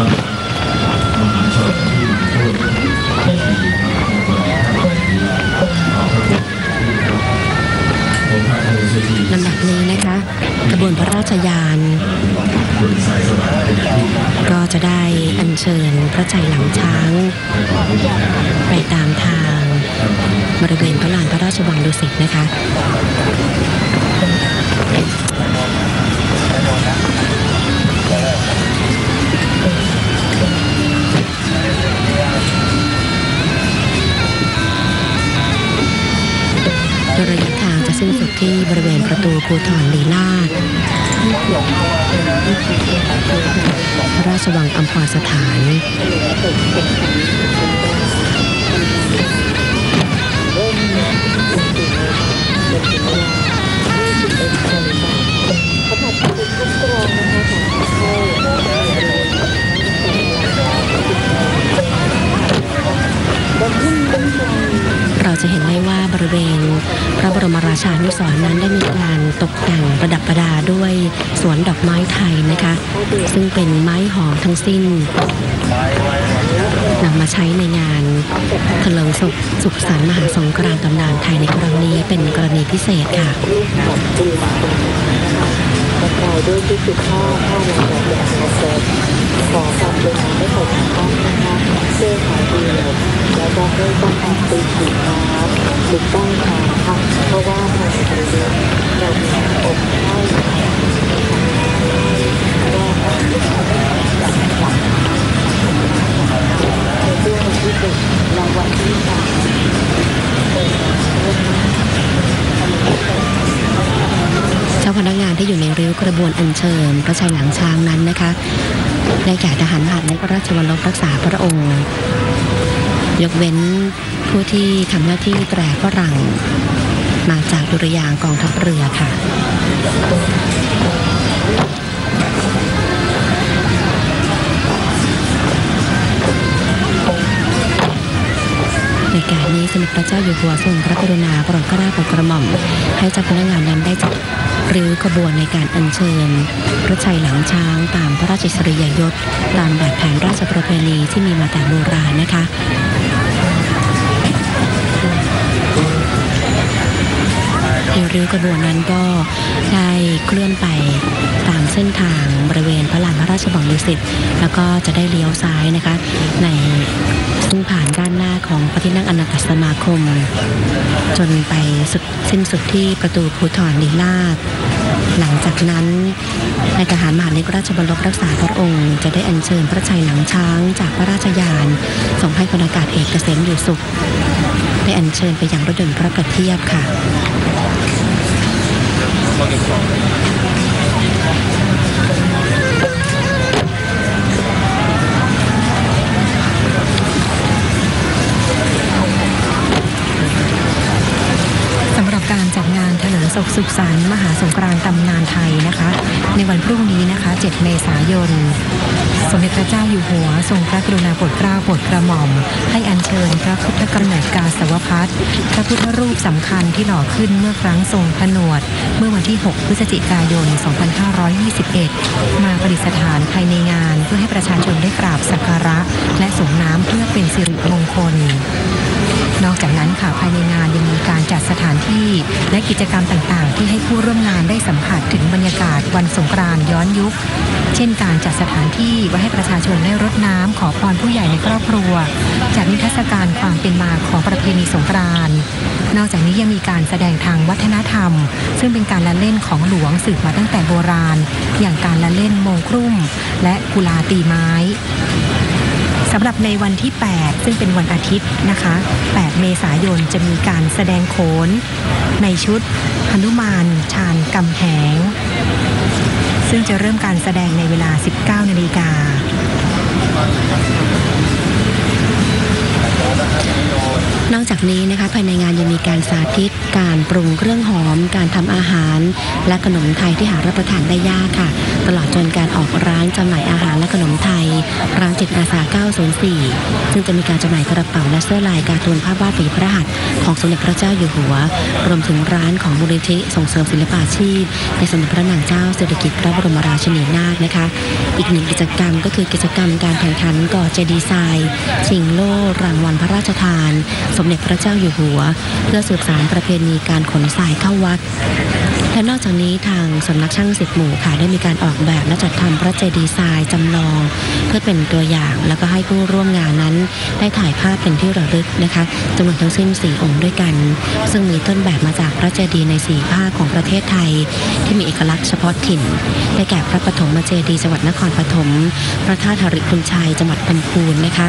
ี่เห็นลำดับนี้นะคะขบวนพระราชยานก็จะได้อัญเชิญพระชัยหลังช้างไปตามทางบริเวณพระลานพระราชวังดุสิตนะคะระยะทางจะสิ้นสุดที่บริเวณประตูภูธรลีลาศพระราชวังอัมพรสถาน ราชานุสรณ์นั้นได้มีการตกแต่งประดับประดาด้วยสวนดอกไม้ไทยนะคะซึ่งเป็นไม้หอมทั้งสิ้นนำมาใช้ในงานเถลิงสุขสันต์มหาสงกรานต์ตำนานไทยในครั้งนี้เป็นกรณีพิเศษค่ะด้วยที่สุดข้าวข้าวหวานแบบมาเซ็ตขอความเป็นธรรมไม่ขอความต้องนะคะเสื้อขายดีแล้วก็ไม่ต้องการตีขีดครับถูกต้องค่ะเพราะว่าภายในเดือนเรามีอบข้าวก็ในช่วงวันที่หนึ่งและวันที่สามเจ้าพนักงานที่อยู่ในริ้วกระบวนอัญเชิญพระชัยหลังช้างนั้นนะคะได้แก่ทหารมหาดและราชวัลลบรักษาพระองค์ยกเว้นผู้ที่ทำหน้าที่แตรฝรั่งมาจากดุริยางค์กองทัพเรือค่ะในการนี้สมเด็จพระเจ้าอยู่หัวทรงพระกรุณาโปรดเกล้าโปรดกระหม่อมให้เจ้าพนักงานนั้นได้จัดริ้วขบวนในการอัญเชิญพระชัยหลังช้างตามพระราชอิสริยยศตามแบบแผนราชประเพณีที่มีมาแต่โบราณนะคะริ้วขบวนนั้นก็ได้เคลื่อนไปตามเส้นทางบริเวณพระลานพระราชวังดุสิตแล้วก็จะได้เลี้ยวซ้ายนะคะในซึ่งผ่านด้านหน้าของพระที่นั่งอนันตสมาคมจนไปสิ้นสุดที่ประตูภูธรลีลาศหลังจากนั้นนายทหารมหาดเล็กราชบรรลบรักษาพระองค์จะได้อัญเชิญพระชัยหลังช้างจากพระราชยานส่งให้พลอากาศเอกเกษมอยู่สุขได้อัญเชิญไปยังรถยนต์พระประเทียบค่ะสำหรับการจัดงานเถลิงศกสุขสันต์มหาสงกรานต์ตำนานไทยนะคะในวันพรุ่งนี้นะคะ7 เมษายนสมเด็จพระเจ้าอยู่หัวทรงพระกรุณาโปรดเกล้าโปรดกระหม่อมให้อัญเชิญพระพุทธกำเนิดกาสาวพัสพระพุทธรูปสำคัญที่หล่อขึ้นเมื่อครั้งทรงผนวดเมื่อวันที่6 พฤศจิกายน 2521มาประดิษฐานภายในงานเพื่อให้ประชาชนได้กราบสักการะและส่งน้ำเพื่อเป็นสิริมงคลนอกจากนั้นค่ะภายในงานยังมีการจัดสถานที่และกิจกรรมต่างๆที่ให้ผู้ร่วมงานได้สัมผัสถึงบรรยากาศวันสงกรานต์ย้อนยุคเช่นการจัดสถานที่ไว้ให้ประชาชนได้รดน้ำขอพรผู้ใหญ่ในครอบครัวจัดนิทรรศการความเป็นมาของประเพณีสงกรานต์นอกจากนี้ยังมีการแสดงทางวัฒนธรรมซึ่งเป็นการละเล่นของหลวงสืบมาตั้งแต่โบราณอย่างการละเล่นโมงครุ่มและกุลาตีไม้สำหรับในวันที่8ซึ่งเป็นวันอาทิตย์นะคะ8 เมษายนจะมีการแสดงโขนในชุดหนุมานชาญกำแหงซึ่งจะเริ่มการแสดงในเวลา 19 นาฬิกา นอกจากนี้นะคะภายในงานยังมีการสาธิตการปรุงเครื่องหอมการทำอาหารและขนมไทยที่หารับประทานได้ยากค่ะตลอดจนการออกร้านจำหน่ายอาหารและขนมไทยร้านจิตอาสา904ซึ่งจะมีการจำหน่ายกระเป๋าและเสื้อลายการ์ตูนภาพวาดฝีพระหัตถ์ของสมเด็จพระเจ้าอยู่หัวรวมถึงร้านของมูลนิธิส่งเสริมศิลปาชีพในสมเด็จพระนางเจ้าสิริกิติ์พระบรมราชินีนาถนะคะอีกหนึ่งกิจกรรมก็คือกิจกรรมการแข่งขันก่อเจดีย์ทรายชิงโล่รางวัลพระราชทานสมเด็จพระเจ้าอยู่หัวเพื่อสืบสานประเพณีการขนทรายเข้าวัดและนอกจากนี้ทางสำนักช่าง10 หมู่ค่ะได้มีการออกแบบและจัดทำพระเจดีย์ทรายจำลองเพื่อเป็นตัวอย่างแล้วก็ให้ผู้ร่วมงานนั้นได้ถ่ายภาพเป็นที่ระลึกนะคะจำนวนทั้งสิ้น4 องค์ด้วยกันซึ่งมีต้นแบบมาจากพระเจดีย์ใน4 ภาคของประเทศไทยที่มีเอกลักษณ์เฉพาะถิ่นได้แก่พระปฐมเจดีย์จังหวัดนครปฐมพระธาตุหริพุนชัยจังหวัดลำพูนนะคะ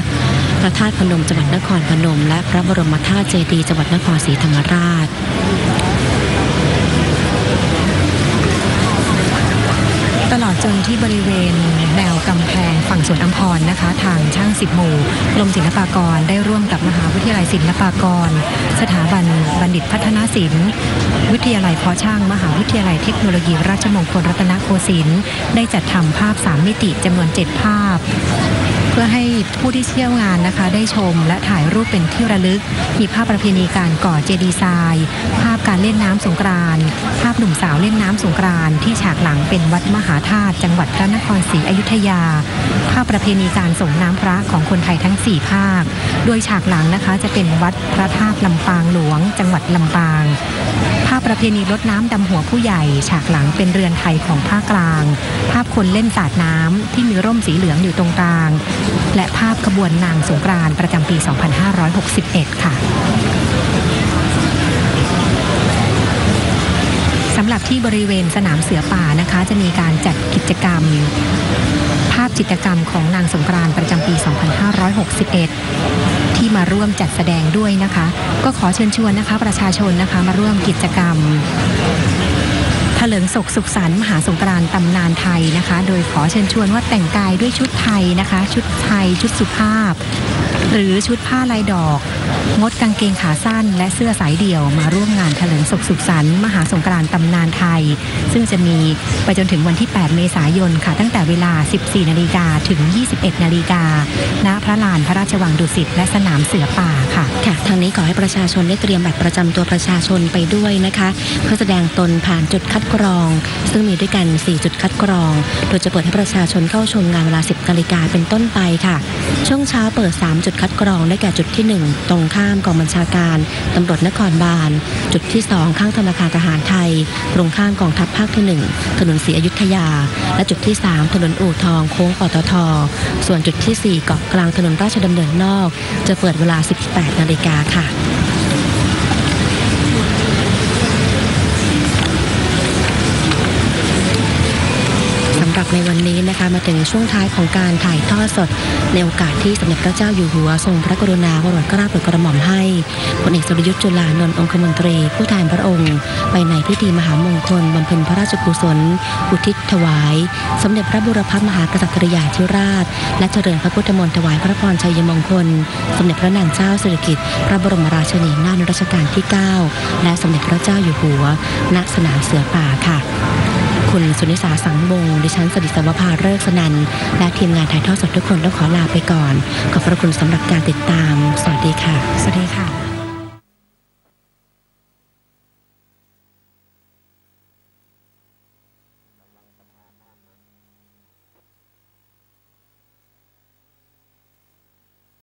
พระธาตุพนมจังหวัดนครพนมและพระบรมธาตุเจดีย์จังหวัดนครศรีธรรมราชตลอด จนที่บริเวณแนวกำแพงฝั่งสวนอัมพรนะคะทางช่าง10หมู่กรมศิลปากรได้ร่วมกับมหาวิทยาลัยศิลปากรสถาบันบัณฑิตพัฒนศิลป์วิทยาลัยเพาะช่างมหาวิทยาลัยเทคโนโลยีราชมงคลรัตนโกสินทร์ได้จัดทำภาพ3มิติจำนวน7ภาพเพื่อให้ผู้ที่เที่ยวงานนะคะได้ชมและถ่ายรูปเป็นที่ระลึกมีภาพประเพณีการก่อเจดีย์ทรายภาพการเล่นน้ำสงกรานต์ภาพหนุ่มสาวเล่นน้ำสงกรานต์ที่ฉากหลังเป็นวัดมหาธาตุจังหวัดพระนครศรีอยุธยาภาพประเพณีการส่งน้ำพระของคนไทยทั้ง4ภาคโดยฉากหลังนะคะจะเป็นวัดพระธาตุลำปางหลวงจังหวัดลำปางภาพประเพณีรดน้ำดำหัวผู้ใหญ่ฉากหลังเป็นเรือนไทยของภาคกลางภาพคนเล่นสาดน้ำที่มีร่มสีเหลืองอยู่ตรงกลางและภาพขบวนนางสงกรานต์ประจำปี 2561 ค่ะสำหรับที่บริเวณสนามเสือป่านะคะจะมีการจัดกิจกรรมภาพจิตรกรรมของนางสงกรานต์ประจำปี 2561 ที่มาร่วมจัดแสดงด้วยนะคะก็ขอเชิญชวนนะคะประชาชนนะคะมาร่วมกิจกรรมเถลิงศกสุขสันต์มหาสงกรานต์ตำนานไทยนะคะโดยขอเชิญชวนว่าแต่งกายด้วยชุดไทยนะคะชุดไทยชุดสุภาพหรือชุดผ้าลายดอกงดกางเกงขาสั้นและเสื้อสายเดี่ยวมาร่วมงานเถลิงศกสุขสันต์มหาสงกรานต์ตำนานไทยซึ่งจะมีไปจนถึงวันที่8เมษายนค่ะตั้งแต่เวลา 14 นาฬิกาถึง 21 นาฬิกาณพระลานพระราชวังดุสิตและสนามเสือป่าค่ะทางนี้ขอให้ประชาชนได้เตรียมบัตรประจำตัวประชาชนไปด้วยนะคะเพื่อแสดงตนผ่านจุดคัดกรองซึ่งมีด้วยกัน4จุดคัดกรองโดยจะเปิดให้ประชาชนเข้าชมงานเวลา 10 นาฬิกาเป็นต้นไปค่ะช่วงเช้าเปิด3จุดคัดกรองได้แก่จุดที่1ตรงข้ามกองบัญชาการตำรวจนครบาลจุดที่2ข้างธนาคารทหารไทยตรงข้ามกองทัพภาคที่1ถนนศรีอยุธยาและจุดที่3ถนนอู่ทองโค้งปตท.ส่วนจุดที่4เกาะกลางถนนราชดำเนินนอกจะเปิดเวลา 18 นาฬิกาค่ะสำหรับในวันนี้นะคะมาถึงช่วงท้ายของการถ่ายทอดสดในโอกาสที่สมเด็จพระเจ้าอยู่หัวทรงพระกรุณาโปรดเกล้าโปรดกระหม่อมให้พลเอกสุรยุทธ์จุลานนท์องคมนตรีผู้แทนพระองค์ไปในพิธีมหามงคลบำเพ็ญพระราชกุศลอุทิศถวายสมเด็จพระบุรพมหากษัตริยาธิราชและเจริญพระพุทธมนต์ถวายพระพรชัยมงคลสมเด็จพระนางเจ้าสิริกิติ์พระบรมราชินีนาถรัชกาลที่9และสมเด็จพระเจ้าอยู่หัวณสนามเสือป่าค่ะคุณสุนิสาสังวงศ์ดิฉันสดิษวภาเลิกสนันท์และทีมงานถ่ายทอดสดทุกคนต้องขอลาไปก่อนขอบพระคุณสำหรับการติดตามสวัสดีค่ะสวัสดีค่ะ